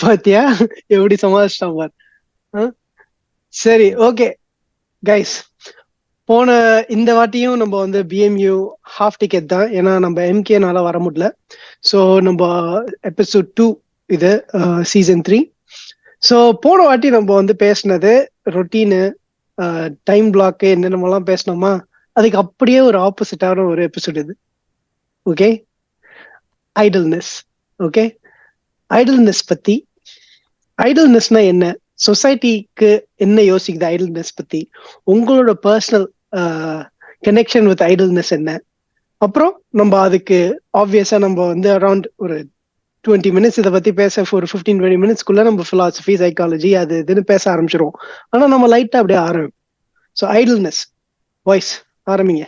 பாத்தியா எப்படி சமாளிச்சிட்டான் பார். சரி, ஓகே கைஸ், போன இந்த வாட்டியும் நம்ம வந்து பிஎம்யூ ஹாஃப் டிக்கெட் தான், ஏன்னா நம்ம எம்கேனால வர முடியல. ஸோ நம்ம எபிசோட் 2 இது சீசன் 3. ஸோ போன வாட்டி நம்ம வந்து பேசினது ரொட்டீனு, டைம் பிளாக்கு, என்னென்னலாம் பேசினோமா, அதுக்கு அப்படியே ஒரு ஆப்போசிட்டான ஒரு எபிசோட் இது. Okay, idleness. ஓகே, ஐடல்னஸ் பத்தி, ஐடல்னஸ்னா என்ன, சொசைட்டிக்கு என்ன யோசிக்குது ஐடல்னஸ் பத்தி, உங்களோட பர்சனல் கனெக்ஷன் வித் ஐடல்னஸ் என்ன, அப்புறம் நம்ம அதுக்கு ஆப்வியஸா நம்ம வந்து அரௌண்ட் ஒரு 20 மினிட்ஸ் இதை பத்தி பேச, ஒரு 15-20 மினிட்ஸ்க்குள்ள நம்ம philosophy, சைக்காலஜி அது இதுன்னு பேச ஆரம்பிச்சிருவோம். ஆனா நம்ம லைட்டா அப்படியே ஆரம்பிப்போம். ஸோ ஐடல்னஸ், வாய்ஸ் ஆரம்பிங்க.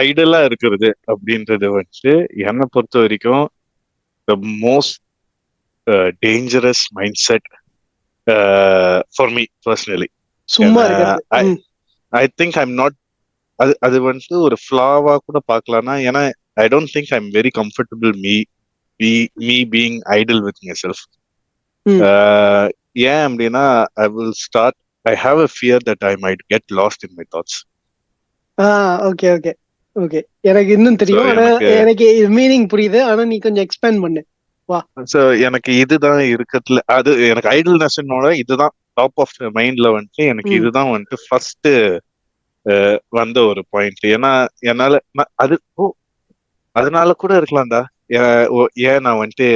ஐடலா இருக்கிறது அப்படின்றது வந்து என்னை பொறுத்த வரைக்கும் the most dangerous mindset for me personally. சும்மா இருக்கிறது. I think I'm not, அது வந்து ஒரு ஃப்ளாவா கூட பார்க்கலாம்னா, ஏன்னா I don't think I'm very comfortable me being idle with myself. ஏன் அப்படின்னா I have a fear that I might get lost in my thoughts. Okay okay okay, எனக்கு இன்னும் தெரியும், ஆனா எனக்கு மீனிங் புரியுது, ஆனா நீ கொஞ்சம் எக்ஸ்பேண்ட் பண்ணு. வா. சோ எனக்கு இதுதான் இருக்கிறதுல, அது எனக்கு ஐடல்னஸ்னோட இதுதான் டாப் ஆஃப் மைண்ட்ல வந்துட்டு, எனக்கு இதுதான் வந்துட்டு ஃபர்ஸ்ட் வந்த ஒரு பாயிண்ட். ஏன்னா என்னால அது அதனால கூட இருக்கலாம்டா, ஏன் நான் வந்துட்டு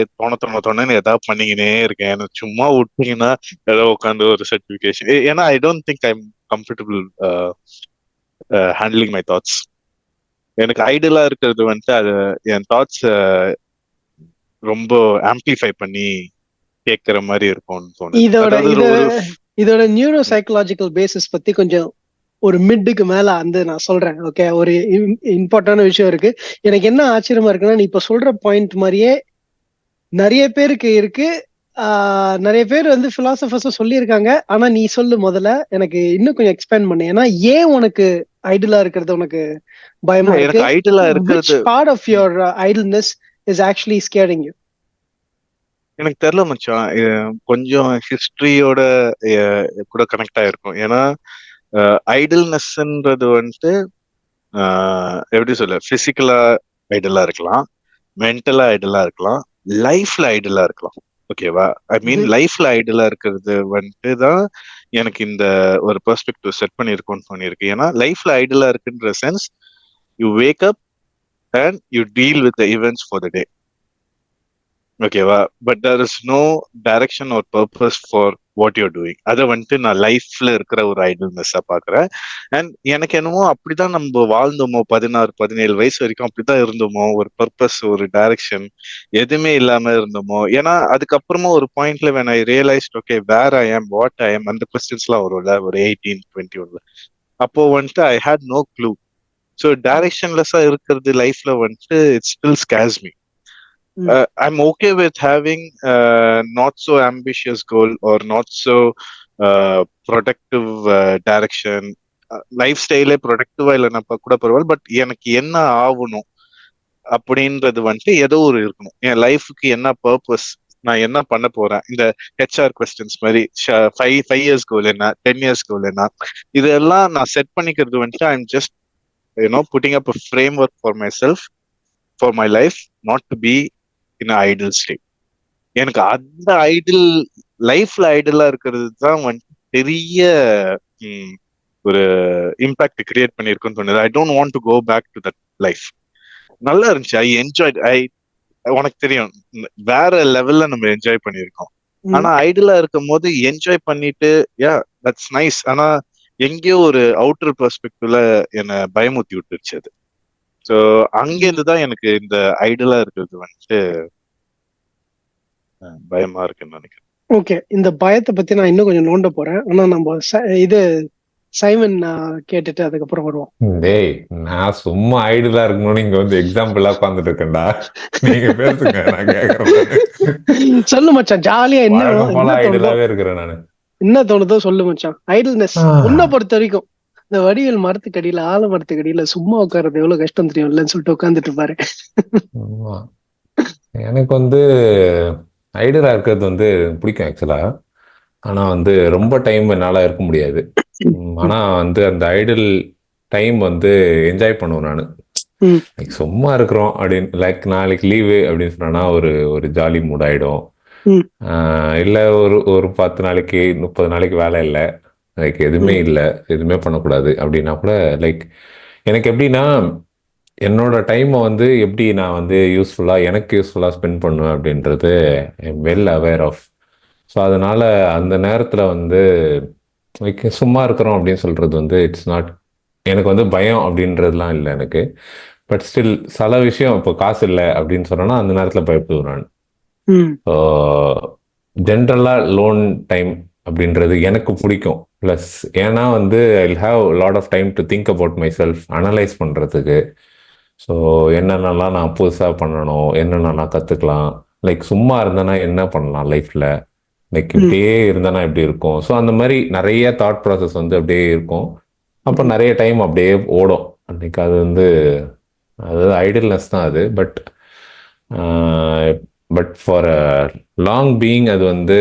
தோணன்னு ஏதாவது பண்ணிக்கினே இருக்கேன், எனக்கு சும்மா விட்டீங்கன்னா ஏதாவது உட்காந்து ஒரு சர்டிபிகேஷன். ஏன்னா I don't think I am comfortable handling my thoughts. எனக்கு ஐடலா இருக்கிறது வந்துட்டு அது என் தாட்ஸ் ரொம்ப ஆம்பிளிஃபை பண்ணி கேட்கிற மாதிரி இருக்கும்னு தோணுது. இதோட நியூரோ சைக்கலாஜிக்கல் பேசிஸ் பத்தி கொஞ்சம் ஒரு மிட்டுக்கு மேல வந்து நான் சொல்றேன். ஓகே, ஒரு இம்பார்ட்டன்டான விஷயம் இருக்கு. எனக்கு என்ன ஆச்சரியமா இருக்குன்னா, நீ இப்ப சொல்ற பாயிண்ட் மாதிரியே நிறைய பேருக்கு இருக்கு. நிறைய பேர் வந்து பிலாசபர்ஸும் சொல்லியிருக்காங்க. ஆனா நீ சொல்லு முதல்ல, எனக்கு இன்னும் கொஞ்சம் எக்ஸ்பேண்ட் பண்ணு. ஏன்னா ஏன் உனக்கு ஐடலா இருக்கிறது உனக்கு பயமா இருக்கு? ஐடலா இருக்கிறது, part of your idleness is actually scaring you. எனக்கு தெரியல மச்சான், கொஞ்சம் ஹிஸ்டரியோட கூட கனெக்ட் ஆயிருக்கும். ஏன்னா ஐடல்னஸ்ன்றது வந்துட்டு எப்படி சொல்ல, பிசிக்கலா ஐடலா இருக்கலாம், மென்டலா ஐடலா இருக்கலாம், லைஃப்ல ஐடலா இருக்கலாம். ஓகேவா? ஐ மீன் லைஃப்ல ஐடலா இருக்கிறது வந்துட்டு தான் எனக்கு இந்த ஒரு பெர்ஸ்பெக்டிவ் செட் பண்ணிருக்கோன்னு பண்ணிருக்கு. ஏன்னா லைஃப்ல ஐடலா இருக்குன்ற sense, you wake up and you deal with the events for the day. ஓகேவா? But there is no direction or purpose for what you're doing. அதை வந்துட்டு நான் லைஃப்ல இருக்கிற ஒரு ஐடல்னஸா பாக்குறேன். அண்ட் எனக்கு என்னமோ அப்படிதான் நம்ம வாழ்ந்தோமோ, 16-17 வயசு வரைக்கும் அப்படிதான் இருந்தோமோ, ஒரு பர்பஸ், ஒரு டைரக்ஷன் எதுவுமே இல்லாம இருந்தோமோ. ஏன்னா அதுக்கப்புறமா ஒரு பாயிண்ட்ல when I realized, okay, where I am, what I am, அந்த கொஸ்டின்ஸ் எல்லாம் வரும்ல ஒரு 18-21. அப்போ வந்துட்டு I had no clue. So டைரக்ஷன்லெஸ்ஸா இருக்கிறது லைஃப்ல வந்துட்டு it still scares me. I'm okay with having not so ambitious goal or not so productive direction. Life ஸ்டைலே ப்ரொடக்டிவா இல்லைன்னா கூட பரவாயில்ல, பட் எனக்கு என்ன ஆகணும் அப்படின்றது வந்துட்டு ஏதோ ஒரு இருக்கணும். என் லைஃபுக்கு என்ன பர்பஸ், நான் என்ன பண்ண போறேன், இந்த HR கொஸ்டின்ஸ் மாதிரி 5 years கோல் என்ன, 10 years கோல் என்ன, இதெல்லாம் நான் செட் பண்ணிக்கிறது வந்துட்டு I'm just putting up a framework for myself, for my life, not to be in an idle state. எனக்கு அந்த ஐடில் லைஃப்ல ஐடலா இருக்கிறது தான் வந்துட்டு பெரிய ஒரு இம்பாக்ட் கிரியேட் பண்ணிருக்குன்னு தோணுது. I don't want to go back to that life. நல்லா இருந்துச்சு, ஐ என்ஜாய்ட். உனக்கு தெரியும், வேற லெவல்ல நம்ம என்ஜாய் பண்ணிருக்கோம். ஆனா ஐடலா இருக்கும் போது என்ஜாய் பண்ணிட்டு தட்ஸ் நைஸ். ஆனா எங்கேயோ ஒரு அவுட்டர் பெர்ஸ்பெக்டிவ்ல என்னை பயமுத்தி விட்டுருச்சு அது. ஸோ அங்கேருந்து தான் எனக்கு இந்த ஐடலா இருக்கிறது வந்துட்டு பயமா இருக்குன்னு நினைக்கிறேன். ஓகே, இந்த பயத்தை பத்தி நான் இன்னும் கொஞ்சம் நோண்ட போறேன். ஆனா நம்ம இது சைமன் கேட்டுட்டு அதுக்கப்புறம் வருவோம். டேய், நான் சும்மா ஐடலா இருக்கணும்னு இங்க வந்து எக்ஸாம்பிளா உட்காந்துட்டு இருக்கேன்டா. நீங்க பேசுங்க, நான் கேக்குறேன். சொல்லு மச்சான், ஜாலியா என்ன ஐடலாவே இருக்கிறேன் நானு. என்ன தோணுதோ சொல்லு மச்சான். ஐடல்னஸ் உன்னை பொறுத்த வரைக்கும் இந்த வடிவேல் மரத்துக்கடியில, ஆலமரத்துக்கடியில சும்மா உட்கார்றது எவ்வளவு கஷ்டம் தெரியும் இல்லன்னு சொல்லிட்டு உட்காந்துட்டு பாரு. எனக்கு வந்து ஐடியலா இருக்கிறது வந்து பிடிக்கும் ஆக்சுவலா. ஆனா வந்து ரொம்ப டைம் என்னால இருக்க முடியாது. ஆனா வந்து அந்த ஐடியல் டைம் வந்து என்ஜாய் பண்ணுவேன் நானு. லைக் சும்மா இருக்கிறோம் அப்படின்னு, லைக் நாளைக்கு லீவு அப்படின்னு சொன்னா ஒரு ஒரு ஜாலி மூட் ஆயிடும். இல்லை ஒரு ஒரு 10 நாளைக்கு 30 நாளைக்கு வேலை இல்லை, லைக் எதுவுமே இல்லை, எதுவுமே பண்ணக்கூடாது அப்படின்னா கூட லைக் எனக்கு எப்படின்னா என்னோட டைமை வந்து எப்படி நான் வந்து எனக்கு யூஸ்ஃபுல்லாக ஸ்பெண்ட் பண்ணுவேன் அப்படின்றது வெல் அவேர் ஆஃப். ஸோ அதனால அந்த நேரத்தில் வந்து லைக் சும்மா இருக்கிறோம் அப்படின்னு சொல்றது வந்து இட்ஸ் நாட், எனக்கு வந்து பயம் அப்படின்றதுலாம் இல்லை எனக்கு. பட் ஸ்டில் சில விஷயம் இப்போ காசு இல்லை அப்படின்னு சொன்னோன்னா அந்த நேரத்தில் பயப்படுவேன் நான். ஸோ ஜென்ரலாக லோன் டைம் அப்படின்றது எனக்கு பிடிக்கும். ப்ளஸ் ஏன்னா வந்து I have lot of time to think about myself, analyse பண்ணுறதுக்கு. ஸோ என்னென்னலாம் நான் புதுசாக பண்ணணும், என்னென்னலாம் கற்றுக்கலாம், லைக் சும்மா இருந்தேன்னா என்ன பண்ணலாம் லைஃப்பில், லைக் இப்படியே இருந்தேன்னா எப்படி இருக்கும். ஸோ அந்த மாதிரி நிறைய தாட் ப்ராசஸ் வந்து அப்படியே இருக்கும். அப்போ நிறைய டைம் அப்படியே ஓடும் அன்னைக்கு. அது வந்து அதாவது ஐடியல்னஸ் தான் அது. But for a long being அது வந்து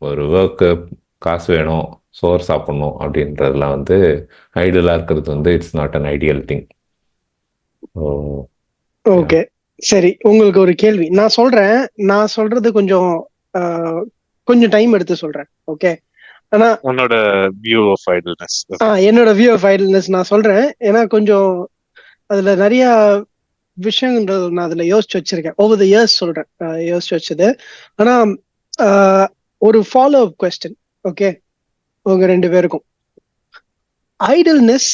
ஒரு ஒர்க்கு, காசு வேணும், சோறு சாப்பிடணும் அப்படின்றதுலாம் வந்து ஐடியலாக இருக்கிறது வந்து it's not an ideal thing. Okay, சரி. உங்களுக்கு ஒரு கேள்வி நான் சொல்றேன். நான் சொல்றது கொஞ்சம் கொஞ்சம் டைம் எடுத்து சொல்றேன். ஓகே, ஆனா உன்னோட வியூ ஆஃப் ஐடில்னஸ். என்னோட வியூ ஆஃப் ஐடில்னஸ் நான் சொல்றேன். ஏன்னா கொஞ்சம் அதுல நிறைய விஷயங்கள் நான் அதுல யோசிச்சு வச்சிருக்கேன். ஓவர் த இயர்ஸ் சொல்றேன், யோசிச்சு வச்சது. ஆனா ஒரு ஃபாலோ அப் கொஸ்டின். ஓகே, உங்க 2 பேருக்கும் idleness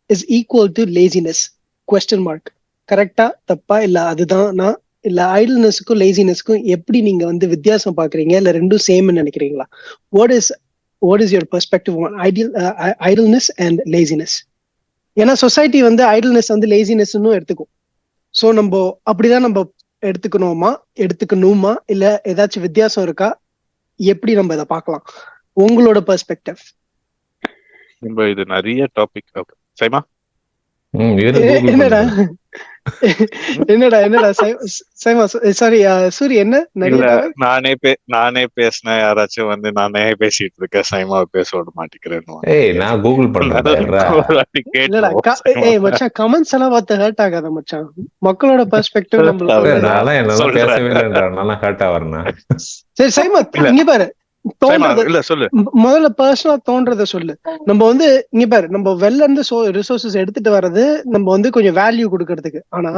is equal to laziness question mark. கரெக்டா தப்பா? இல்ல அதுதான் நான் இல்ல ஐடில்னஸ்க்கும் லேசினஸ்க்கும் எப்படி நீங்க வந்து வித்தியாசம் பாக்குறீங்க, இல்ல ரெண்டும் சேம் நினைக்கிறீங்களா? What is your perspective on idleness and laziness? ஏன்னா சொசைட்டி வந்து ஐடில்னஸ் வந்து லேசினஸ்ன்னு எடுத்துக்கும். ஸோ நம்ம அப்படிதான் நம்ம எடுத்துக்கணுமா இல்ல ஏதாச்சும் வித்தியாசம் இருக்கா? எப்படி நம்ம இதை பார்க்கலாம், உங்களோட பெர்ஸ்பெக்டிவ்? இது நிறைய டாபிக். சைமா என்னடா என்னடா சைமா சாரி சூரி, என்ன நிறைய நானே பேசினேன். யாராச்சும் வந்து நானே பேசிட்டு இருக்கேன், சைமாவை பேச விட மாட்டேங்கிறேன்னு. ஏய் நான் கூகுள் பண்றேன். மச்சான் கமெண்ட்ஸ் எல்லாம் பார்த்து ஹர்ட் ஆகாத மச்சான். மக்களோட பெர்ஸ்பெக்டிவ் நான்லாம் என்னால பேசவே இல்லைன்றா, நான் ஹர்ட் ஆவறேன். சரி சைமா, இங்க பாரு, முதல்ல பர்சனலா தோன்றத சொல்லு. நம்ம வந்து இங்க பாரு, நம்ம வெளில இருந்து ரிசோர்சஸ் எடுத்துட்டு வர்றது நம்ம வந்து கொஞ்சம் வேல்யூ கொடுக்கறதுக்கு. ஆனா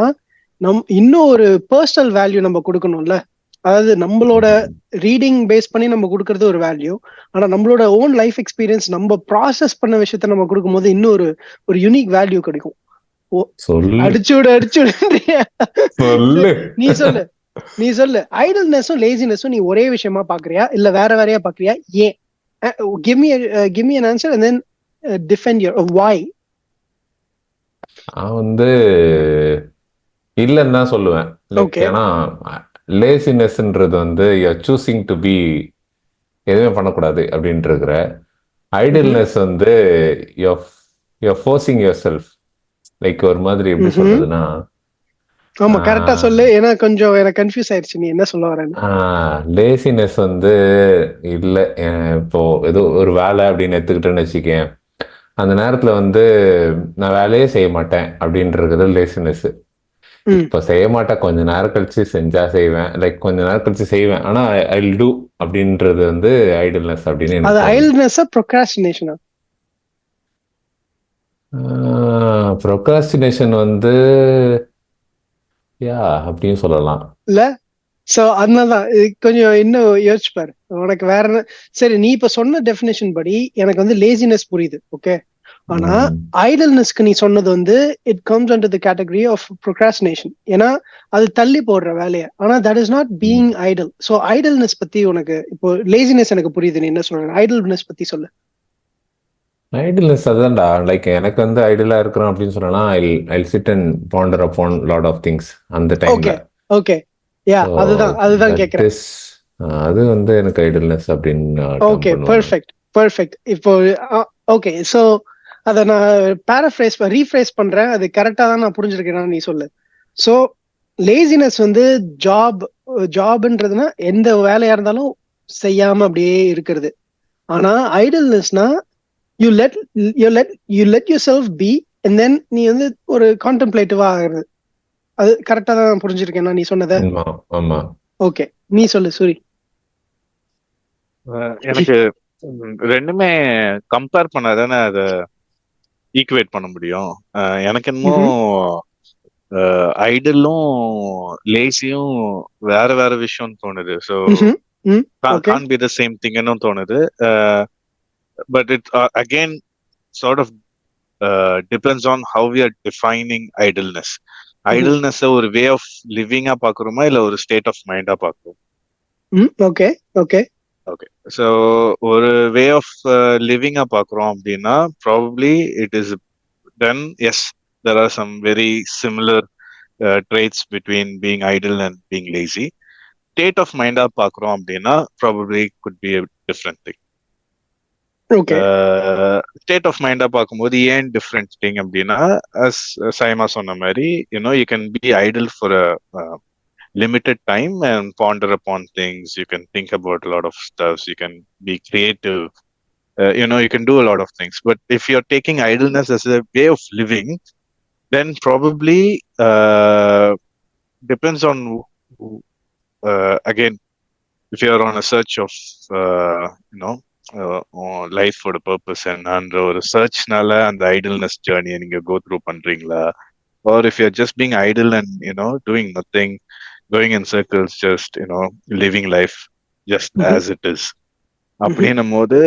இன்னும் ஒரு பர்சனல் வேல்யூ நம்ம கொடுக்கணும்ல. அதாவது நம்மளோட ரீடிங் பேஸ் பண்ணி நம்ம கொடுக்கறது ஒரு வேல்யூ. ஆனா நம்மளோட ஓன் லைஃப் எக்ஸ்பீரியன்ஸ், நம்ம ப்ராசஸ் பண்ண விஷயத்த நம்ம கொடுக்கும் போது இன்னும் ஒரு யூனிக் வேல்யூ கிடைக்கும். அடிச்சு விடு நீ சொல்லு ஐடில்னஸும் லேசினஸும் நீ ஒரே விஷயமா பாக்குறியா இல்ல வேற வேறையா பாக்குறியா? ஏன்? give me an answer and then defend your why. நான் வந்து இல்லன்னு தான் சொல்லுவேன். ஏன்னா லேசினஸ்ன்றது வந்து you're choosing to be, எதுவுமே பண்ணக்கூடாது அப்படின்ட்டு இருக்கிற. ஐடில்னஸ் வந்து you're forcing yourself, லைக் ஒரு மாதிரி எப்படி சொல்றதுன்னா. ஆமா, கரெக்டா சொல்லு. ஏன்னா கொஞ்சம் எனக்கு கன்ஃபியூஸ் ஆயிடுச்சு நீ என்ன சொல்ல வரேன்னு. லேசினஸ் வந்து இல்ல, இப்போ ஏதோ ஒரு வேலை அப்படின்னு எடுத்துக்கிட்டேன்னு வச்சுக்கேன், அந்த நேரத்துல வந்து நான் வேலையே செய்ய மாட்டேன் அப்படின்றது லேசினஸ். இப்ப செய்ய மாட்டேன், கொஞ்ச நேரம் கழிச்சு செஞ்சா செய்வேன், லைக் கொஞ்ச நேரம் கழிச்சு செய்வேன், ஆனா ஐ வில் டூ அப்படின்றது வந்து ஐடில்னஸ் அப்படின்னு. அது ஐடில்னஸ் ப்ரோக்ராஸ்டினேஷனா? ப்ரோக்ராஸ்டினேஷன் வந்து யா அப்படின்னு சொல்லலாம் இல்ல. சோ அதனாலதான் கொஞ்சம் இன்னும் யோசிச்சு பாரு உனக்கு வேற என்ன. சரி, நீ இப்ப சொன்ன டெஃபினேஷன் படி எனக்கு வந்து லேசினஸ் புரியுது. ஓகே, ஆனா ஐடில்னஸ்க்கு நீ சொன்னது வந்து it comes under the category of procrastination. ஏன்னா அது தள்ளி போடுற வேலையை. ஆனா that is not being idle. So idleness பத்தி உனக்கு இப்போ லேசினஸ் எனக்கு புரியுது, நீ என்ன சொல்ற, ஐடில்னஸ் பத்தி சொல்லு. ஐடில்னஸ் அதான்டா, லைக் எனக்கு வந்து ஐடியலா இருக்கிறோம் அப்படின்னு சொன்னா I sit and ponder upon lot of things அந்த டைம்ல. ஓகே யா, அதுதான் கேக்குறேன். அது வந்து எனக்கு ஐடில்னஸ் அப்படின்னு. Okay, perfect. இப்போ ஓகே, சோ அத நான் ரீஃப்ரேஸ் பண்றேன். அது கரெக்டா தான் நான் புரிஞ்சிருக்கேன், நீ சொல்லு. சோ லேசினஸ் வந்து ஜாப்ன்றதுன்னா எந்த வேலையா இருந்தாலும் செய்யாம அப்படியே இருக்கிறது. ஆனா ஐடல்னஸ்னா you let you let yourself be and then நீ வந்து ஒரு கான்டெம்ப்ளேட்டிவா ஆகுறது. அது கரெக்டா தான் புரிஞ்சிருக்கேன் நீ சொன்னதை. ஆமா ஆமா. ஓகே, நீ சொல்லு சூரி. எனக்கு ரெண்டுமே கம்பேர் பண்ணாதானே அதை ஈக்குவேட் பண்ண முடியும். எனக்கு என்னமோ ஐடலும் லேசியும் வேற வேற விஷயம்னு தோணுது. So can be the same திங்னு தோணுது. But it again sort of depends on how we are defining idleness. Idleness ஒரு வே ஆஃப் லிவிங்கா பாக்குறோமா இல்ல ஒரு ஸ்டேட் ஆஃப் மைண்டா பாக்குறோம்? Okay okay okay. ஸோ ஒரு வே ஆஃப் லிவிங்கா பாக்குறோம் அப்படின்னா probably it is then yes, there are some very similar traits between being idle and being lazy. State of mind பாக்குறோம் அப்படின்னா probably could be a different thing. State of mind பார்க்கும்போது ஏன் different thing அப்படின்னா, as SIMA சொன்ன மாதிரி, you can be idle for a limited time and ponder upon things. You can think about a lot of stuff. You can be creative. You can do a lot of things. But if you're taking idleness as a way of living, then probably depends on again, if you're on a search of life for the purpose and ஒரு searchனால அந்த idleness journey நீங்க go through பண்றீங்களா, or if you're just being idle and doing nothing, going in circles, just living life just as it is அப்படின்னும் போது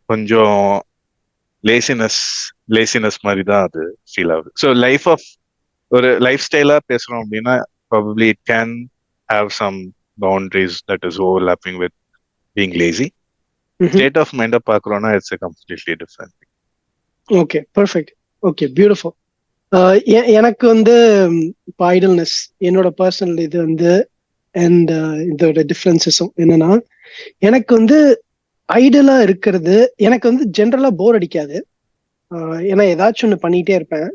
கொஞ்சம் laziness மாதிரி தான் அது ஃபீல் ஆகுது. ஸோ ஒரு லைஃப் ஸ்டைலா பேசுறோம் அப்படின்னா probably it can have some boundaries that is overlapping with being lazy. State of மைண்டா பாக்குறோம்னா it's a completely different. Okay, perfect. Okay, beautiful. எனக்கு வந்து இப்போ ஐடல்னஸ் என்னோட பர்சனல் இது வந்து அண்ட் இதோட டிஃப்ரென்சஸும் என்னன்னா, எனக்கு வந்து ஐடலா இருக்கிறது எனக்கு வந்து ஜென்ரலா போர் அடிக்காது. ஏன்னா ஏதாச்சும் ஒன்று பண்ணிட்டே இருப்பேன்.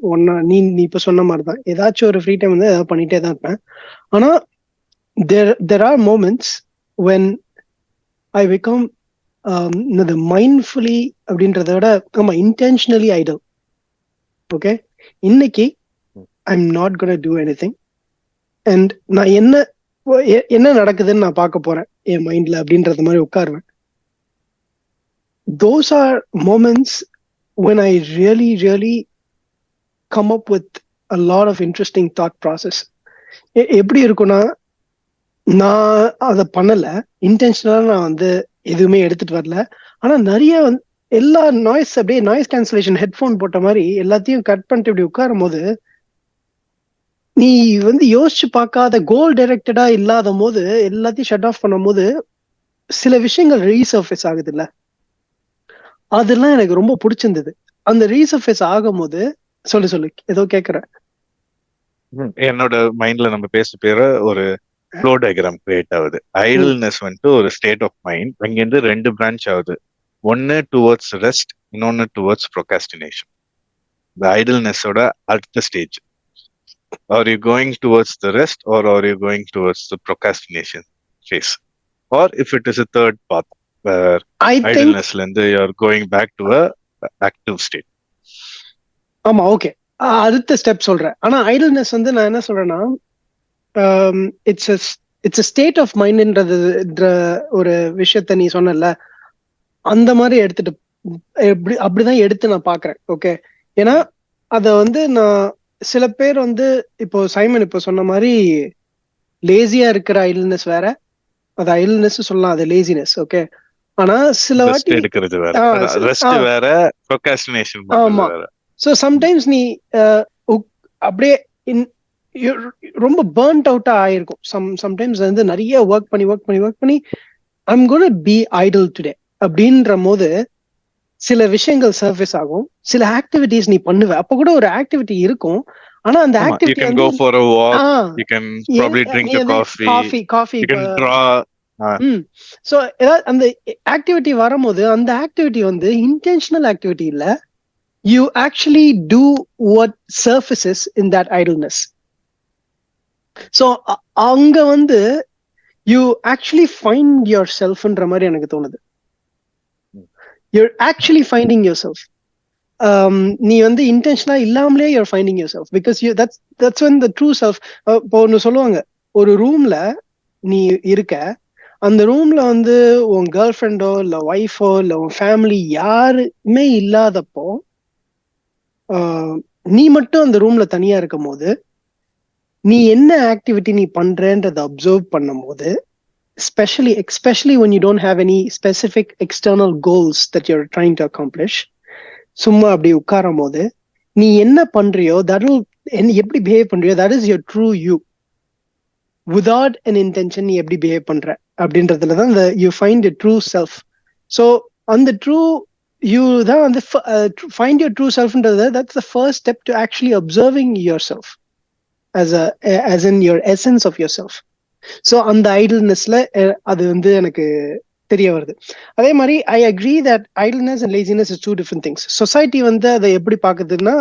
நீ இப்ப சொன்ன மாதிரி தான், ஏதாச்சும் ஒரு ஃப்ரீ டைம் வந்து ஏதாவது பண்ணிட்டே தான் இருப்பேன். ஆனா there are moments when I become mindfully அப்படின்றத விட இன்டென்ஷனலி ஐடல். ஓகே, இன்னைக்கு I'm not gonna do anything and நான் என்ன நடக்குதுன்னு நான் பார்க்க போறேன் என் மைண்ட்ல அப்படின்றது மாதிரி உட்காருவேன். Those are moments when I really come up with a lot of interesting thought process. எப்படி இருக்கும்னா, நான் அதை பண்ணல, இன்டென்ஷனலா நான் வந்து எதுவுமே எடுத்துட்டு வரல. ஆனா நிறைய எல்லா நாய்ஸ் அப்படியே நாய்ஸ் கேன்சலேஷன் ஹெட்ஃபோன் போட்ட மாதிரி எல்லாத்தையும் கட் பண்ணிட்டு இப்படி உட்காரும் போது, நீ வந்து யோசிச்சு பார்க்காத கோல் டைரக்டடா இல்லாத போது எல்லாத்தையும் ஷட் ஆஃப் பண்ணும் போது சில விஷயங்கள் ரீசர்ஃபேஸ் ஆகுது இல்ல, அதெல்லாம் எனக்கு ரொம்ப பிடிச்சிருந்தது. அந்த ரீசர்ஃபேஸ் ஆகும் போது சொல்லு ஏதோ கேக்குற. என்னோட மைண்ட்ல நம்ம பேர ஒரு ஃப்ளோ டயக்ராம் கிரியேட் ஆகுது. ஐடல்னஸ் வந்துட்டு ஒரு ஸ்டேட் ஆஃப் மைண்ட். அங்கிருந்து 2 பிரான்ச் ஆகுது. ஒன்னு டுவர்ட்ஸ் ரெஸ்ட், இன்னொன்னு டுவர்ட்ஸ் ப்ரொகாஸ்டினேஷன். இந்த ஐடல்னஸோட அடுத்த stage. Are you going towards the rest or are you going towards the procrastination phase? Or if it is a third path where idleness you are going back to a active state. ஆமா, okay, அடுத்த step சொல்றேன். ஆனா idleness வந்து நான் என்ன சொல்றேன்னா, it's a state of மைண்ட்ன்ற ஒரு விஷயத்த நீ சொன்னல, அந்த மாதிரி எடுத்துட்டு அப்படிதான் எடுத்து நான் பாக்குறேன். ஓகே, ஏன்னா அத வந்து நான் சில பேர் வந்து இப்போ சைமன் இப்போ சொன்ன மாதிரி லேசியா இருக்கிற ஐடல்னஸ் வேற, அது ஐடல்னஸ் சொல்லலாம், அது லேசினஸ். ஓகே, ஆனா சில வாட்டி எடுக்கிறது வேற, ரெஸ்ட் வேற, ப்ரொகாஸ்டினேஷன் பண்றது வேற. சோ சம்டைம்ஸ் நீ அப்படியே ரொம்ப பர்ன்ட் அவுட்டா ஆயிருக்கும். சம்டைம்ஸ் வந்து நிறைய ஒர்க் பண்ணி I'm gonna be idle today அப்படின்ற போது சில விஷயங்கள் சர்ஃபேஸ் ஆகும். சில ஆக்டிவிட்டிஸ் நீ பண்ணுவ, அப்ப கூட ஒரு ஆக்டிவிட்டி இருக்கும். ஆனா அந்த activity you can go for a walk, you can probably drink a coffee, you can draw. So அந்த ஆக்டிவிட்டி வரும்போது அந்த ஆக்டிவிட்டி வந்து இன்டென்ஷனல் ஆக்டிவிட்டி இல்ல, you actually do what surfaces in that idleness. So அங்க வந்து you actually find yourselfன்ற மாதிரி எனக்கு தோணுது. You're actually finding yourself. நீ வந்து இன்டென்ஷனா இல்லாமலே you're finding yourself because that's when the true self. இப்போ ஒன்று சொல்லுவாங்க, ஒரு ரூம்ல நீ இருக்க, அந்த ரூம்ல வந்து உன் கேர்ள் ஃப்ரெண்டோ இல்ல ஒய்ஃபோ இல்ல உன் ஃபேமிலி யாருமே இல்லாதப்போ நீ மட்டும் அந்த ரூம்ல தனியா இருக்கும் போது நீ என்ன ஆக்டிவிட்டி நீ பண்றன்றதை அப்சர்வ் பண்ணும் போது, especially when you don't have any specific external goals that you're trying to accomplish, சும்மா அப்படி உட்காரும் போது நீ என்ன பண்றியோ எப்படி behave பண்றியோ that is your true you. Without an intention நீ எப்படி பிஹேவ் பண்ற அப்படின்றதுல தான் you find your true self. So அந்த true you தான் வந்து find your true selfன்றது, that's the first step to actually observing yourself as in your essence of yourself. So அந்த ஐடில்னஸ்ல அது வந்து எனக்கு தெரிய வருது. அதே மாதிரி I agree that idleness and laziness is two different things. Society வந்து அதை எப்படி பார்க்குதுன்னா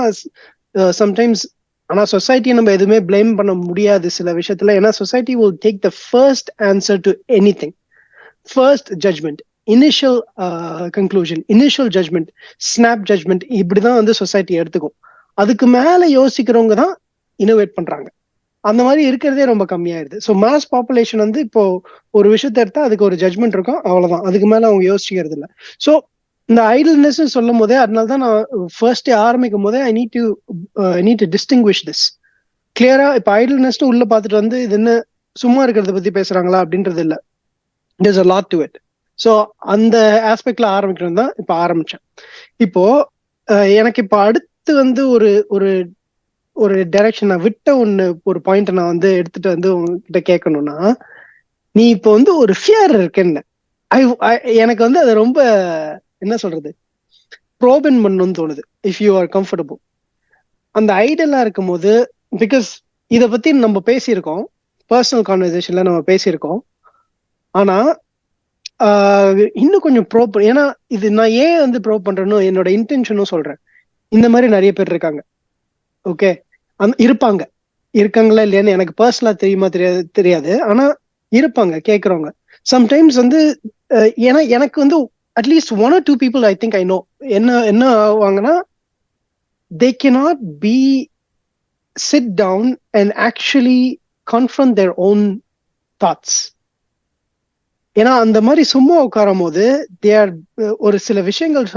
சம்டைம்ஸ், ஆனா சொசைட்டியை நம்ம எதுவுமே பிளேம் பண்ண முடியாது சில விஷயத்துல. ஏன்னா society will take the first answer to anything, first judgement, initial conclusion, initial judgement, snap judgement, இப்படிதான் வந்து சொசைட்டி எடுத்துக்கும். அதுக்கு மேல யோசிக்கிறவங்க தான் இனோவேட் பண்றாங்க. அந்த மாதிரி இருக்கிறதே ரொம்ப கம்மியாயிருது. ஸோ மாஸ் பாப்புலேஷன் வந்து இப்போ ஒரு விஷயத்த எடுத்தா அதுக்கு ஒரு ஜட்மெண்ட் இருக்கும், அவ்வளவுதான். அதுக்கு மேல அவங்க யோசிக்கிறது இல்லை. ஸோ இந்த ஐடில்னஸ் சொல்லும் போதே, அதனால தான் நான் ஃபர்ஸ்ட் ஆரம்பிக்கும் போதே ஐ நீட் டு டிஸ்டிங்விஷ் திஸ் கிளியரா. இப்போ ஐடில்னஸ் உள்ள பார்த்துட்டு வந்து இது என்ன சும்மா இருக்கிறத பத்தி பேசுறாங்களா அப்படின்றது இல்லை. there's a lot to it. So அந்த ஆஸ்பெக்ட்ல ஆரம்பிக்கணும் தான் இப்போ ஆரம்பிச்சேன். இப்போ எனக்கு இப்போ அடுத்து வந்து ஒரு ஒரு ஒரு டைரக்ஷன் நான் விட்ட ஒரு பாயிண்ட் நான் வந்து எடுத்துட்டு வந்து உங்ககிட்ட கேட்கணும்னா, நீ இப்போ வந்து ஒரு ஃபியர் இருக்குன்னு எனக்கு வந்து அது ரொம்ப என்ன சொல்றது, ப்ரோபன் பண்ணணும்னு தோணுது. இஃப் யூ ஆர் கம்ஃபர்டபுள் அந்த ஐடியலா இருக்கும் போது, பிகாஸ் இதை பத்தி நம்ம பேசியிருக்கோம், பர்சனல் கான்வர்சேஷன்ல நம்ம பேசியிருக்கோம். ஆனா இன்னும் கொஞ்சம் ஏன்னா இது நான் ஏன் வந்து ப்ரோவ் பண்றேன்னு என்னோட இன்டென்ஷனும் சொல்றேன். இந்த மாதிரி நிறைய பேர் இருக்காங்க, ஓகே, இருக்காங்களா இல்லையான்னு எனக்கு பர்சனலா தெரியாது. ஆனா இருப்பாங்க கேட்கறவங்க. சம்டைம்ஸ் வந்து ஏன்னா எனக்கு வந்து at least 1 or 2 people I think I know என்ன ஆவாங்கன்னா, they cannot be sit down and actually confront their own thoughts. ஏன்னா அந்த மாதிரி சும்மா உட்காரும் போது ஒரு சில விஷயங்கள்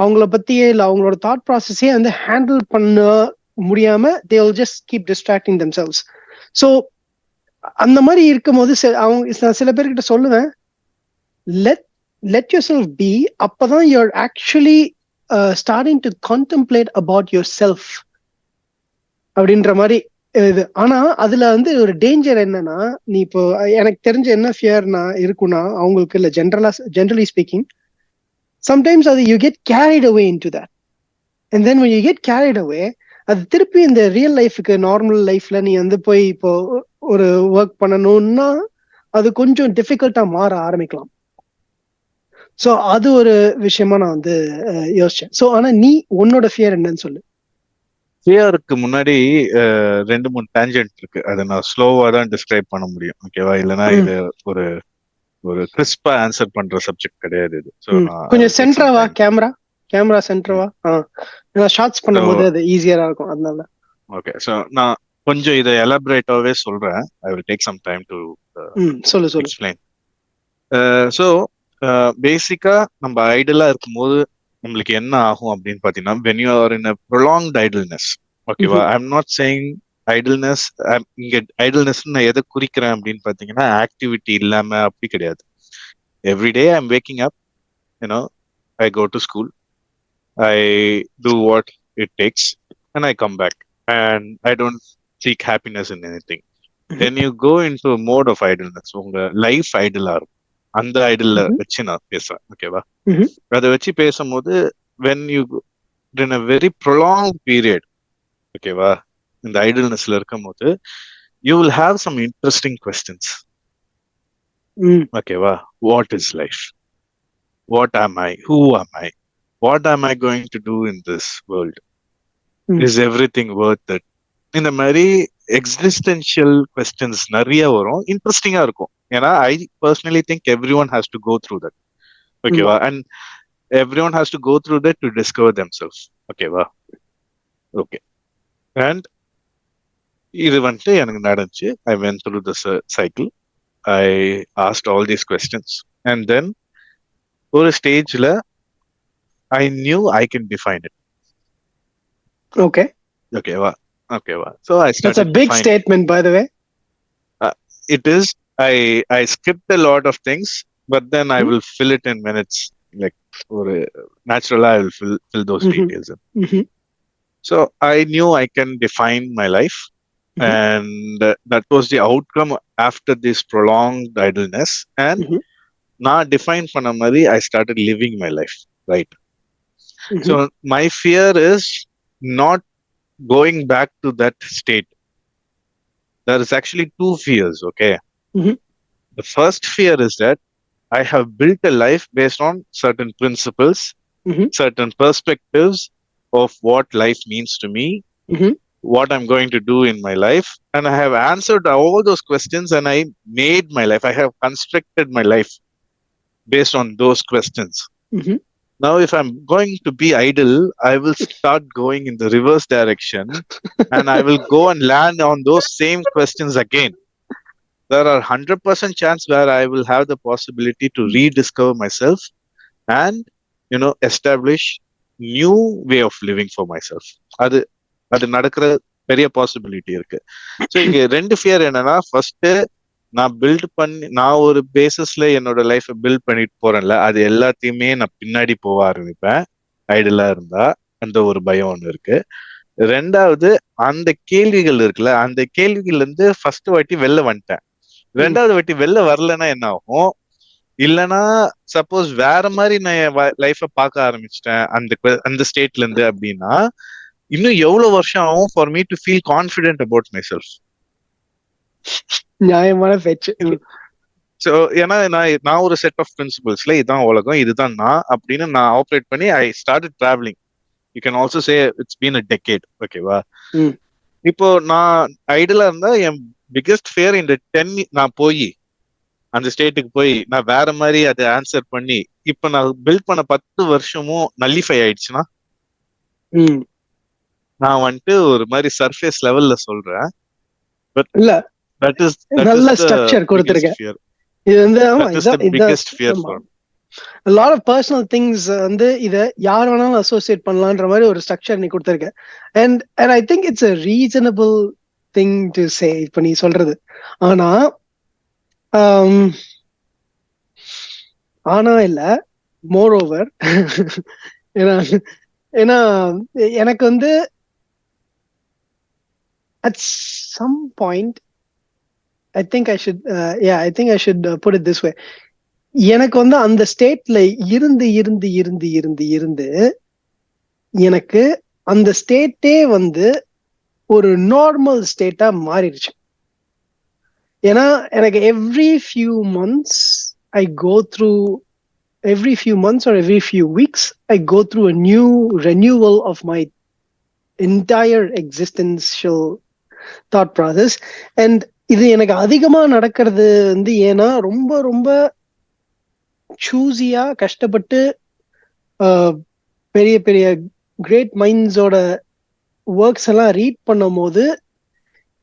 அவங்கள பத்தியே இல்லை, அவங்களோட தாட் ப்ராசஸே வந்து ஹேண்டில் பண்ண முடியாம they will just keep distracting themselves. So அந்த மாதிரி இருக்கும்போது அவங்க சில பேர்கிட்ட சொல்லுவேன், let yourself be. அப்பதான் you're actually starting to contemplate about yourself அப்படின்ற மாதிரி இது. ஆனா அதுல வந்து ஒரு டேஞ்சர் என்னன்னா, நீ இப்போ எனக்கு தெரிஞ்ச என்ன ஃபியர்னா இருக்குன்னா அவங்களுக்கு இல்ல, ஜென்ரலி ஸ்பீக்கிங், சம்டைம்ஸ் அது you get carried away into that, and then when you get carried away, அது திருப்பி இந்த ரியல் லைஃபுக்கு, நார்மல் லைஃப்ல நீ வந்து போய் இப்போ ஒரு ஒர்க் பண்ணணும்னா அது கொஞ்சம் டிஃபிகல்ட்டா மாற ஆரம்பிக்கலாம். ஸோ அது ஒரு விஷயமா நான் வந்து யோசிச்சேன். ஸோ ஆனா நீ உன்னோட ஃபியர் என்னன்னு சொல்லு. ஃபியருக்கு முன்னாடி 2-3 டேஞ்சன்ட் இருக்கு, அதை நான் ஸ்லோவா தான் டிஸ்கிரைப் பண்ண முடியும், ஓகேவா? இல்லைன்னா இது ஒரு கிறிஸ்பா ஆன்சர் பண்ற சப்ஜெக்ட் கிடையாது இது. ஸோ கொஞ்சம் சென்டராவா, கேமரா சென்டராவா, ஷார்ட்ஸ் பண்ணும்போது அது ஈஸியா இருக்கும், அதனால. ஓகே, ஸோ நான் கொஞ்சம் இதை எலாபரேட்டாவே சொல்றேன். I will take some time to சொல்லு எக்ஸ்பிளைன். ஸோ பேசிக்கா நம்ம ஐடலா இருக்கும்போது நம்மளுக்கு என்ன ஆகும் அப்படின்னு பாத்தீங்கன்னா, when you are in a prolonged idleness, ஓகேவா? I'm not saying idleness. இங்க ஐடல்னஸ் நான் எதை குறிக்கிறேன் அப்படின்னு பாத்தீங்கன்னா, ஆக்டிவிட்டி இல்லாம அப்படி கிடையாது. Everyday I'm waking up, you know, I go to school, I do what it takes and I come back and I don't seek happiness in anything. Then you go into a mode of idleness. உங்க life ஐடலா இருக்கும். அந்த ஐடல்ல வச்சு நான் பேசுறேன், ஓகேவா? அதை வச்சு பேசும்போது when you in a very prolonged period, ஓகேவா, இந்த ஐடல்னஸ்ல இருக்கும் போது you will have some interesting questions. ஓகேவா? What is life? What am I? Who am I? What am I going to do in this world? Hmm. Is everything worth it? இந்த மாதிரி existential questions நிறைய வரும், இன்ட்ரெஸ்டிங்கா இருக்கும். ஏன்னா I personally think everyone has to go through that. ஓகேவா? And everyone has to go through that to discover themselves. ஓகேவா? Okay. And இது வந்துட்டு எனக்கு நடந்துச்சு. I went through the cycle. I asked all these questions and then ஒரு ஸ்டேஜ்ல I knew I can define it. Okay. ஓகேவா? ஓகேவா? So I That's a started big defining. statement, by the way. It is. I skipped a lot of things, but then I Hmm. will fill it in minutes. Like or naturally, I will fill those Mhm. details in. Mhm. So I knew I can define my life, Mhm. and that was the outcome after this prolonged idleness. And Mhm. now define பண்ண மாதிரி I started living my life, right? Mhm. So my fear is not going back to that state. There is actually two fears, okay? Mhm. The first fear is that I have built a life based on certain principles, Mhm. certain perspectives of what life means to me, Mhm. what I'm going to do in my life. And I have answered all those questions and I made my life. I have constructed my life based on those questions. Mhm. Now, if I'm going to be idle, I will start going in the reverse direction and I will go and land on those same questions again. There are 100% chance where I will have the possibility to rediscover myself and establish new way of living for myself. அது அது நடக்கிற பெரிய possibility இருக்கு. So இங்க ரெண்டு fear என்னன்னா, first நான் ஒரு பேசிஸ்ல என்னோட லைஃபை பில்ட் பண்ணிட்டு போறேன்ல, அது எல்லாத்தையுமே நான் பின்னாடி போக ஆரம்பிப்பேன் ஐடலா இருந்தா. அந்த ஒரு பயம் ஒண்ணு இருக்கு. ரெண்டாவது, அந்த கேள்விகள் இருக்குல்ல, அந்த கேள்விகள் இருந்து ஃபர்ஸ்ட் வாட்டி வெளில வந்துட்டேன். ரெண்டாவது வாட்டி வெளில வரலன்னா என்ன ஆகும்? இல்லனா சப்போஸ் வேற மாதிரி நான் என் லைஃப பார்க்க ஆரம்பிச்சிட்டேன் அந்த ஸ்டேட்ல இருந்து அப்படின்னா, இன்னும் எவ்வளவு வருஷம் ஆகும் for me to feel confident about my self. நியாயமான பேச்சு. ஸோ ஏன்னா நான் ஒரு செட் ஆஃப் பிரின்சிபல்ஸ்ல இதுதான் உலகம், இதுதான் நான் அப்படின்னு நான் ஆப்ரேட் பண்ணி I started travelling. You can also say it's been a decade. ஓகேவா? இப்போ நான் ஐடலா இருந்தா என் பிக்கெஸ்ட் ஃபியர் இந்த நான் போய் அந்த ஸ்டேட்டுக்கு போய் நான் வேற மாதிரி அதை ஆன்சர் பண்ணி இப்ப நான் பில்ட் பண்ண 10 வருஷமும் நல்லிஃபை ஆயிடுச்சுன்னா, நான் வந்துட்டு ஒரு மாதிரி சர்ஃபேஸ் லெவல்ல சொல்றேன். பட் இல்ல, தட் இஸ் நல்ல ஸ்ட்ரக்சர் கொடுத்திருக்கேன். இது வந்து ஆமா, biggest fear for a lot of personal things வந்து இத யார் வேணாலும் அசோசியேட் பண்ணலான்ற மாதிரி ஒரு ஸ்ட்ரக்சர் நீ கொடுத்திருக்க. and I think it's a reasonable thing to say இப்ப நீ சொல்றது. ஆனா ஆனா இல்ல, மோர் ஓவர் ஏன்னா எனக்கு வந்து at some point I think I should put it this way. எனக்கு வந்து அந்த ஸ்டேட்ல இருந்து இருந்து இருந்து இருந்து இருந்து எனக்கு அந்த ஸ்டேட்டே வந்து ஒரு நார்மல் ஸ்டேட்டா மாறிடுச்சு. ஏன்னா எனக்கு every few months or every few weeks I go through a new renewal of my entire existential thought process. and இது எனக்கு அதிகமா நடக்கிறது வந்து ஏன்னா ரொம்ப ரொம்ப சூஸியா கஷ்டப்பட்டு பெரிய பெரிய கிரேட் மைண்ட்ஸோட ஒர்க்ஸ் எல்லாம் ரீட் பண்ணும் போது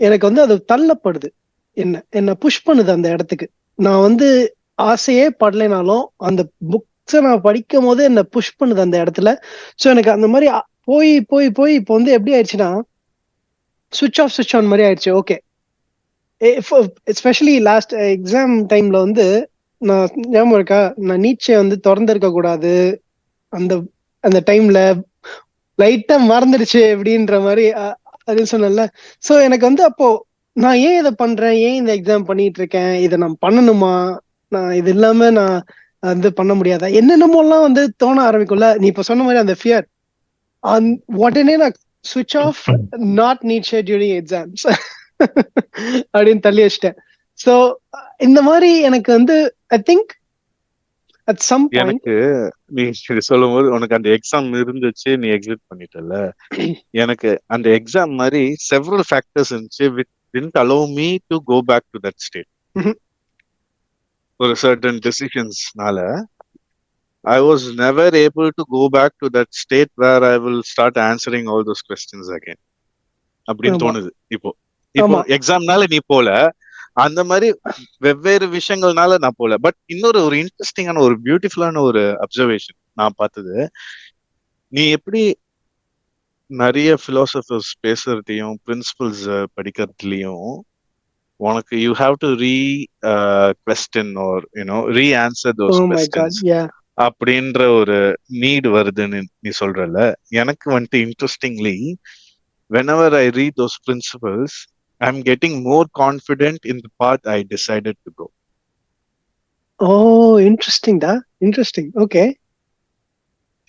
எனக்கு வந்து அது தள்ளப்படுது, என்ன புஷ் பண்ணுது அந்த இடத்துக்கு. நான் வந்து ஆசையே படலைனாலும் அந்த புக்ஸை நான் படிக்கும் போது என்ன புஷ் பண்ணுது அந்த இடத்துல. ஸோ எனக்கு அந்த மாதிரி போய் போய் போய் இப்போ வந்து எப்படி ஆயிடுச்சுன்னா சுவிட்ச் ஆஃப் சுவிட்ச் ஆன் மாதிரி ஆயிடுச்சு. ஓகே, எஸ்பெஷலி லாஸ்ட் எக்ஸாம் டைம்ல வந்து நான் ஞாபகம் இருக்கா, நான் நீச்சை வந்து திறந்திருக்க கூடாது அந்த அந்த டைம்ல, லைட்டா மறந்துடுச்சு அப்படின்ற மாதிரி அது சொன்னல. ஸோ எனக்கு வந்து அப்போ நான் ஏன் இதை பண்றேன், ஏன் இந்த எக்ஸாம் பண்ணிட்டு இருக்கேன், இதை நான் பண்ணணுமா, நான் இது இல்லாம நான் வந்து பண்ண முடியாதா, என்னென்னமோலாம் வந்து தோண ஆரம்பிக்கும்ல. நீ இப்ப சொன்ன மாதிரி அந்த ஃபியர் உடனே நான் சுவிட்ச் off, not need during exams அப்படின்னு தள்ளி வச்சிட்டேன். ஸோ இந்த மாதிரி எனக்கு வந்து I think at some point. எனக்கு நீ இது சொல்லும்போது உனக்கு அந்த எக்ஸாம் இருந்துச்சு, நீ எக்ஸிட் பண்ணிட்டல. எனக்கு அந்த எக்ஸாம் மாதிரி செவரல் ஃபேக்டர்ஸ் இருந்துச்சு which didn't allow me to go back to that state. ஒரு certain decisions-னால I was never able to go back to that state where I will start answering all those questions again. அப்படின்னு ஆமா. தோணுது இப்போ எக்ஸாம்னால நீ போல, அந்த மாதிரி வெவ்வேறு விஷயங்கள்னால நான் போல. பட் இன்னொரு ஒரு இன்ட்ரெஸ்டிங்கான ஒரு பியூட்டிஃபுல்லான ஒரு அப்சர்வேஷன் நான் பார்த்தது, நீ எப்படி நிறைய பிலாசபர்ஸ் பேசுறதையும் பிரின்சிபல்ஸ் படிக்கிறதுலயும் உனக்கு you have to question or re answer those questions அப்படின்ற ஒரு நீட் வருதுன்னு நீ சொல்றல. எனக்கு வந்துட்டு interestingly whenever I read those principles, I'm getting more confident in the path I decided to go. Oh, interesting. Interesting. Okay.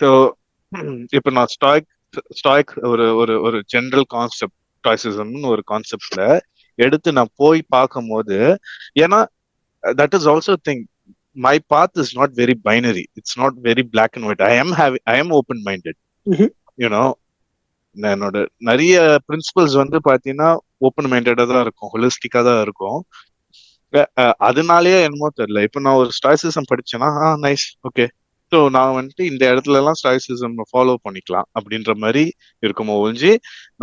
So, இப்போ நான் stoic ஒரு ஜெனரல் கான்செப்ட், ஸ்டாய்சிசம்னு ஒரு கான்செப்ட்ல எடுத்து நான் போய் பார்க்கும்போது, ஏன்னா that is also thing, my path is not very binary. It's not very black and white. I am open minded. என்னோட நிறைய பிரின்சிபல்ஸ் வந்து பாத்தீங்கன்னா ஓப்பன் மைண்டடா தான் இருக்கும், ஹோலிஸ்டிக்கா தான் இருக்கும். அதனாலயே என்னமோ தெரியல, இப்ப நான் ஒரு ஸ்டாய்சிசம் படிச்சேன்னா நைஸ், ஓகே, ஸோ நான் வந்துட்டு இந்த இடத்துல எல்லாம் ஸ்டாய்சிசம் ஃபாலோ பண்ணிக்கலாம் அப்படின்ற மாதிரி இருக்குமோ ஒழிஞ்சு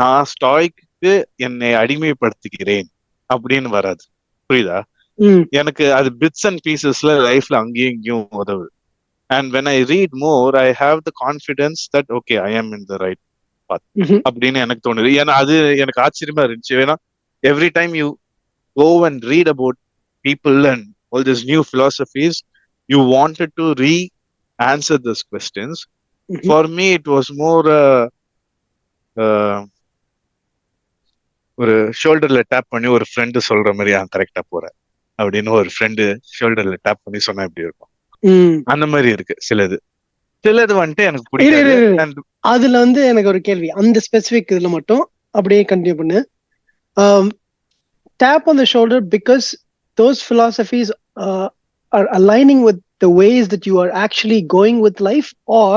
நான் ஸ்டாய்க்கு என்னை அடிமைப்படுத்திக்கிறேன் அப்படின்னு வராது. புரியுதா? எனக்கு அது பிட்ஸ் அண்ட் பீசஸ்ல லைஃப்ல அங்கேயும் இங்கேயும் உதவுது. And when I read more I have the confidence that okay I ஆம் இன் த ரைட் பாத் அப்படின்னு எனக்கு தோணுது. ஏன்னா அது எனக்கு ஆச்சரியமா இருந்துச்சு. ஏன்னா every time you go and read about people and all this new philosophies, you wanted to answer this questions. For me it was more ஒரு ஷோல்டர்ல டேப் பண்ணி ஒரு ஃப்ரெண்டு சொல்ற மாதிரி கரெக்டா போறேன் அப்படின்னு ஒரு ஃப்ரெண்டு ஷோல்டர்ல டேப் பண்ணி சொன்னா எப்படி இருக்கும், அந்த மாதிரி இருக்கு சிலது வந்துட்டு எனக்கு பிடிக்காது. அதுல வந்து எனக்கு ஒரு கேள்வி, அந்த ஸ்பெசிபிக் இதுல மட்டும் அப்படியே கண்டினியூ பண்ணு. Tap on the shoulder because those philosophies are aligning with the ways that you are actually going with life, or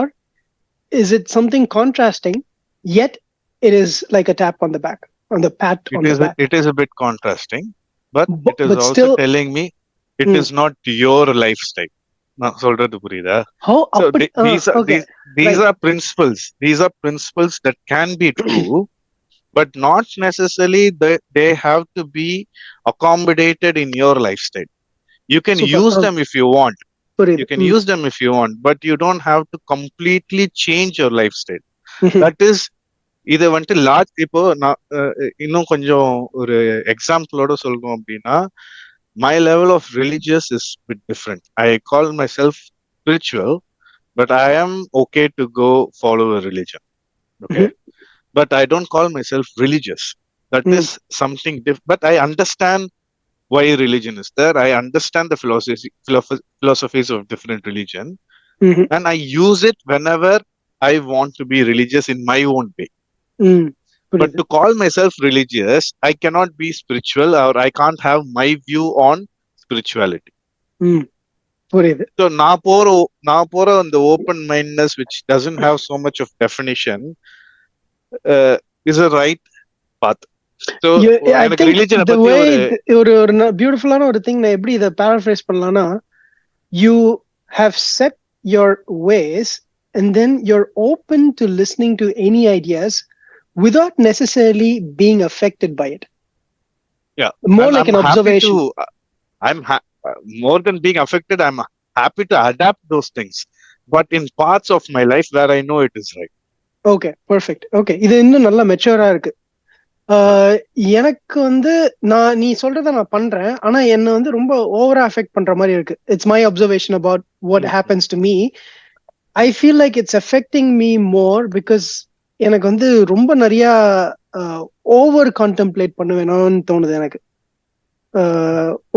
is it something contrasting yet it is like a tap on the back, on the pat on the back? It is a bit contrasting, but it is also still telling me it is not your lifestyle. நான் சொல்றது புரியுதா? So these are principles. These are principles that can be true, but not necessarily that they have to be accommodated in your lifestyle. You can use them if you want. You can use them if you want, but you don't have to completely change your lifestyle. That is, இதை வந்துட்டு large, இப்போ நான் இன்னும் கொஞ்சம் ஒரு எக்ஸாம்பிளோட சொல்லணும் அப்படின்னா, my level of religious is a bit different. I call myself spiritual, but I am okay to go follow a religion. Okay. But I don't call myself religious. That is something different. But I understand why religion is there. I understand the philosophies of different religion. And I use it whenever I want to be religious in my own way. But to call myself religious, I cannot be spiritual, or I can't have my view on spirituality. So நான் போற அந்த open mindedness which doesn't have so much of definition is a right path. So I think the way ஒரு பியூட்டிஃபுல்லான ஒரு thing நான் எப்படி இதை paraphrase பண்ணலாம்னா, you have set your ways and then you're open to listening to any ideas without necessarily being affected by it. Yeah, more like an observation. I'm more than being affected, I'm happy to adapt those things, but in parts of my life where I know it is right. Okay, perfect. Okay, இது இன்னும் நல்லா மெச்சூரா இருக்கு. எனக்கு வந்து நீ சொல்றத நான் பண்றேன், ஆனா என்ன வந்து ரொம்ப ஓவரா அஃபெக்ட் பண்ற மாதிரி இருக்கு. It's my observation about what happens to me. I feel like it's affecting me more because எனக்கு வந்து ரொம்ப நிறைய ஓவர் கான்டெம்ப்ளேட் பண்ணுவேணும்னு தோணுது எனக்கு.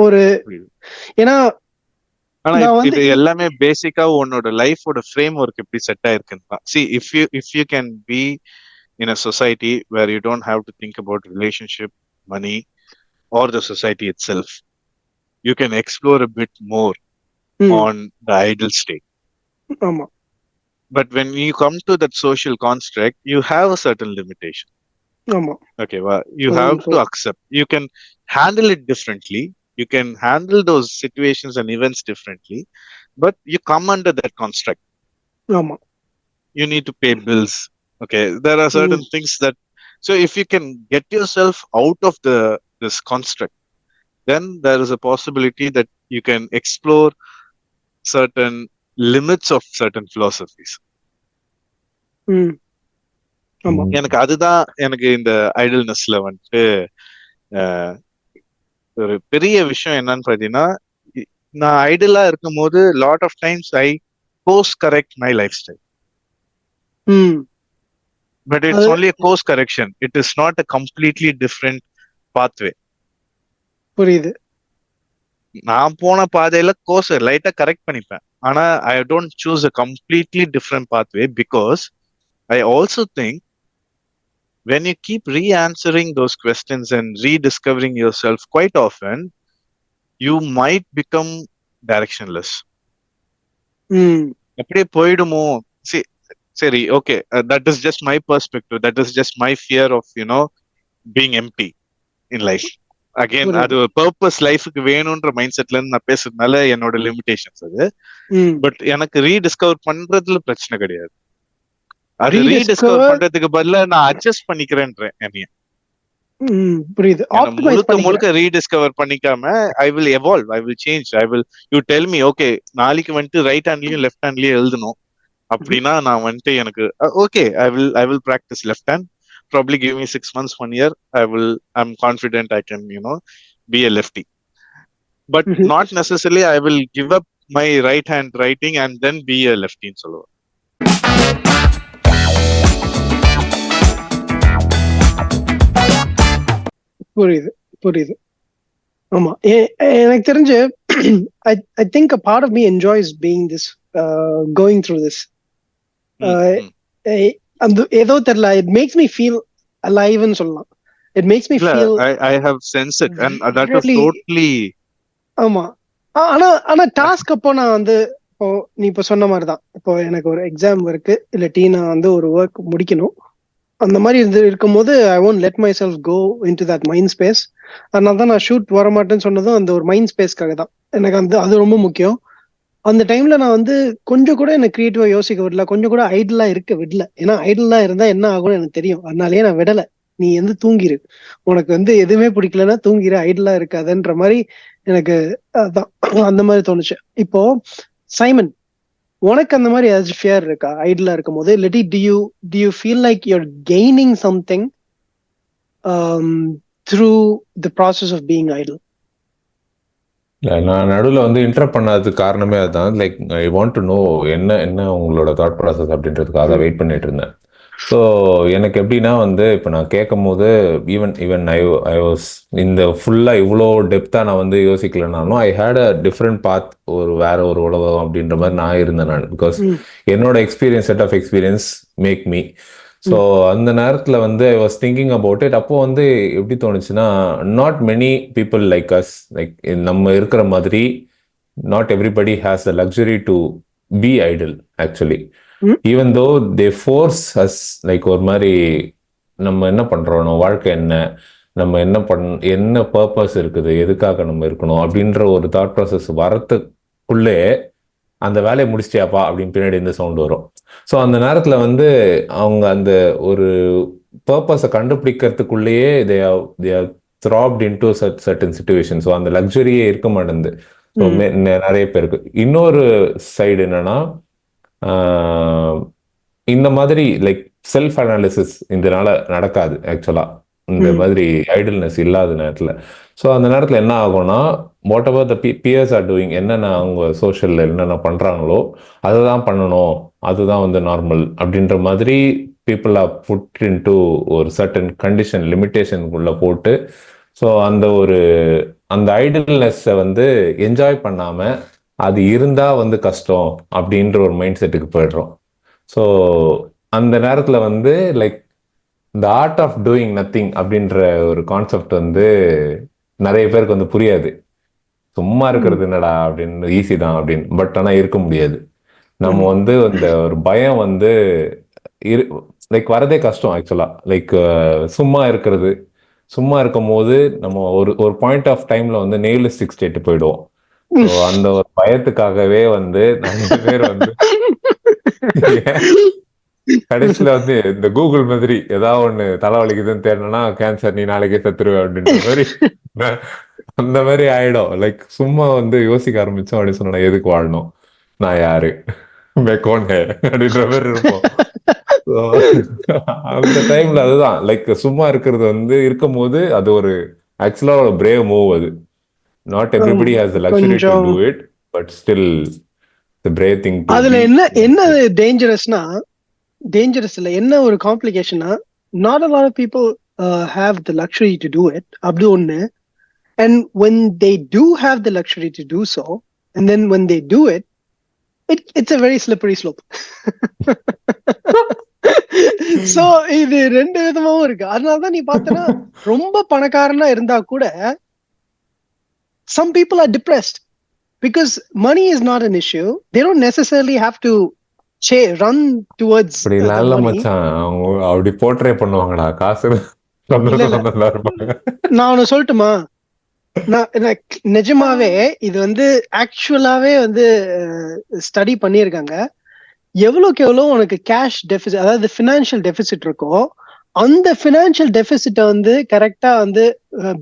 ஒரு ஏன்னா இது எல்லாமே பேசிக்கா உன்னோட லைஃபோட ஃப்ரேம் ஒர்க் எப்படி செட் ஆயிருக்குன்னு. see if you can be in a society where you don't have to think about relationship, money, or the society itself, you can explore a bit more on the idle state. ஆமா But when you come to that social construct, you have a certain limitation. ஆமா Okay, well, you have to accept. You can handle it differently. You can handle those situations and events differently, but you come under that construct. ஆமா You need to pay bills. Okay, there are certain things that. So if you can get yourself out of this construct, then there is a possibility that you can explore certain limits of certain philosophies. ஆமா எனக்கு அதுதான் எனக்கு இந்த ஐடல்னஸ்ல வந்துட்டு ஒரு பெரிய விஷயம் என்னன்னு பாத்தீங்கன்னா, நான் ஐடலா இருக்கும் போது lot of times I course correct my lifestyle. But it's only course correction. It is not a completely different pathway. புரியுது. நான் போன பாதையில கோர்ஸ் லைட்டா கரெக்ட் பண்ணிப்பேன். ஆனா I don't choose a completely different pathway because I also think when you keep re-answering those questions and rediscovering yourself quite often, you might become directionless. அப்படியே போயிடுமோ சரி okay that is just my perspective, that is just my fear of being empty in life. Again அது purpose லைஃபுக்கு வேணும்ன்ற mind செட்ல இருந்து நான் பேசுறதுனால என்னோட லிமிடேஷன்ஸ் அது. பட் எனக்கு ரீடிஸ்கவர் பண்றதுல பிரச்சனை கிடையாது. அது ரீடிஸ்கவர் பண்றதுக்கு பதிலா நான் அட்ஜஸ்ட் பண்ணிக்கிறேன்றேன் என்னைய. புரியுது. முழுக்க ரீடிஸ்கவர் பண்ணிக்காம I will evolve, I will change, I will you tell me okay நாளைக்கு வந்துட்டு ரைட் ஹேண்ட்லயும் லெஃப்ட் ஹேண்ட்லயும் எழுதணும் அப்படின்னா நான் வந்துட்டு எனக்கு okay I will practice left hand, probably give me 6 months, 1 year, I'm confident I can be a lefty. But not necessarily I will give up my right hand writing and then be a lefty in சொல்லுவேன். புரியுது புரியுது. ஆமா எனக்கு தெரிஞ்சு I think a part of me enjoys being this going through this. அந்த ஏதோ தெரியல, it makes me feel alive ன்னு சொல்லலாம். It makes me feel I have sensed it and that is totally. ஆமா ஆனா டாஸ்க் அப்போ நான் இப்போ நீ இப்ப சொன்ன மாதிரிதான், இப்போ எனக்கு ஒரு எக்ஸாம் இருக்கு இல்லாட்டி நான் ஒரு ஒர்க் முடிக்கணும், அந்த மாதிரி இருக்கும்போது I won't let myself go into that mind space. அதனால தான் நான் ஷூட் வர மாட்டேன்னு சொன்னதும் அந்த ஒரு மைண்ட் ஸ்பேஸ்க்காக தான். எனக்கு அது ரொம்ப முக்கியம். அந்த டைம்ல நான் கொஞ்சம் கூட எனக்கு கிரியேட்டிவா யோசிக்க விடல, கொஞ்சம் கூட ஐடலா இருக்க விடல. ஏன்னா ஐடலா இருந்தா என்ன ஆகும்னு எனக்கு தெரியும், அதனாலயே நான் விடல. நீ தூங்கிரு, உனக்கு எதுவுமே பிடிக்கலன்னா தூங்கிரு, ஐடலா இருக்காதுன்ற மாதிரி எனக்கு அதான் அந்த மாதிரி தோணுச்சு. இப்போ சைமன், உனக்கு அந்த மாதிரி ஏதாச்சும் ஃபியர் இருக்கா ஐடலா இருக்கும் போது? இல்லாட்டி do you feel like you're gaining something through the process of being idle? நான் நடுவில் இன்டரப்ட் பண்ணாததுக்கு காரணமே அதுதான். Like I want to know என்ன உங்களோட தாட் ப்ராசஸ் அப்படின்றதுக்காக வெயிட் பண்ணிட்டு இருந்தேன். ஸோ எனக்கு எப்படின்னா இப்போ நான் கேட்கும் போது ஈவன் ஐ வாஸ் இந்த ஃபுல்லாக இவ்வளோ டெப்த்தாக நான் யோசிக்கலனாலும் ஐ ஹேட் அ டிஃப்ரெண்ட் பாத், வேற ஒரு உலகம் அப்படின்ற மாதிரி நான் இருந்தேன் நான். பிகாஸ் என்னோட experience, set of experience make me. So அந்த நேரத்தில் I was thinking about it. அப்போ எப்படி தோணுச்சுன்னா, not many people like us, like நம்ம இருக்கிற மாதிரி not everybody has the luxury to be idle actually. Even though they force as, like ஒரு மாதிரி நம்ம என்ன பண்றோம், நம்ம வாழ்க்கை என்ன, நம்ம என்ன பர்பஸ் இருக்குது, எதுக்காக நம்ம இருக்கணும் அப்படின்ற ஒரு தாட் ப்ராசஸ் வரத்துக்குள்ளே அந்த வேலையை முடிச்சிட்டியாப்பா அப்படின்னு பின்னாடி இந்த சவுண்ட் வரும். ஸோ அந்த நேரத்தில் அவங்க அந்த ஒரு பர்பஸை கண்டுபிடிக்கிறதுக்குள்ளேயே they are trapped into certain situation. So அந்த லக்ஸரியே இருக்க மாட்டேங்குது ஸோ நிறைய பேருக்கு. இன்னொரு சைடு என்னன்னா, இந்த மாதிரி லைக் செல்ஃப் அனாலிசிஸ் இதனால நடக்காது ஆக்சுவலா, இந்த மாதிரி ஐடல்னஸ் இல்லாத நேரத்தில். ஸோ அந்த நேரத்தில் என்ன ஆகும்னா, whatever the peers are doing, என்னென்ன அவங்க சோஷியலில் என்னென்ன பண்ணுறாங்களோ அதை தான் பண்ணணும், அதுதான் நார்மல் அப்படின்ற மாதிரி people are put into ஒரு சர்டன் கண்டிஷன், லிமிட்டேஷனுக்குள்ளே போட்டு, ஸோ அந்த ஐடல்னஸை என்ஜாய் பண்ணாமல் அது இருந்தால் கஷ்டம் அப்படின்ற ஒரு மைண்ட் செட்டுக்கு போயிடுறோம். ஸோ அந்த நேரத்தில் லைக் இந்த ஆர்ட் ஆஃப் டூயிங் நத்திங் அப்படின்ற ஒரு கான்செப்ட் நிறைய பேருக்கு புரியாது. சும்மா இருக்கிறது என்னடா அப்படின்னு, ஈஸி தான் அப்படின்னு. பட் ஆனா இருக்க முடியாது. நம்ம வந்து இந்த ஒரு பயம் வந்து லைக் வரதே கஷ்டம் ஆக்சுவலா. லைக் சும்மா இருக்கிறது, சும்மா இருக்கும் போது நம்ம ஒரு ஒரு பாயிண்ட் ஆஃப் டைம்ல வந்து நெய்லிஸ்டிக் ஸ்டேட் போயிடுவோம். ஸோ அந்த ஒரு பயத்துக்காகவே வந்து நிறைய பேர் வந்து கடைசியில வந்து இந்த கூகுள் மாதிரி ஏதாவது ஒண்ணு தலைவலிக்குதுன்னு தேடனா கேன்சர் நீ நாளைக்கே செத்துருவே அப்படின்ற மாதிரி அந்த மாதிரி ஆயிடும். லைக் சும்மா வந்து யோசிக்க ஆரம்பிச்சோம் அப்படின்னு சொன்னா எதுக்கு வாழணும், நான் யாரு, மேக்கோன் அப்படின்ற மாதிரி இருப்போம். So, அந்த டைம்ல அதுதான் லைக் சும்மா இருக்கிறது வந்து இருக்கும் போது அது ஒரு ஆக்சுவலா ஒரு பிரேவ் மூவ். அது not everybody has the luxury to கொஞ்சம் do it, but still the brave thing to அதுல பி. என்ன டேஞ்சரஸ்னா, டேஞ்சரஸ் இல்ல, என்ன ஒரு காம்ப்ளிகேஷனா, not a lot of people have the luxury to do it. அப்படி ஒண்ணு. And when they do have the luxury to do so, and then when they do it, it's a very slippery slope. So இது ரெண்டு விதமாவும் இருக்கு. அதனாலதான் நீ பார்த்தனா ரொம்ப பணக்காரனா இருந்தா கூட some people are depressed because money is not an issue. They don't necessarily have to run towards அப்படிலாம் the இல்ல money. மச்சான், அவங்க அப்படி போர்ட்ரே பண்ணுவாங்கடா, காசு இல்ல இல்ல, நல்லா இருப்பாங்க. நான் ஒண்ணு சொல்லட்டுமா, நான் நிஜமாவே இது வந்து ஆக்சுவலாவே வந்து ஸ்டடி பண்ணியிருக்காங்க. எவ்வளவுக்கு எவ்வளவு உனக்கு கேஷ் டெபிசிட், அதாவது ஃபினான்ஷியல் டெபிசிட் இருக்கோ, அந்த ஃபினான்ஷியல் டெபிசிட்டை வந்து கரெக்டா வந்து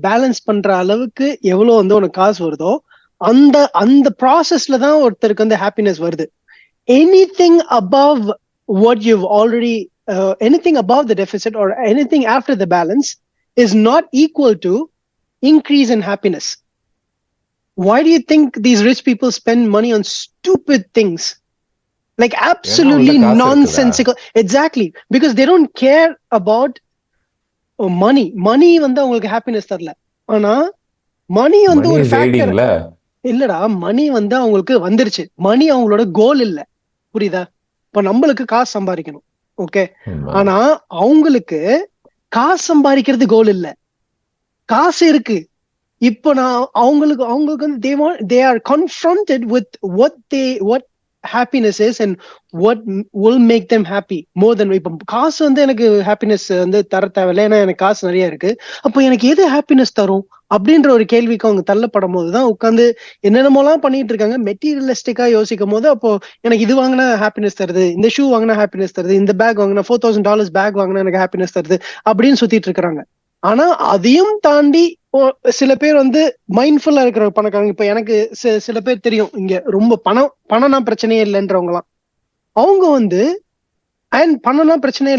பேலன்ஸ் பண்ற அளவுக்கு எவ்வளவு வந்து உனக்கு காசு வருதோ, அந்த அந்த ப்ராசஸ்ல தான் ஒருத்தருக்கு வந்து ஹாப்பினஸ் வருது. Anything above what you've already anything above the deficit or anything after the balance is not equal to increase in happiness. Why do you think these rich people spend money on stupid things? Like absolutely nonsensical. Exactly, because they don't care about money. Money வந்து அவங்களுக்கு happiness தரல. ஆனா மணி வந்து ஒரு factor இல்லடா. மணி வந்து அவங்களுக்கு வந்துருச்சு. மணி அவங்களோட கோல் இல்ல, புரியுதா? இப்ப நம்மளுக்கு காசு சம்பாதிக்கணும், ஓகே. ஆனா அவங்களுக்கு காசு சம்பாதிக்கிறது கோல் இல்ல. காசு இருக்கு. இப்போ நான் அவங்களுக்கு வந்து they are confronted with what happiness is and what will make them happy more than. இப்ப காசு வந்து எனக்கு ஹாப்பினஸ் வந்து தர தேவையில்லை, ஏன்னா எனக்கு காசு நிறைய இருக்கு. அப்போ எனக்கு எது ஹாப்பினஸ் தரும் அப்படின்ற ஒரு கேள்விக்கு அவங்க தள்ளப்படும் போதுதான் உட்காந்து என்னென்னமோலாம் பண்ணிட்டு இருக்காங்க. மெட்டீரியலிஸ்டிக்கா யோசிக்கும் போது, அப்போ எனக்கு இது வாங்கினா ஹாப்பினஸ் தருது, இந்த ஷூ வாங்கினா ஹாப்பினஸ் தருது, இந்த பேக் வாங்கினா $4,000 பேக் வாங்கினா எனக்கு ஹாப்பினஸ் தருது அப்படின்னு சுத்திட்டு இருக்கிறாங்க. ஆனா அதையும் தாண்டி சில பேர் வந்து மைண்ட்ஃபுல்லா இருக்கிற பணக்காரங்க, இப்ப எனக்கு சில பேர் தெரியும் இங்க, ரொம்ப பணம்னா பிரச்சனையே இல்லைன்றவங்களாம். அவங்க வந்து அண்ட் பணம்னா பிரச்சனை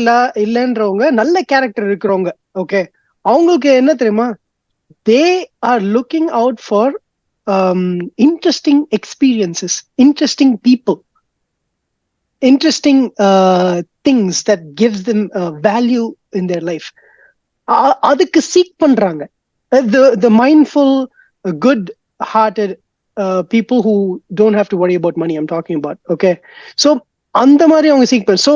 இல்லைன்றவங்க நல்ல கேரக்டர் இருக்கிறவங்க, ஓகே. அவங்களுக்கு என்ன தெரியுமா, they are looking out for interesting experiences, interesting people, interesting things that gives them value in their life. அதுக்கு சீக் பண்றாங்க. The mindful, good hearted people who don't have to worry about money I'm talking about, okay. So அந்த மாதிரி அவங்க seek பண்ண. So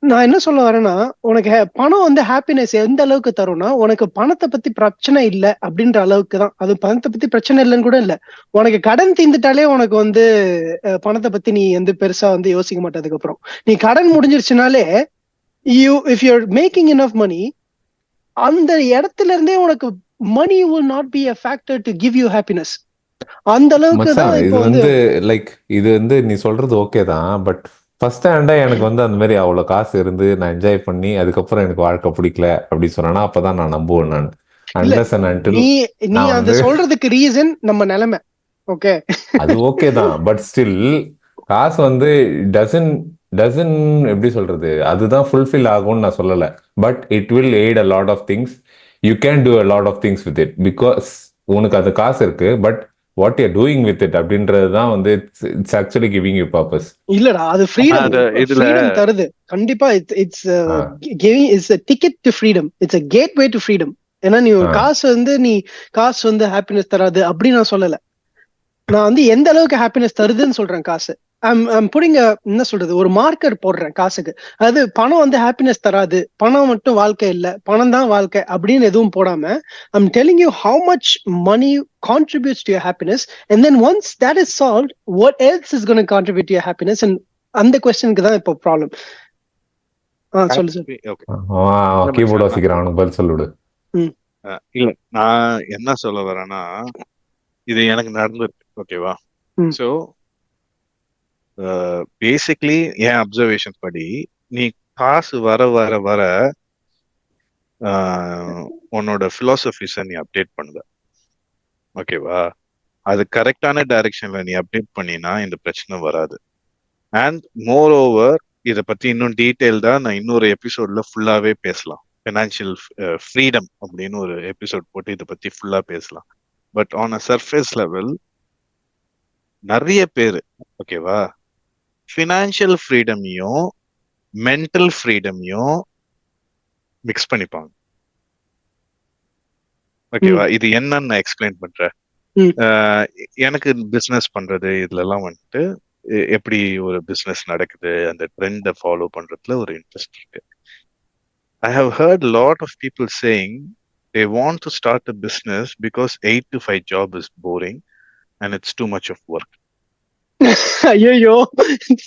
நான் என்ன சொல்ல வரேன்னா, உனக்கு பணம் வந்து ஹாப்பினஸ் எந்த அளவுக்கு தரும்னா, உனக்கு பணத்தை பத்தி பிரச்சனை இல்லை அப்படின்ற அளவுக்கு தான். அது பணத்தை பத்தி பிரச்சனை இல்லைன்னு கூட இல்லை. உனக்கு கடன் தீர்ந்துட்டாலே உனக்கு வந்து பணத்தை பத்தி நீ வந்து பெருசா வந்து யோசிக்க மாட்டே. அதுக்கப்புறம் நீ கடன் முடிஞ்சிருச்சுனாலே if you're making enough money, அந்த இடத்துல இருந்தே உனக்கு money will not be a factor to give you happiness. அந்த அளவுக்கு தான் இப்போ வந்து லைக் இது வந்து நீ சொல்றது ஓகே தான். பட் ஃபர்ஸ்ட் ஹேண்டா எனக்கு வந்து அந்த மாதிரி அவ்வளவு காசு இருந்து நான் என்ஜாய் பண்ணி அதுக்கப்புறம் எனக்கு வாழ்க்கை பிடிக்கல அப்படி சொன்னா அப்பதான் நான் நம்புவேன். நான் நீ அந்த சொல்றதுக்கு ரீசன் நம்ம நிலைமை, ஓகே. அது ஓகே தான். பட் ஸ்டில் காசு வந்து டசன் எப்படி சொல்றது, அதுதான் ஃபுல்ஃபில் ஆகும்னு நான் சொல்லல. But it will aid a lot of things. You can do a lot of things with it because உனக்கு அது காசு இருக்கு. But what you doing with it அப்படின்றது தான் வந்து it's actually giving you purpose. இல்லடா, அது ஃப்ரீடம் தருது கண்டிப்பா. It's giving is a ticket to freedom. இட்ஸ் a gateway to freedom. ஏன்னா நீ காசு வந்து ஹாப்பினஸ் தராது அப்படி நான் சொல்லல. நான் வந்து எந்த அளவுக்கு ஹாப்பினஸ் தருதுன்னு சொல்றேன் காசு. I'm putting a என்ன சொல்றது ஒரு மார்க்கர் போடுறேன் காசுக்கு. அது பணம் வந்து ஹாப்பினஸ் தராது, பணம் மட்டும் வாழ்க்கை இல்ல, பணம் தான் வாழ்க்கை அப்படின்னு எதுவும் போடாம I'm telling you how much money contributes to your happiness, and then once that is solved, what else is going to contribute to your happiness? And அந்த கொஸ்டினுக்கு தான் இப்போ ப்ராப்ளம். சொல்லு சார். கீபோர்ட் வாசிக்கிறான், அவனுக்கு பதில் சொல்லுடு. இல்ல, நான் என்ன சொல்ல வரேன்னா, இது எனக்கு நடந்திருக்கு. ஓகேவா? சோ பேசிக்லி என் அப்சர்வேஷன் படி நீ காசு வர வர வர உன்னோட பிலாசபிஸ நீ அப்டேட் பண்ணுவ. ஓகேவா? அது கரெக்டான டைரக்ஷன்ல நீ அப்டேட் பண்ணினா இந்த பிரச்சனை வராது. அண்ட் மோர் ஓவர், இதை பத்தி இன்னும் டீட்டெயில்டா நான் இன்னொரு எபிசோட்ல ஃபுல்லாவே பேசலாம். ஃபினான்ஷியல் ஃப்ரீடம் அப்படின்னு ஒரு எபிசோட் போட்டு இதை பத்தி ஃபுல்லா பேசலாம். But on a surface level நிறைய பேர், ஓகேவா, ஃபினான்ஷியல் ஃப்ரீடமையும் மென்டல் ஃப்ரீடமையும் மிக்ஸ் பண்ணிப்பாங்க. ஓகேவா? இது என்னன்னு நான் எக்ஸ்பிளைன் பண்றேன். எனக்கு பிசினஸ் பண்றது இதுல எல்லாம் வந்துட்டு எப்படி ஒரு பிசினஸ் நடக்குது, அந்த ட்ரெண்டை ஃபாலோ பண்றதுல ஒரு இன்ட்ரெஸ்ட் இருக்கு. I have heard a lot of people saying they want to start a business because 8 to 5 job is boring and it's too much of work. ஐயோ,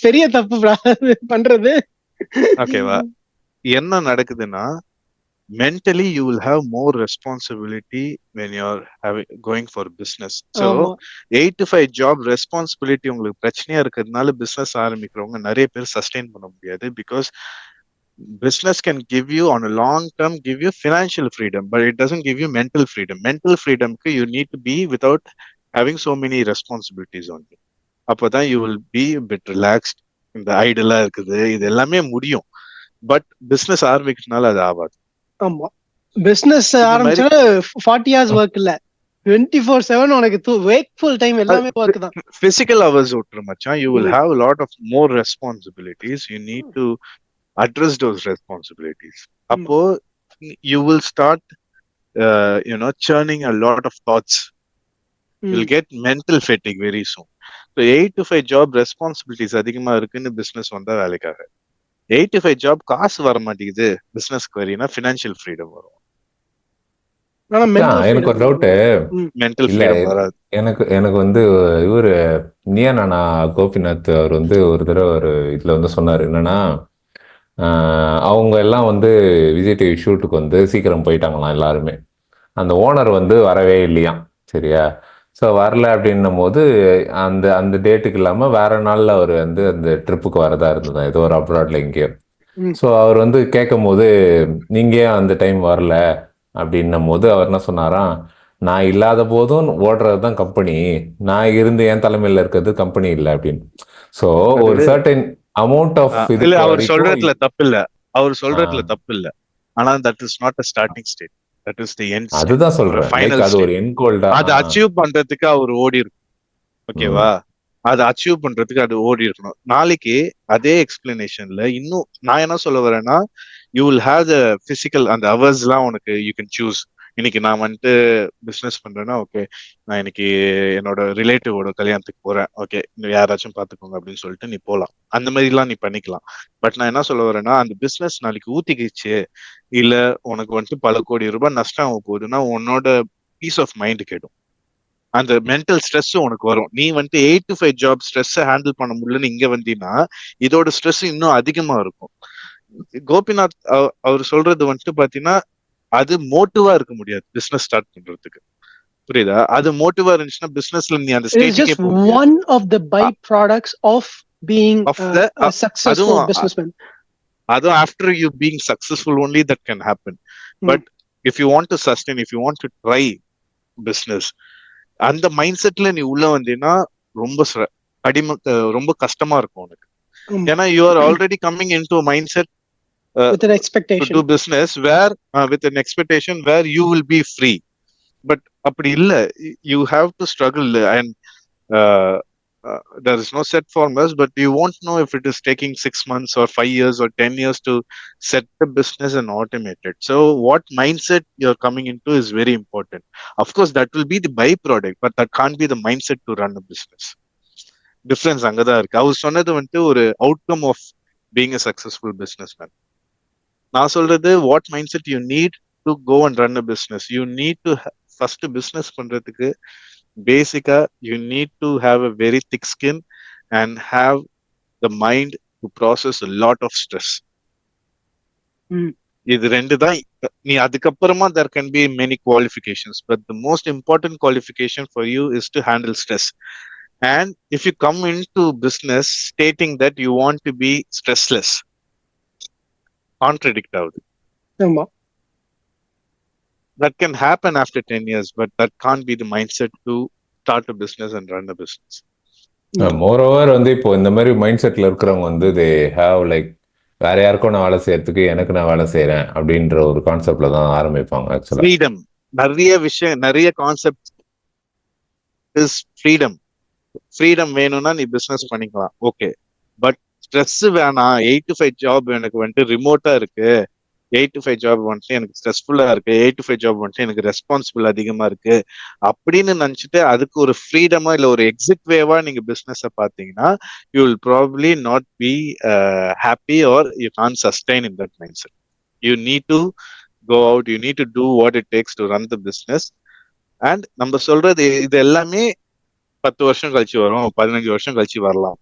பெரிய தப்பு பண்றது. ஓகேவா? என்ன நடக்குதுன்னா, mentally you will have more responsibility when you're going for business. So 8 to 5 job responsibility உங்களுக்கு பிரச்சனையா இருக்கிறதுனால பிசினஸ் ஆரம்பிக்கிறவங்க நிறைய பேர் சஸ்டெயின் பண்ண முடியாது. Because business can give you on a long term give you financial freedom, but it doesn't give you mental freedom. Mental freedom you need to be without having so many responsibilities on you. அப்பதான் you will be a bit relaxed. இந்த ஐடலா இருக்குது இது எல்லாமே முடியும். But business ஆரம்பிக்கிறதுனால அது ஆகாது. ஆமா, business ஆரம்பிச்சா 40 hours work இல்ல, 24/7 உனக்கு wakeful time எல்லாமே work தான். physical hours விட்டுரு மச்சான். You will have a lot of more responsibilities. You need to address those responsibilities. Appo you will start churning a lot of thoughts. You'll get mental fatigue very soon. So 8 to 5 job responsibilities அதிகமா இருக்குன்னு business வந்தா வேலைக்காக. 8 to 5 job காசு வர மாட்டேங்குது பிசினஸ்க்கு வரீங்கன்னா financial freedom வரும். எனக்கு ஒரு டவுட். மென்டல் ஃப்ரீடம் வராது. எனக்கு வந்து இவரு நியானா கோபிநாத் அவர் வந்து ஒரு தடவை ஒரு இதுல வந்து சொன்னாரு என்னன்னா, அவங்க எல்லாம் வந்து விஜய் டிவி ஷூட்டுக்கு வந்து சீக்கிரம் போயிட்டாங்களாம் எல்லாருமே. அந்த ஓனர் வந்து வரவே இல்லையாம். சரியா? ஸோ வரல அப்படின்னும் போது அந்த அந்த டேட்டுக்கு இல்லாமல் வேற நாளில் அவர் வந்து அந்த ட்ரிப்புக்கு வரதா இருந்தது, ஏதோ ஒரு அப்ராட்ல எங்கேயோ. ஸோ அவர் வந்து கேட்கும் போது நீங்க ஏன் அந்த டைம் வரல அப்படின்னும் போது அவர் என்ன சொன்னாராம், நான் இல்லாத போதும் ஓடுறது தான் கம்பெனி, நான் இருந்து என் தலைமையில் இருக்கிறது கம்பெனி இல்லை அப்படின்னு. ஸோ ஒரு சர்டன் அமௌண்ட் ஆஃப் இது அவர் சொல்றதுல தப்பு இல்ல, அவர் சொல்றதுல தப்பு இல்ல. ஆனா that is not a starting state, that is the end state. அதுதான் சொல்றேன், லைக் அது ஒரு எண்ட் கோல்டா அதை அச்சீவ் பண்றதுக்கு அவர் ஓடி இருக்கும். ஓகேவா? அதை அச்சீவ் பண்றதுக்கு அது ஓடி இருக்கணும். நாளைக்கு அதே எக்ஸ்பிளனேஷன்ல இன்னும் நான் என்ன சொல்ல வரேன்னா, you will have the physical அந்த ஹவர்ஸ் எல்லாம் உனக்கு யூ கேன் சூஸ். இன்னைக்கு நான் வந்துட்டு பிசினஸ் பண்றேன்னா, ஓகே நான் இன்னைக்கு என்னோட ரிலேட்டிவோட கல்யாணத்துக்கு போறேன், ஓகே யாராச்சும் பாத்துக்கோங்க அப்படின்னு சொல்லிட்டு நீ போலாம். அந்த மாதிரி எல்லாம் நீ பண்ணிக்கலாம். பட் நான் என்ன சொல்ல வரேன்னா, அந்த பிசினஸ் நாளைக்கு ஊத்திக்கிச்சு இல்ல உனக்கு வந்துட்டு பல கோடி ரூபாய் நஷ்டம் ஆக போகுதுன்னா உன்னோட பீஸ் ஆஃப் மைண்ட் கேடும், அந்த மென்டல் ஸ்ட்ரெஸ் உனக்கு வரும். நீ வந்துட்டு 8 to 5 ஜாப் ஸ்ட்ரெஸ் ஹேண்டில் பண்ண முடியலன்னு இங்க வந்தீங்கன்னா இதோட ஸ்ட்ரெஸ் இன்னும் அதிகமா இருக்கும். கோபிநாத் அவர் சொல்றது வந்துட்டு பாத்தீங்கன்னா அது மோட்டிவா இருக்க முடியாது பிசினஸ் ஸ்டார்ட் பண்றதுக்கு. புரியுதா? அது மோட்டிவா இருந்துச்சுன்னா பிசினஸ்ல நீ அந்த ஸ்டேஜ்க்கே போக முடியாது. One of the byproducts of being a successful businessman. அதுவும் after you being successful only that can happen. But if you want to sustain, if you want to try business, அந்த மைண்ட் செட்ல நீ உள்ள வந்தீங்கன்னா ரொம்ப கஷ்டமா இருக்கும் உனக்கு. ஏன்னா you are already coming into a mindset with an expectation to do business where with an expectation where you will be free. But அப்படி இல்ல, you have to struggle and there is no set formulas, but you won't know if it is taking 6 months or 5 years or 10 years to set the business and automate it. So what mindset you're coming into is very important. Of course that will be the byproduct, but that can't be the mindset to run a business. Difference அங்கதான் இருக்கு. அவர் சொன்னது வந்துட்டு ஒரு outcome of being a successful businessman. நான் சொல்றது what mindset you need to go and run a business. You need to first business பண்றதுக்கு பேசிக்கா you need to have a very thick skin and have the mind to process a lot of stress. இது ரெண்டு தான். நீ அதுக்கப்புறமா there can be many qualifications, but the most important qualification for you is to handle stress. And if you come into business stating that you want to be stressless, contradict ஆகுது. ஆமா That can happen after 10 years, but that can't be the mindset to start a business and run a business. Moreover வந்து இப்போ இந்த மாதிரி mind செட்ல இருக்கிறவங்க வந்து they have like வேற யாருக்கும் நான் வேலை செய்யறதுக்கு எனக்கு நான் வேலை செய்யறேன் அப்படின்ற ஒரு கான்செப்ட்ல தான் ஆரம்பிப்பாங்க. ஆக்சுவலா ஃப்ரீடம், நிறைய விஷயம், நிறைய கான்செப்ட் இஸ் ஃப்ரீடம். ஃப்ரீடம் வேணும்னா நீ பிசினஸ் பண்ணிக்கலாம், ஓகே. பட் ஸ்ட்ரெஸ் வேணாம், 8 to 5 ஜாப் எனக்கு வந்துட்டு ரிமோட்டா இருக்கு, 8 to 5 ஜாப் வந்துட்டு எனக்கு ஸ்ட்ரெஸ்ஃபுல்லா இருக்கு, 8 to 5 ஜாப் வந்துட்டு எனக்கு ரெஸ்பான்சிபிள் அதிகமா இருக்கு அப்படின்னு நினைச்சிட்டு அதுக்கு ஒரு ஃப்ரீடமா இல்ல ஒரு எக்ஸிட் வேவா நீங்க பிசினஸ் பாத்தீங்கன்னா you will probably not be happy or you can sustain in that mindset. You need to go out, you need to do what it takes to run the business. And நம்ம சொல்றது இது எல்லாமே 10 வருஷம் கழிச்சு வரும், 15 வருஷம் கழிச்சு வரலாம்,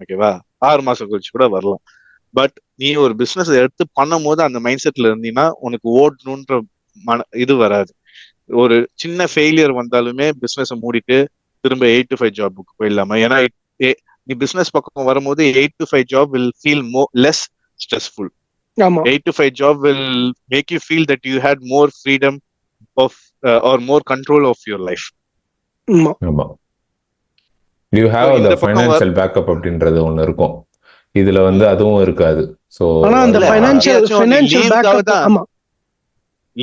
ஓகேவா, 6 மாசம் கழிச்சு கூட வரலாம். பட் நீ ஒரு பிசினஸ் எடுத்து பண்ணும் போது அந்த மைண்ட் செட்ல இருந்தீங்கன்னா உனக்கு ஓடணுன்ற இது வராது. ஒரு சின்ன ஃபெயிலியர் வந்தாலுமே பிசினஸ் மூடிட்டு திரும்ப 8 to 5 ஜாபுக்கு போயிடலாமா. ஏன்னா நீ பிசினஸ் பக்கம் வரும்போது 8 to 5 job will feel less stressful. 8 to 5 job will make you feel that you had more freedom of or more control of your life. ஆமா, you have the financial backup அப்படின்றது ஒண்ணு இருக்கும். இதுல வந்து அதுவும் இருக்காது. சோ ஆனா அந்த ஃபைனான்சியல் பேக்கப் ஆமா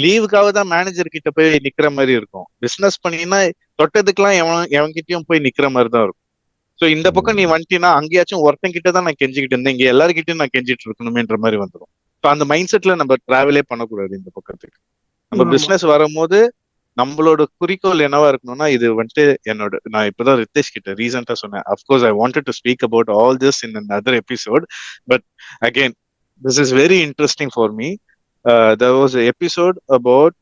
லீவுக்காக தான் மேனேஜர் கிட்ட போய் நிக்கிற மாதிரி இருக்கும். பிசினஸ் பண்ணீங்கன்னா தொட்டதுக்கெல்லாம் எவன்கிட்டயும் போய் நிக்கிற மாதிரி தான் இருக்கும். சோ இந்த பக்கம் நீ வந்துட்டீங்கன்னா அங்கேயாச்சும் ஒருத்தன் கிட்ட தான் நான் கெஞ்சிக்கிட்டு இருந்தேன், இங்க எல்லாருக்கிட்டையும் நான் கெஞ்சிட்டு இருக்கணுமேன்ற மாதிரி வந்துடும். ஸோ அந்த மைண்ட் செட்ல நம்ம டிராவலே பண்ணக்கூடாது இந்த பக்கத்துக்கு. நம்ம பிசினஸ் வரும்போது நம்மளோட குறிக்கோள் என்னவா இருக்கணும்னா, இது வந்துட்டு நான் இப்பதான் ரித்தேஷ் கிட்ட ரீசெண்டா சொன்னேன். Of course I wanted to speak about all this in another episode, but again this is very interesting for me. There was an episode about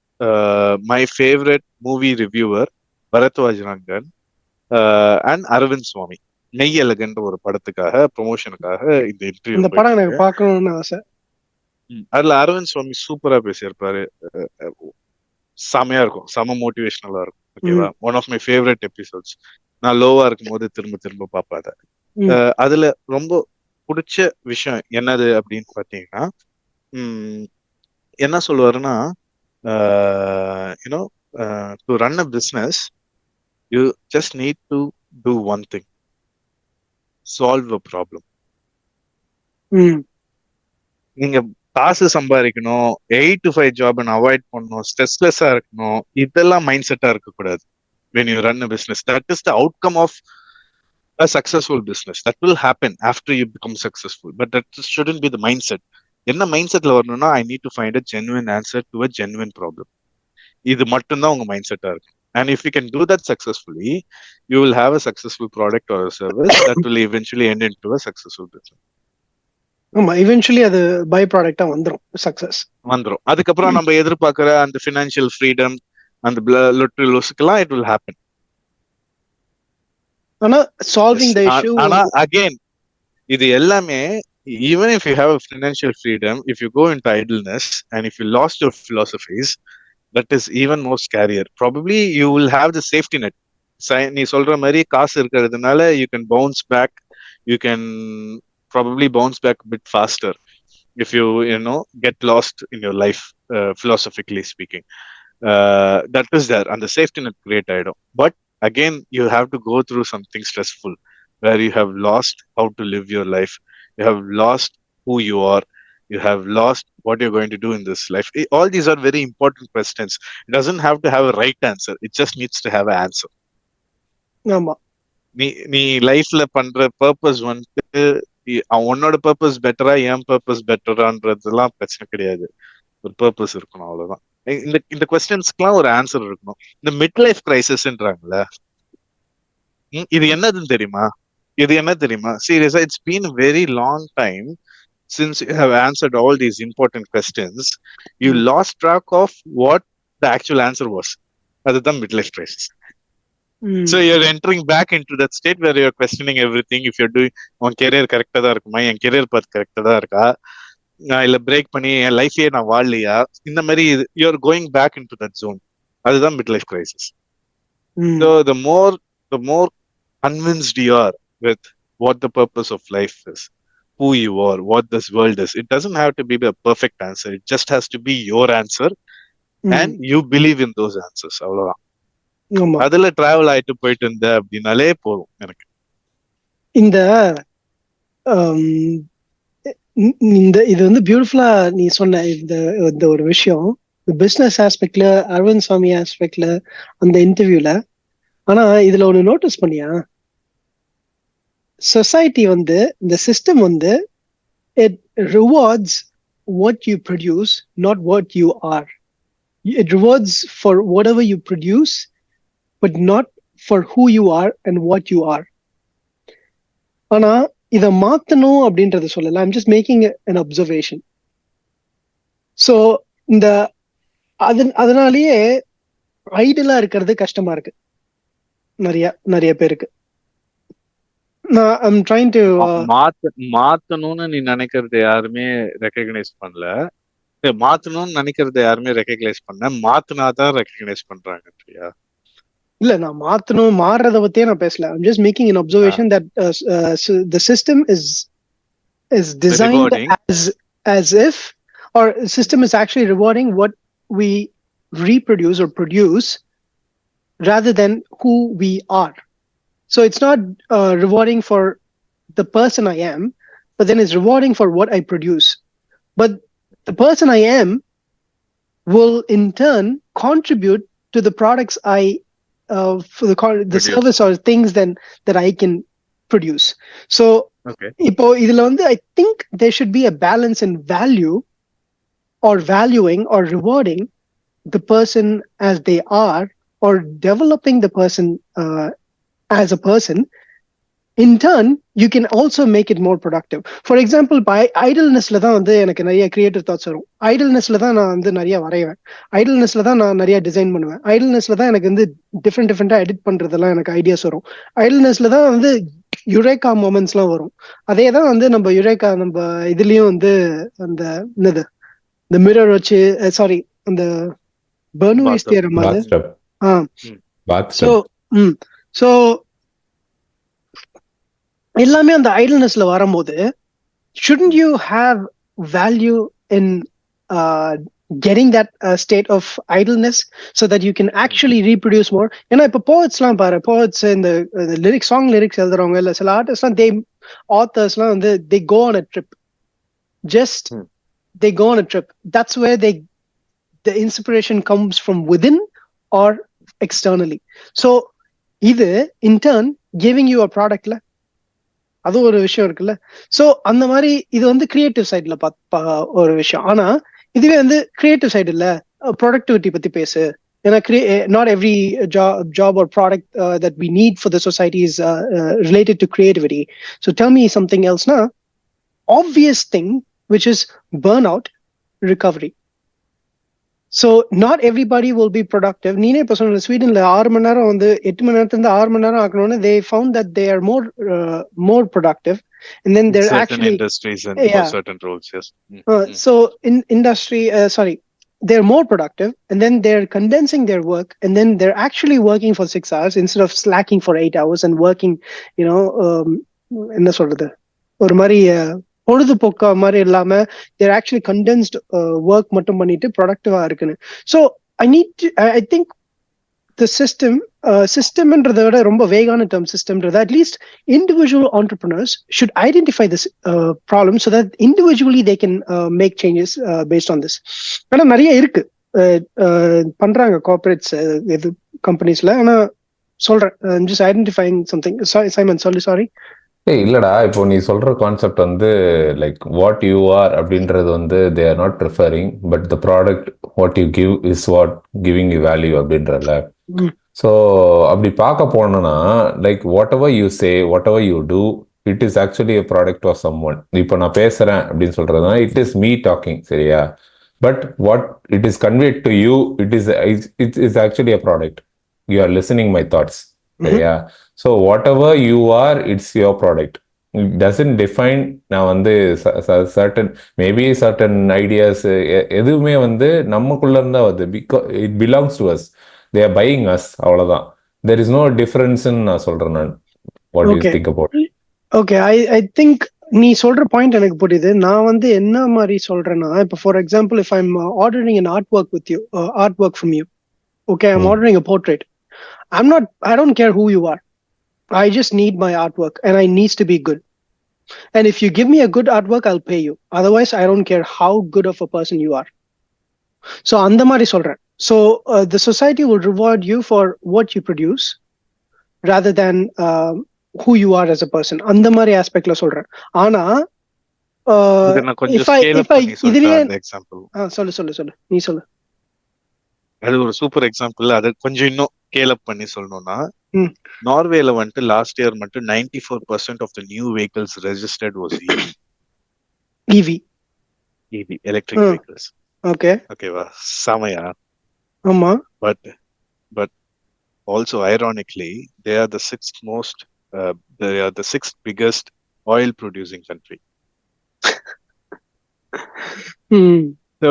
my favorite movie reviewer Bharadwaj Rangan and Arvind Swamy. நெய்யழகன்ற ஒரு படத்துக்காக ப்ரொமோஷனுக்காக இந்த இன்டர்வியூ. இந்த படம் எனக்கு பார்க்கணும்னு ஆசை. அதுல அரவிந்த் சுவாமி சூப்பரா பேசியிருப்பாரு, செமையா இருக்கும், செம மோட்டிவேஷனலா இருக்கும், ஓகேவா. One of my favourite episodes. நான் லோவா இருக்கும் போது திரும்ப திரும்ப பாப்பாத. அதுல ரொம்ப பிடிச்ச விஷயம் என்னது அப்படின்னு பாத்தீங்கன்னா, என்ன சொல்லுவாருன்னா, you know to run a business you just need to do one thing, solve a problem. நீங்க காசு சம்பாதிக்கணும், 8 to 5 ஜாப் அவாய்ட் பண்ணணும், ஸ்ட்ரெஸ்லெஸ்ஸா இருக்கணும், இதெல்லாம் மைண்ட் செட்டா இருக்கக்கூடாது. when you run a business, that is the outcome of a successful business. That will happen after you become successful, but that shouldn't be the mindset. என்ன mind செட்ல வரணும்னா, I need to find a genuine answer to a genuine problem. இது மட்டும்தான் உங்க mind செட்டா இருக்கு. And if you can do that successfully, you will have a successful product or a service that will eventually end into a successful business. ஆமா, eventually அது by ப்ராடக்ட்டா வந்துரும், success வந்துரும். அதுக்கப்புறம் நம்ம எதிர்பார்க்கிற அந்த ஃபினான்ஷியல் ஃப்ரீடம், அந்த லொட்டரி லோஸ்க்கெல்லாம் it will happen. ஆனா solving the issue, ஆனா அகைன் இது எல்லாமே, even if you have a financial freedom, if you go into idleness and if you lost your philosophies, that is even more scarier. Probably you will have the safety net. நீ சொல்ற மாதிரி காசு இருக்கிறதுனால you can bounce back, you can probably bounce back a bit faster if you get lost in your life, philosophically speaking. That is there, and the safety net create ஆயிடும். But again you have to go through something stressful where you have lost how to live your life, you have lost who you are, you have lost what you're going to do in this life. All these are very important questions. It doesn't have to have a right answer, it just needs to have an answer. ஆமா, நீ லைஃப்ல பண்ற purpose வந்துட்டு உன்னோட purpose பெட்டரா என் purpose பெட்டரான்றதுலாம் பிரச்சனை கிடையாது. ஒரு பர்பஸ் இருக்கணும், அவ்வளவுதான். இந்த கொஸ்டின்ஸ்க்குலாம் ஒரு ஆன்சர் இருக்கணும். இந்த மிட் லைஃப் கிரைசிஸ்ன்றாங்கல்ல, இது என்னதுன்னு தெரியுமா? இது என்ன தெரியுமா சீரியஸா it's been very long time since you have answered all these important questions you lost track of what the actual answer was அதுதான் midlife crisis. So you're entering back into that state where you're questioning everything. If you're doing உன் career கரெக்டா தான் இருக்குமா, என் career பார்த்து கரெக்டா தான் இருக்கா, நான் இல்ல பிரேக் பண்ணி என் லைஃபே நான் வாழலையா, இந்த மாதிரி you are going back into that zone. அதுதான் mid life crisis. So the more convinced you are with what the purpose of life is, who you are, what this world is, it doesn't have to be a perfect answer. It just has to be your answer and you believe in those answers. அவ்வளவுதான். அதுல travel ஆயிட்டு போயிட்டு இருந்த அப்படின்னாலே போதும் எனக்கு. இந்த இது வந்து பியூட்டிஃபுல்லா நீ சொன்ன இந்த ஒரு விஷயம் பிசினஸ் ஆஸ்பெக்ட்ல, அரவிந்த் சுவாமி ஆஸ்பெக்ட்ல, அந்த இன்டர்வியூல. ஆனா இதுல ஒண்ணு நோட்டீஸ் பண்ணியா, சொசைட்டி வந்து இந்த சிஸ்டம் வந்து it rewards what you produce, not what you are. It rewards for what ever you produce but not for who you are and what you are. ஆனா இத மாத்தணும் அப்படின்றத சொல்லல. I'm just making an observation. So இந்த அதனாலேயே ஐடியலா இருக்கிறது கஷ்டமா இருக்கு நிறைய பேருக்கு. நான் I'm trying to மாத்தணும்னு நீ நினைக்கிறது யாருமே ரெகக்னைஸ் பண்ணல. மாத்தணும்னு நினைக்கிறத யாருமே ரெகக்னைஸ் பண்ண, மாத்தினாதான் ரெகக்னைஸ் பண்றாங்க. சரியா? இல்ல, நான் மாறுறத பத்தியே நான் பேசல. I'm just making an observation that the system is designed as if, or system is actually rewarding what we reproduce or produce rather than who we are. So it's not rewarding for the person I am, but then it's rewarding for what I produce. But the person I am will in turn contribute to the products I for the service or things then that I can produce. So இப்போ இதுல வந்து I think there should be a balance in value or valuing or rewarding the person as they are, or developing the person as a person. In turn you can also make it more productive. For example, by idlenessல தான் வந்து எனக்கு நிறைய creative thoughts வரும். ஐடல்னஸ்ல தான் நான் வந்து நிறைய வரைவேன். ஐடல்னஸ்ல தான் நான் நிறைய டிசைன் பண்ணுவேன். ஐடல்னஸ்ல தான் எனக்கு வந்து டிஃப்ரெண்டா எடிட் பண்றதெல்லாம் எனக்கு ஐடியாஸ் வரும். ஐடல்னஸ்ல தான் வந்து யுரேகா மொமெண்ட்ஸ்லாம் வரும். அதே தான் வந்து நம்ம இதுலயும் வந்து அந்த என்னது இந்த மிரர் வச்சு அந்த பெர்னூலிஸ் தியரம் அது. சோ எல்லாமே அந்த ஐடல்னஸ்ல வரும்போது shouldn't you have value in getting that state of idleness so that you can actually reproduce more? ஏன்னா இப்ப போயட்ஸ்லாம் பாரு, போயட்ஸ் இந்த லிரிக்ஸ், சாங் லிரிக்ஸ் எழுதுறவங்க இல்ல சில ஆர்டிஸ்ட்லாம், authors-லாம் வந்து they go on a trip. They go on a trip. That's where the inspiration comes from within or externally. So இது in turn giving you a product la, அது ஒரு விஷயம் இருக்குல்ல. So அந்த மாதிரி இது வந்து கிரியேட்டிவ் சைட்ல ஒரு விஷயம். ஆனா இதுவே வந்து கிரியேட்டிவ் சைடு இல்ல, ப்ரொடக்டிவிட்டி பத்தி பேசு. ஏன்னா not every job or product that we need for the society is related to creativity. So tell me something else na, obvious thing which is burnout recovery. So not everybody will be productive. நீனே இப்ப சொன்ன ஸ்வீடன்ல 6 மணி நேரம் வந்து 8 மணி நேரத்துல இருந்து 6 மணி நேரம் ஆக்கணும்னு they found that they are more productive, and then they're certain actually industries and for certain roles. Yes. So in industry they're more productive, and then they're condensing their work, and then they're actually working for 6 hours instead of slacking for 8 hours and working, என்ன சொல்றது, ஒரு மாதிரி பொழுதுபோக்கா மாதிரி இல்லாம they're actually condensed work மட்டும் பண்ணிட்டு ப்ரொடக்டிவா இருக்குன்னு. So I think the systemன்றதை விட ரொம்ப வேகான term systemன்றது, at least individual entrepreneurs should identify this problem so that individually they can make changes based on this. ஆனா நிறைய இருக்கு பண்றாங்க corporates இது கம்பெனிஸ்ல. ஆனா சொல்றேன், just identifying something. Sorry Simon, sorry. இல்லடா, இப்போ நீ சொல்ற கான்செப்ட் வந்து லைக் வாட் யூ ஆர் அப்படின்றது வந்து they are not preferring, but the product what you give is what giving you value அப்படின்றல. ஸோ அப்படி பார்க்க போனோம்னா like whatever you say whatever you do it is actually a product of someone. இப்போ நான் பேசுகிறேன் அப்படின்னு சொல்கிறதுனா it is me talking, சரியா? But what it is conveyed to you it is actually a product. You are listening my thoughts, சரியா? So what ever you are it's your product. It doesn't define. நான் வந்து certain maybe certain ideas எதுவுமே வந்து நமக்குள்ள இருந்தா வருது. Because it belongs to us. They are buying us, அவ்வளவுதான். There is no டிஃபரன்ஸ்ன்னு நான் சொல்றேன். நான் what you think about? Okay, I think நீ சொல்ற பாயிண்ட் எனக்கு புரியுது. நான் வந்து என்ன மாதிரி சொல்றேன்னா, இப்போ for example if I'm ordering an artwork with you, artwork from you, okay, I'm ordering a portrait. I don't care who you are. I just need my artwork and I needs to be good. And if you give me a good artwork, I'll pay you. Otherwise, I don't care how good of a person you are. So அந்த மாதிரி சொல்றேன். So the society will reward you for what you produce rather than who you are as a person. அந்த மாதிரி ஆஸ்பெக்ட்ல சொல்றேன். ஆனா இத நான் கொஞ்சம் if I scale if up I பண்ணி சொல்றேன் இதுலயே அந்த எக்ஸாம்பிள். சொல்லு நீ சொல்லு. அது ஒரு சூப்பர் எக்ஸாம்பிள். அது கொஞ்சம் இன்னும் ஸ்கேல் அப் பண்ணி சொல்லணும்னா, ம். நார்வேல வந்துட்டு லாஸ்ட் இயர் மட்டும் 94% of the new vehicles registered was EV electric vehicles. Okay, ஓகேவா? செமையா? ஆமா. But also ironically they are the sixth biggest oil producing country. So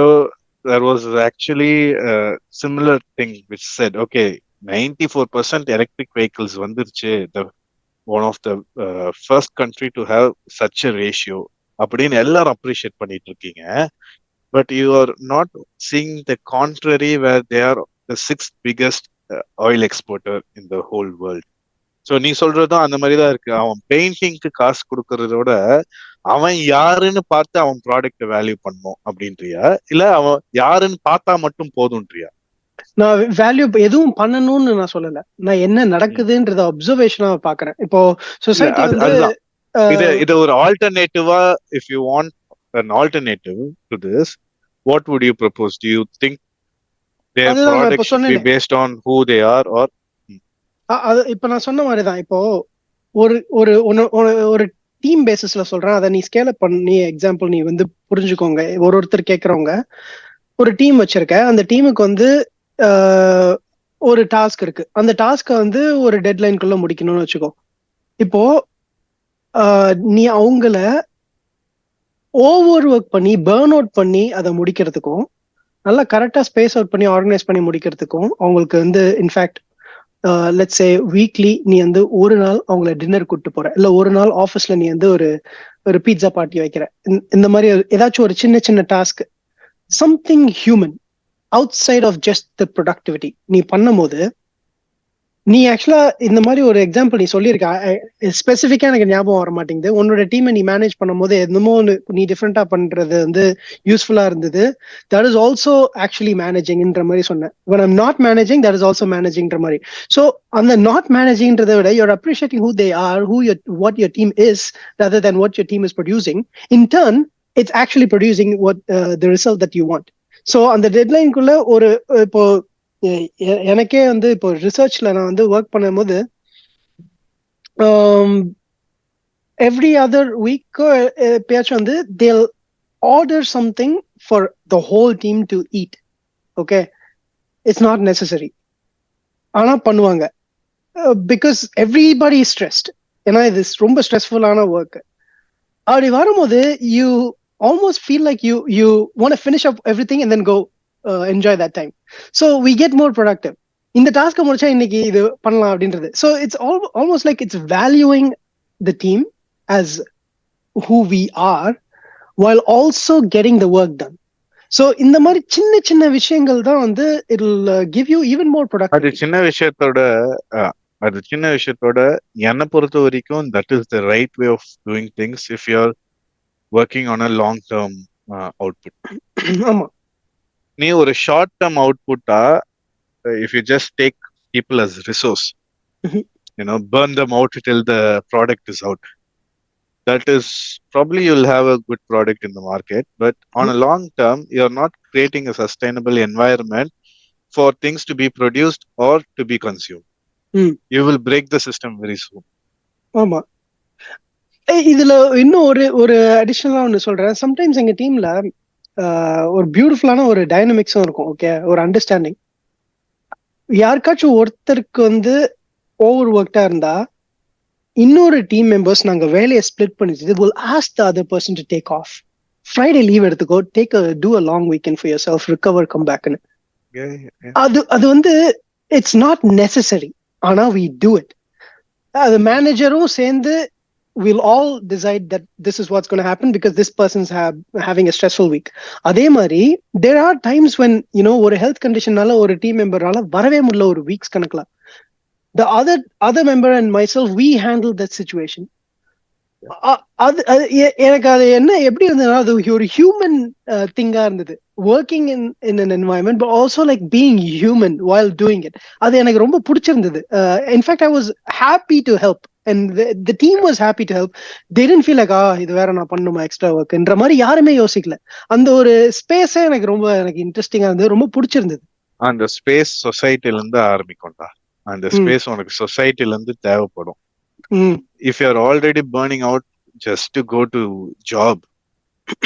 there was actually a similar thing which said, okay, 94% electric vehicles vandirche, the one of the first country to have such a ratio அப்படின்னு எல்லாரும் appreciate பண்ணிட்டு இருக்கீங்க. But you are not seeing the contrary where they are the sixth biggest oil exporter in the whole world. So நீ சொல்றதும் அந்த மாதிரிதான் இருக்கு. அவன் பெயிண்டிங்க்கு காசு கொடுக்கறதோட அவன் யாருன்னு பார்த்து அவன் ப்ராடக்ட் வேல்யூ பண்ணும் அப்படின்றியா, இல்ல அவன் யாருன்னு பார்த்தா மட்டும் போதும்ன்றியா? நான் வேல்யூ எதுவும் பண்ணணும்னு நான் சொல்லல. நான் என்ன நடக்குதுன்றத அப்சர்வேஷனா பாக்குறேன். இப்போ சொசைட்டி வந்து இது ஒரு ஆல்டர்னேட்டிவா, if you want an alternative to this, what would you propose? Do you think their product should be based on who they are or இப்ப நான் சொன்ன மாதிரிதான். இப்போ ஒரு ஒரு ஒரு டீம் பேசிஸ்ல சொல்றேன். அதை நீ ஸ்கேல் அப் பண்ணி எக்ஸாம்பிள் நீ வந்து புரிஞ்சுக்கோங்க. ஒருத்தர் கேட்கறவங்க ஒரு டீம் வச்சிருக்க, அந்த டீமுக்கு வந்து ஒரு டாஸ்க் இருக்கு. அந்த டாஸ்கை வந்து ஒரு டெட்லைனுக்குள்ள முடிக்கணும்னு வச்சுக்கோ. இப்போ நீ அவங்கள ஓவர் ஒர்க் பண்ணி பர்ன் அவுட் பண்ணி அதை முடிக்கிறதுக்கும், நல்லா கரெக்டா ஸ்பேஸ் அவுட் பண்ணி ஆர்கனைஸ் பண்ணி முடிக்கிறதுக்கும் அவங்களுக்கு வந்து இன்ஃபேக்ட் லெட்ஸ் சே வீக்லி நீ வந்து ஒரு நாள் அவங்கள டின்னர் கூட்டு போற, இல்ல ஒரு நாள் ஆஃபீஸ்ல நீ வந்து ஒரு பீட்சா பார்ட்டி வைக்கிற, இந்த மாதிரி ஏதாச்சும் ஒரு சின்ன சின்ன task, something human outside of just the productivity நீ பண்ணும் போது, நீ ஆக்சுவலா இந்த மாதிரி ஒரு எக்ஸாம்பிள் நீ சொல்லியிருக்க, ஸ்பெசிஃபிக்கா எனக்கு ஞாபகம் வர மாட்டேங்குது. உன்னோட டீமை நீ மேனேஜ் பண்ணும் போது என்னமோ நீ டிஃப்ரெண்டா பண்றது வந்து யூஸ்ஃபுல்லா இருந்தது. தட் இஸ் ஆல்சோ ஆக்சுவலி மேனேஜிங்ன்ற மாதிரி சொன்னேன். when I'm not managing, that is also managingன்ற மாதிரி. ஸோ அந்த நாட் மேனேஜிங்ன்றதை விட you're appreciating who they are, what your team is, rather than what your team is producing. In turn, it's actually producing what the result that you want. So அந்த டெட்லைனுக்குள்ள ஒரு இப்போ எனக்கே வந்து இப்போ ரிசர்ச்ல நான் வந்து ஒர்க் பண்ணும் போது எவ்ரி அதர் வீக் எப்பயாச்சும் வந்து they'll order something for the whole team to eat. Okay, it's not necessary, ஆனா பண்ணுவாங்க because everybody is stressed. ஏன்னா இது ரொம்ப ஸ்ட்ரெஸ்ஃபுல்லான ஒர்க். அப்படி வரும்போது you almost feel like you want to finish up everything and then go enjoy that time. So we get more productive. இந்த task முடிச்சா இன்னைக்கு இது பண்ணலாம் அப்படின்றது. So it's almost like it's valuing the team as who we are while also getting the work done. So இந்த மாதிரி சின்ன சின்ன விஷயங்கள் தான் வந்து it'll give you even more productivity. அது சின்ன விஷயத்தோட என்னை பொறுத்த வரைக்கும் that is the right way of doing things if you are working on a long term output. ஆமா, நீ ஒரு ஷார்ட் டர்ம் அவுட்புட்டா, if you just take people as resource, burn them out till the product is out, that is probably you'll have a good product in the market, but on a long term you're not creating a sustainable environment for things to be produced or to be consumed. ம். You will break the system very soon. ஆமா. இதுல இன்னும் ஒரு ஒரு அடிஷனலா ஒண்ணு சொல்றேன். Sometimes எங்க டீம்ல ஒரு பியூட்டிஃபுல்லான ஒரு டைனமிக்ஸும் இருக்கும். ஓகே, ஒரு அண்டர்ஸ்டாண்டிங். யாருக்காச்சும் ஒருத்தருக்கு வந்து ஓவர் ஒர்க்டா இருந்தா இன்னொரு டீம் மெம்பர்ஸ் நாங்க வேலையை ஸ்பிளிட் பண்ணிட்டு will ask the other person to take off. Friday leave எடுத்துக்கோ, do a long weekend for yourself, recover, come back. Yeah, yeah. அது வந்து இட்ஸ் நாட் நெசசரி, ஆனா we do it. அது மேனேஜரும் சேர்ந்து we'll all decide that this is what's going to happen because this person's having a stressful week. அதே மாதிரி there are times when ஒரு health கண்டிஷனால ஒரு team மெம்பரால வரவே முடியல ஒரு வீக்ஸ் கணக்குல. The other member and myself, we handled that situation. எனக்கு அது என்ன எப்படி இருந்ததுன்னா, அது ஒரு ஹியூமன் திங்கா இருந்தது. Working in an environment but also like being human while doing it. அது எனக்கு ரொம்ப பிடிச்சிருந்தது. In fact, I was happy to help and the team was happy to help. They didn't feel like இது வேற நான் பண்ணுமா extra ஒர்க்ன்ற மாதிரி யாருமே யோசிக்கல. அந்த ஒரு ஸ்பேஸே எனக்கு இன்ட்ரெஸ்டிங்கா இருந்தது, ரொம்ப பிடிச்சிருந்தது. அந்த ஸ்பேஸ் சொசைட்டில இருந்து ஆரம்பிக்கும்டா. அந்த ஸ்பேஸ் உனக்கு சொசைட்டில இருந்து தேவைப்படும். If you are already burning out just to go to job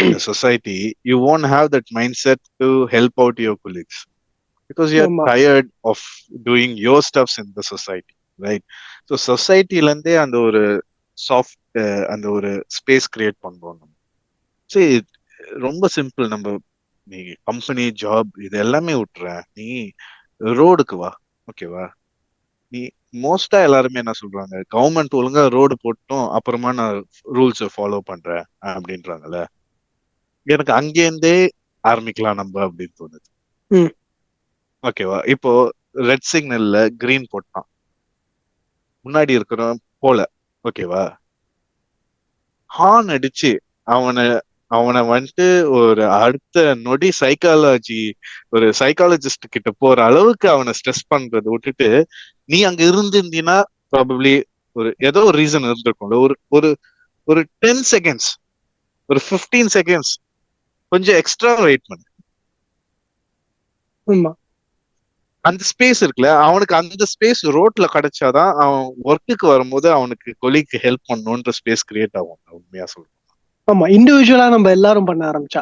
in the society, you won't have that mindset to help out your colleagues because you are tired of doing your stuffs in the society, right? So society la inde and ஒரு soft and ஒரு space create பண்றோம். See, ரொம்ப simple. நம்ம நீ company job இது எல்லாமே விட்டுற, நீ ரோடுக்கு வா, ஓகேவா? நீ மோஸ்டா எல்லாருமே என்ன சொல்றாங்க, கவர்மெண்ட் ஒழுங்கா ரோடு போட்டோம் அப்புறமா நான் ரூல்ஸ் ஃபாலோ பண்றேன் அப்படின்றாங்கல்ல. எனக்கு அங்கேருந்தே ஆரம்பிக்கலாம் நம்ம அப்படின்னு தோணுது. ஓகேவா? இப்போ ரெட் சிக்னல்ல கிரீன் போட்டான், முன்னாடி இருக்கிறோம் போல, ஓகேவா? ஹார்ன் அடிச்சு அவனை வந்துட்டு ஒரு அடுத்த நொடி ஒரு சைக்காலஜிஸ்ட் கிட்ட போற அளவுக்கு அவனை ஸ்ட்ரெஸ் பண்றதை விட்டுட்டு, நீ அங்க இருந்திருந்தீன்னா ப்ராபப்ளி ஏதோ ஒரு ரீசன் இருந்திருக்கும்ல. ஒரு 10 செகண்ட்ஸ், ஒரு 15 செகண்ட்ஸ் கொஞ்சம் எக்ஸ்ட்ரா வெயிட் பண்ணு. அந்த ஸ்பேஸ் இருக்குல்ல, அவனுக்கு அந்த ஸ்பேஸ் ரோட்ல கிடைச்சாதான் அவன் ஒர்க்குக்கு வரும்போது அவனுக்கு கொலீக்கு ஹெல்ப் பண்ணணும்ன்ற ஸ்பேஸ் கிரியேட் ஆகும். உண்மையா சொல்றேன். ஆமா, இண்டிவிஜுவலா நம்ம எல்லாரும் பண்ண ஆரம்பிச்சா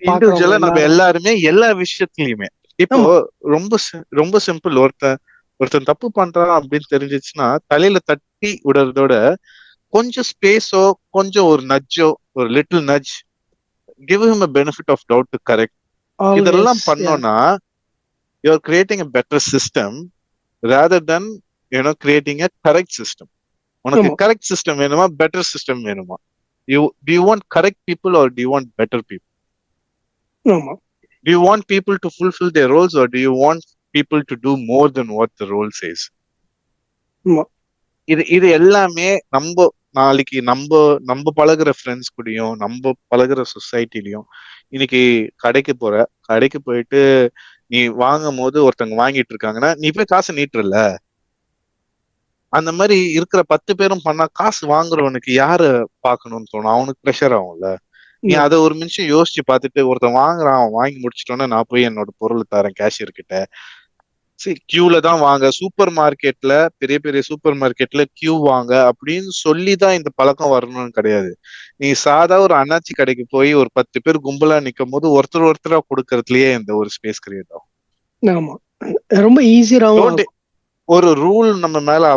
இண்டிவிஜுவலா நம்ம எல்லாருமே எல்லா விஷயத்துலயுமே. இப்போ ரொம்ப சிம்பிள். ஒருத்தன் தப்பு பண்றான் அப்படின்னு தெரிஞ்சிச்சுன்னா தலையில தட்டி விடுறதோட கொஞ்சம் ஸ்பேஸோ கொஞ்சம் ஒரு நட்ஜோ, ஒரு little நட்ஜ், give him a benefit of doubt to correct. இதெல்லாம் பண்ணோம்னா you are creating a better system rather than creating a correct system. உனக்கு correct system வேணுமா, better system வேணுமா? Do you want correct people or do you want better people? Do you want people to fulfill their roles or do you want people to do more than what the role says? இது எல்லாமே நாளைக்கு நம்ம பழகுற friends கூடயும் நம்ம பழகுற சொசைட்டிலையும், இன்னைக்கு கடைக்கு போயிட்டு நீ வாங்கும் போது ஒருத்தவங்க வாங்கிட்டு இருக்காங்கன்னா நீ போய் காசு நீட்டுறல. அந்த மாதிரி இருக்கிற 10 பேரும் பண்ணா காசு வாங்குறவனுக்கு யார பாக்கணும்னு தோணும்? அவனுக்கு ப்ரெஷர் ஆகும்ல. நீ அதை ஒரு நிமிஷம் யோசிச்சு பார்த்துட்டு, ஒருத்தன் வாங்குறான், அவன் வாங்கி முடிச்சிட்டோன்னா நான் போய் என்னோட பொருள் தரேன் கேஷியர் கிட்ட. சரி, கியூல தான் வாங்க, சூப்பர் மார்க்கெட்ல பெரிய பெரிய சூப்பர் மார்க்கெட்ல கியூ வாங்க அப்படின்னு சொல்லிதான் இந்த பழக்கம் வரணும்னு கிடையாது. நீ சாதா ஒரு அண்ணாச்சி கடைக்கு போய் ஒரு 10 பேர் கும்பலா நிக்கும் போது ஒருத்தரா கொடுக்கறதுலயே இந்த ஒரு ஸ்பேஸ் கிரியேட் ஆகும். ரொம்ப ஈஸியா ஒரு ரூல் நம்ம மேல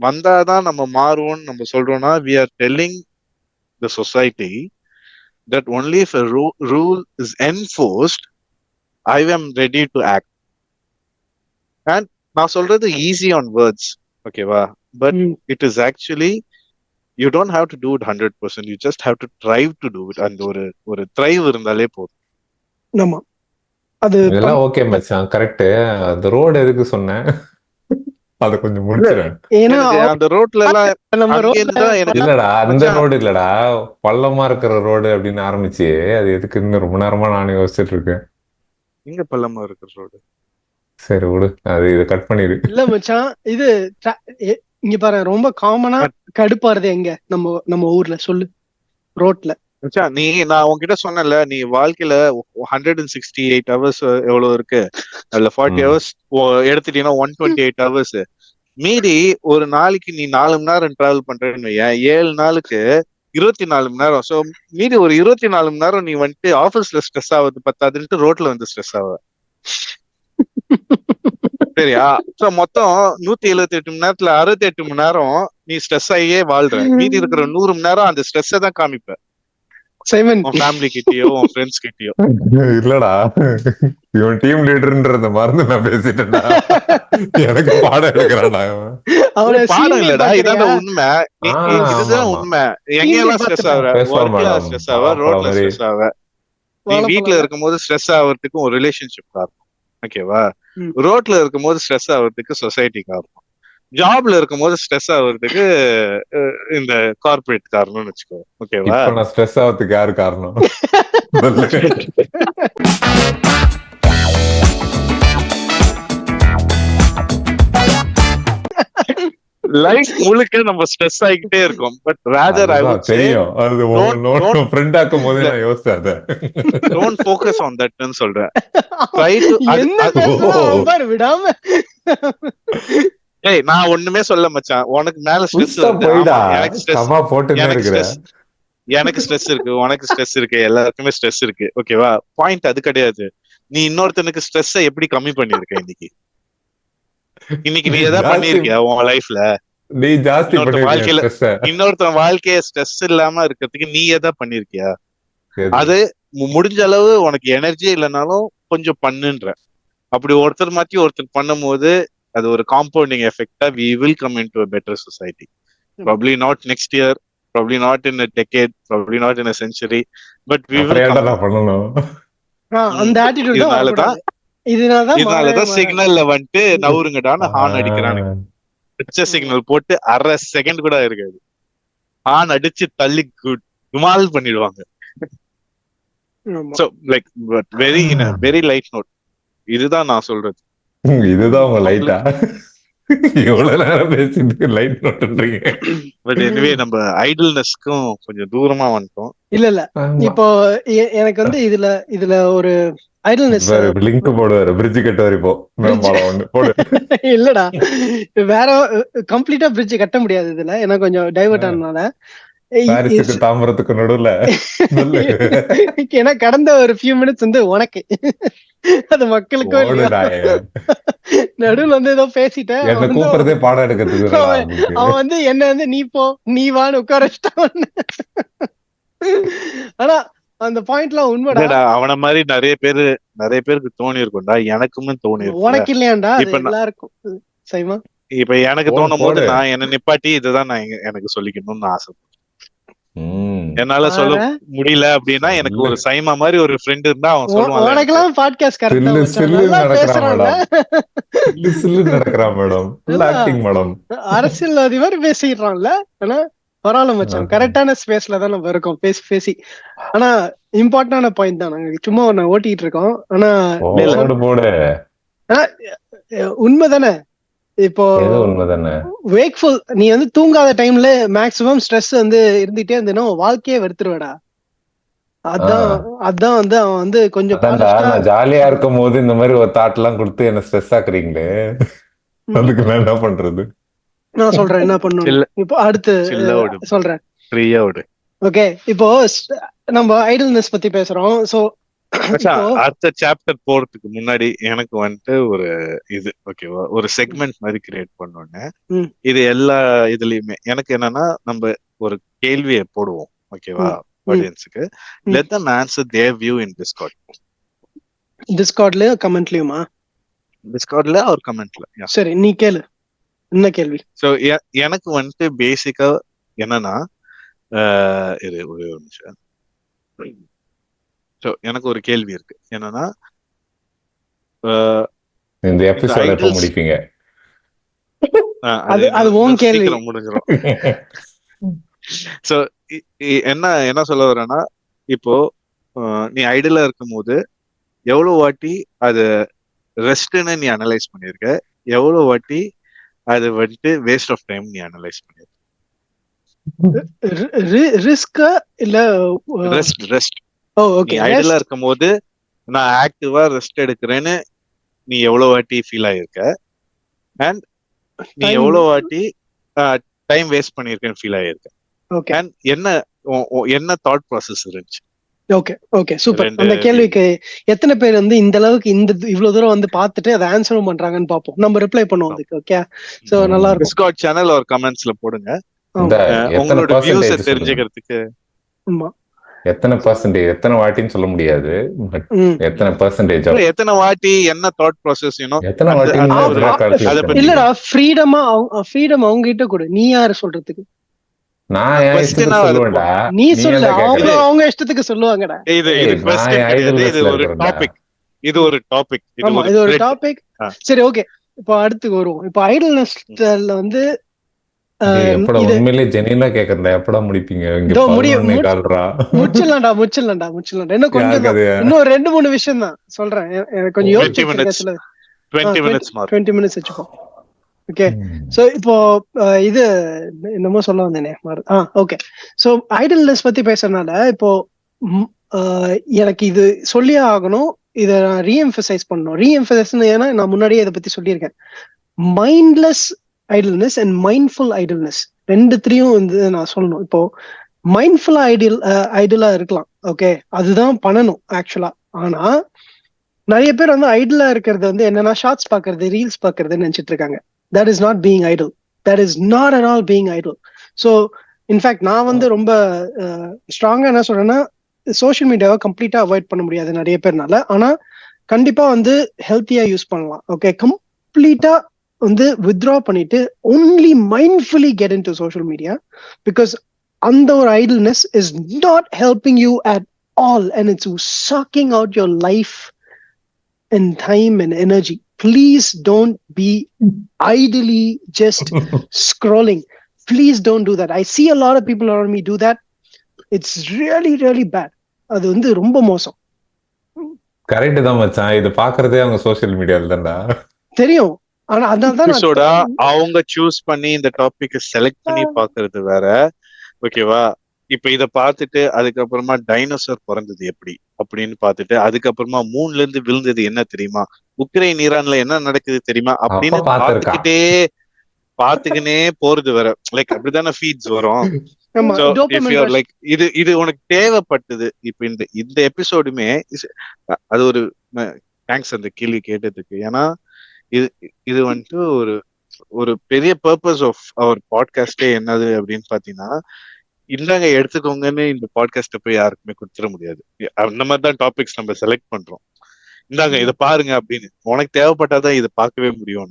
வந்தாதான் நம்ம மாறுவோம்னு நம்ம சொல்றோம்னா, we are telling the society that only if a rule is enforced, I am ready to act. And நான் சொல்றது easy on words, ஓகேவா? But it is actually, you don't have to do it 100%. You just have to try to do it. அந்த ஒரு thrive இருந்தாலே போதும். ஆமா, அதெல்லாம் okay மச்சான், கரெக்ட். அந்த ரோடு எதுக்கு சொன்னேன் அத கொஞ்சம் முடிச்சிரேன். அந்த ரோட்ல எல்லாம் இல்லடா, அந்த ரோடு இல்லடா, பள்ளமா இருக்கிற ரோடு அப்படின்னு ஆரம்பிச்சு அது எதுக்குன்னு ரொம்ப நேரமா நானும் யோசிச்சுட்டு இருக்கேன். இங்க பள்ளமா இருக்கிற ரோடு. சரி விடு, அது இதை கட் பண்ணிடு. இல்ல மச்சான், இது இங்க பாரு, ரொம்ப காமனா கடுப்பாருது எங்க நம்ம ஊர்ல சொல்லு, ரோட்ல மச்சான், நான் உன்கிட்ட சொன்னேன்ல, நீ வாழ்க்கையில 168 hours எவ்வளவு இருக்கு, அதுல 40 ம். hours எடுத்துட்டீங்கன்னா 128 hours. மீதி ஒரு நாளைக்கு நீ 4 மணி நேரம் டிராவல் பண்றேன்னு வையேன், 7 நாளுக்கு 24 மணி நேரம். சோ மீதி ஒரு 24 மணி நேரம் நீ வந்துட்டு ஆபீஸ்ல ஸ்ட்ரெஸ் ஆகுது பத்தாதுன்ட்டு ரோட்ல வந்து ஸ்ட்ரெஸ் ஆகுது. சரியா? சோ மொத்தம் 178 மணி நேரத்துல 68 மணி நேரம் நீ ஸ்ட்ரெஸ் ஆகியே வாழ்ற. மீதி இருக்கிற 100 மணி நேரம் அந்த ஸ்ட்ரெஸ்ஸை தான் காமிப்ப சைமன், உன் ஃபேமிலி கிட்டயோ உன் ஃப்ரெண்ட்ஸ் கிட்டயோ. இல்லடா, இவன் டீம் லீடர்ன்றத மறந்து நான் பேசிட்டேன்டா. எனக்கு பாடம் எடுக்கிறான்டா இவன். அவன பாடம் சீன்லயே இல்லடா, இதான பாக்குறியா? உண்மை. ஆமா இதுதான் ஆமா, உண்மை. சீன்லயே எங்கெல்லாம் ஸ்ட்ரெஸ் பாத்துட்டேன். ஆகுற, பேசுவான் ஒர்க்ல மேடம், ஸ்ட்ரெஸ் ஆவ, வாழைப்பழம் ரோட்ல மாதிரி. ஸ்ட்ரெஸ் ஆவ, நீ வீட்ல வாழைப்பழம். இருக்கும்போது ஸ்ட்ரெஸ் ஆகிறதுக்கு ஒரு ரிலேஷன்ஷிப் காரணம். ஓகேவா? ம். ரோட்ல இருக்கும்போது ஸ்ட்ரெஸ் ஆகிறதுக்கு சொசைட்டி காரணம். ஜாப்ல இருக்கும்போது ஸ்ட்ரெஸ் ஆகிறதுக்கு இந்த கார்பரேட் காரணம்னு வச்சுக்கோ. ஓகேவா? இப்ப நான் ஸ்ட்ரெஸ் ஆகிறதுக்கு யாரு காரணம்? சொல்லு. லைஃப் முழுக்க நம்ம ஸ்ட்ரெஸ் ஆகிக்கிட்டே இருக்கோம். பட் ராதர் ஐ அதுதான் வுட் சே தெரியும். அது டோன்ட் ஃப்ரெண்ட் ஆக்கும் போதே இல்ல நான் யோசிச்சேன் அத. டோன்ட் ஃபோக்கஸ் ஆன் தட்னு சொல்றேன். ட்ரை டு என்ன பேசுறான் அவன் பாரு, விடாம. ஏய், நான் ஒண்ணுமே சொல்ல மச்சான். உனக்கு மேல ஸ்ட்ரெஸ் புதுசா வருது. போயிடா, ஆமா, எனக்கு ஸ்ட்ரெஸ் கமா போட்டுன்னே எனக்கு இருக்கிற. ஸ்ட்ரெஸ் எனக்கு ஸ்ட்ரெஸ் இருக்கு, உனக்கு ஸ்ட்ரெஸ் இருக்கு, எல்லாருக்குமே ஸ்ட்ரெஸ் இருக்கு. ஓகேவா? பாயிண்ட் அது கிடையாது. நீ இன்னொருத்தனுக்கு ஸ்ட்ரெஸ்ஸை எப்படி கம்மி பண்ணிருக்க இன்னைக்கு? இன்னைக்கு நீ எதாவது ஜாஸ்தி, பண்ணிருக்கியா உன் லைஃப்ல? நீ ஜாஸ்தி பண்ணிருக்கீங்க ஸ்ட்ரெஸ்ஸ. இன்னொருத்தன் வாழ்க்கைய ஸ்ட்ரெஸ் இல்லாம இருக்கிறதுக்கு நீ எதா பண்ணிருக்கியா? அது முடிஞ்ச அளவு உனக்கு எனர்ஜியே இல்லைனாலும் கொஞ்சம் பண்ணுன்ற. அப்படி ஒருத்தர் மாத்தி ஒருத்தர் பண்ணும்போது அது ஒரு compounding எஃபெக்டா we will come into a better society. Probably not next year, probably not in a decade, probably not in a century, but we will அப்புறம் ஏன்டா come there. நான் பண்ணணும்? அந்த ஆட்டிடியூட் தான் வரக்கூடாது. இதனாலதான் இதனாலதான் சிக்னல்ல வந்துட்டு நவுருங்கடான்னு ஹார்ன் அடிக்கிறானுங்க. பிக்சர் சிக்னல் போட்டு அரை செகண்ட் கூட இருக்காது, ஹார்ன் அடிச்சு தள்ளி குமால் பண்ணிடுவாங்க. So like but very in a very light note, இதுதான் நான் சொல்றது. இதுதான் உங்க லைட்டா? எவ்வளவு நேரம் பேசிட்டு லைட் நோட்டுன்றீங்க. பட் எனிவே நம்ம ஐடில்னஸ்க்கும் கொஞ்சம் தூரமா வந்துட்டோம். இல்ல இப்போ எனக்கு வந்து இதுல ஒரு ஐடில்னஸ் லிங்க் போடுவாரு, பிரிட்ஜ் கட்ட வரைக்கும் மேம்பாலம் ஒண்ணு போடு. இல்லடா, வேற கம்ப்ளீட்டா பிரிட்ஜ் கட்ட முடியாது இதுல, ஏன்னா கொஞ்சம் டைவர்ட் ஆனனால. பாரிஸுக்கு தாம்பரத்துக்கு நடுவுல. ஏன்னா கடந்த ஒரு ஃபியூ மினிட்ஸ் வந்து உனக்கு அது மக்களுக்கும் இல்லையா, நடுவுல வந்து ஏதோ பேசிட்டேன். என்ன கூப்பிடுறதே பாடம் எடுக்கிறதுக்கு. அவன் வந்து என்ன வந்து நீ போ நீ வான்னு உட்கார வச்சிட்டான். ஆனா அந்த பாயிண்ட்லாம் உண்மைடா. அவன மாதிரி நிறைய பேருக்கு தோணி இருக்கும்டா, எனக்குமே தோணி இருக்கு. உனக்கு இல்லையாண்டா? இப்ப எல்லாருக்கும் சரிமா? இப்ப எனக்கு தோணும் போது நான் என்ன நிப்பாட்டி இதுதான் நான் எனக்கு சொல்லிக்கணும்னு ஆசை. என்னால சொல்ல முடியல அப்படின்னா எனக்கு ஒரு சைமா மாதிரி ஒரு ஃப்ரெண்ட் இருந்தா அவன் சொல்லுவான். உனக்கெல்லாம் பாட்காஸ்ட் கரெக்டா பேசுறாங்க, நடக்கிறான் மேடம், ஆக்டிங் மேடம், அரசியல்வாதி மாதிரி பேசிடுறான்ல. ஆனா பரவாயில்ல மச்சான், கரெக்டான ஸ்பேஸ்ல தான் நம்ம இருக்கோம் பேசி. ஆனா இம்பார்ட்டன்டான பாயிண்ட் தான், நாங்க சும்மா ஒன்னு ஓட்டிட்டு இருக்கோம். ஆனா உண்மைதானே? இப்போ வேக்ஃபுல் நீ வந்து தூங்காத டைம்ல மேக்ஸிமம் ஸ்ட்ரெஸ் வந்து இருந்துட்டே இருந்தேன்னா வாழ்க்கையே வெறுத்துருவேடா. அதான் வந்து அவன் வந்து கொஞ்சம் ஜாலியா இருக்கும் போது இந்த மாதிரி ஒரு தாட் எல்லாம் கொடுத்து என்ன ஸ்ட்ரெஸ் ஆக்குறீங்களே, அதுக்கு நான் என்ன பண்றது? நான் சொல்றேன் என்ன பண்ணணும். இப்போ அடுத்து சொல்றேன். ஓகே, இப்போ நம்ம ஐடில்னஸ் பத்தி பேசுறோம். சோ அடுத்த சாப்டர் போறதுக்கு முன்னாடி எனக்கு வந்துட்டு ஒரு இது ஓகேவா, ஒரு செக்மெண்ட் மாதிரி கிரியேட் பண்ணோன்னு. இது எல்லா இதுலயுமே எனக்கு என்னன்னா, நம்ம ஒரு கேள்வியை போடுவோம் ஓகேவா ஆடியன்ஸுக்கு. Let them answer their view in டிஸ்கார்ட்ல கமெண்ட்லயுமா? டிஸ்கார்ட்ல ஒரு கமெண்ட்ல. சரி, நீ கேளு, என்ன கேள்வி? சோ எனக்கு வந்துட்டு பேசிக்கா என்னன்னா, இது ஒரு நிமிஷம். சோ எனக்கு ஒரு கேள்வி இருக்கு, என்னன்னா இந்த எபிசோட் எப்ப முடிப்பீங்க? அது உன் கேள்வி முடிஞ்சிரும். சோ என்ன சொல்ல வரேன்னா, இப்போ நீ ஐடியலா இருக்கும் போது எவ்வளவு வாட்டி அது ரெஸ்ட்னு நீ அனலைஸ் பண்ணிருக்க, எவ்வளவு வாட்டி அது வந்துட்டு வேஸ்ட் ஆஃப் டைம் நீ அனலைஸ் பண்ணிருக்க? ரிஸ்கா இல்ல ரெஸ்ட். ஓ நீ ஓகே ஐடலா ரெஸ்ட். இருக்கும் போது நான் ஆக்டிவா ரெஸ்ட் எடுக்கிறேன்னு நீ எவ்வளவு வாட்டி ஃபீல் ஆயிருக்க, அண்ட் நீ டைம். எவ்வளவு வாட்டி டைம் வேஸ்ட் பண்ணிருக்கேன்னு ஃபீல் ஆயிருக்க, ஓகே அண்ட் என்ன தாட் ப்ராசஸ் இருந்துச்சு. Okay okay super. ரெண்டு அந்த கேள்விக்கு எத்தனை பேர் வந்து இந்த அளவுக்கு இவ்வளவு தூரம் வந்து பார்த்துட்டு அதை ஆன்சரும் பண்றாங்கன்னு பார்ப்போம். நம்ம ரிப்ளை பண்ணுவோம் அதுக்கு. ஓகே சோ நல்லா இருக்கும். டிஸ்கார்ட் சேனல் ஒரு கமெண்ட்ஸ்ல போடுங்க. இந்த எத்தனை உங்களோட வியூஸ பர்சன்டேஜ் தெரிஞ்சுக்கிறதுக்கு. ஆமா எத்தனை பர்சன்டேஜ், எத்தனை வாட்டின்னு சொல்ல முடியாது, பட் எத்தனை பர்சன்டேஜ், எத்தனை வாட்டி என்ன தாட் ப்ராசஸ் எத்தனை வாட்டி இல்லடா, ஃப்ரீடம் அவங்க கிட்ட கொடு. நீ யாரு சொல்றதுக்கு? நான் என் இஷ்டத்துக்கு சொல்லுவேன்டா. நீ சொல்லு, அவங்க இஷ்டத்துக்கு சொல்லுவாங்கடா. இது கொஸ்டின் கிடையாது, இது ஒரு டாபிக். இது ஒரு டாபிக். சரி ஓகே, இப்போ அடுத்து வருவோம். இப்போ ஐடல்னஸ்ல வந்து எப்படா உண்மையிலேயே ஜெனியூனா கேக்குறேன், எப்படா முடிப்பீங்க? முடிச்சிடலாம்டா. இன்னும் கொஞ்சம், இன்னும் 2-3 விஷயம் தான் சொல்றேன். கொஞ்சம் யோசிச்சு 20 minutes வச்சுப்போம். ஓகே சோ இப்போ இது என்னமோ சொல்ல வந்தேனே. ஓகே சோ ஐடல்னஸ் பத்தி பேசுறதுனால இப்போ எனக்கு இது சொல்லியே ஆகணும். இத நான் ரீஎம்பசைஸ் பண்ணணும். ஏன்னா நான் முன்னாடியே இதை பத்தி சொல்லியிருக்கேன். Mindless idleness and mindful idleness ரெண்டுத்திலையும் வந்து நான் சொல்லணும். இப்போ மைண்ட்ஃபுல்லா ஐடலா இருக்கலாம், ஓகே, அதுதான் பண்ணணும் ஆக்சுவலா. ஆனா நிறைய பேர் வந்து ஐடலா இருக்கிறது வந்து என்னன்னா ஷார்ட்ஸ் பாக்குறது, ரீல்ஸ் பாக்குறதுன்னு நினைச்சிட்டு இருக்காங்க. That is not being idle. That is not at all being idle. So in fact நான் வந்து ரொம்ப ஸ்ட்ராங்கா என்ன சொல்றேன்னா, சோஷியல் மீடியாவை கம்ப்ளீட்டா அவாய்ட் பண்ண முடியாது நிறைய பேர்னால. ஆனா கண்டிப்பா வந்து ஹெல்த்தியா யூஸ் பண்ணலாம். ஓகே, கம்ப்ளீட்டா வந்து வித்ட்ரா பண்ணிட்டு only mindfully get into social media, because அந்த ஒரு idleness is not helping you at all, and it's sucking out your life and time and energy. Please don't be idly just scrolling. Please don't do that. I see a lot of people around me do that. It's really really bad. அது வந்து ரொம்ப மோசம். Correct தான் மச்சான், இது பாக்குறதே அவங்க social மீடியால தான்டா தெரியும். ஆனா அதான் அவங்க சூஸ் பண்ணி இந்த டாபிக் செலக்ட் பண்ணி பாக்குறது வேற. ஓகேவா, இப்ப இத பாத்துட்டு அதுக்கப்புறமா டைனோசர் பிறந்தது எப்படி அப்படின்னு பாத்துட்டு அதுக்கப்புறமா மூன்ல இருந்து விழுந்தது என்ன தெரியுமா, உக்ரைன் ஈரான்ல என்ன நடக்குது தெரியுமா அப்படின்னு பாத்துக்கினே போறது வேற. லைக் அப்படித்தானே ஃபீட்ஸ் வரும். லைக் இது உனக்கு தேவைப்பட்டது. இப்ப இந்த எபிசோடுமே அது ஒரு தேங்க்ஸ் அந்த கேள்வி கேட்டதுக்கு. ஏன்னா இது வந்துட்டு ஒரு பெரிய பர்பஸ் ஆஃப் அவர் பாட்காஸ்டே என்னது அப்படின்னு பாத்தீங்கன்னா, இந்தாங்க எடுத்துக்கோங்கன்னு இந்த பாட்காஸ்ட போய் யாருக்குமே கொடுத்துட முடியாது. அந்த மாதிரிதான் டாபிக்ஸ் நம்ம செலக்ட் பண்றோம். இந்தாங்க இத பாருங்க அப்படின்னு. உனக்கு தேவைப்பட்டாதான் இதை பார்க்கவே முடியும்.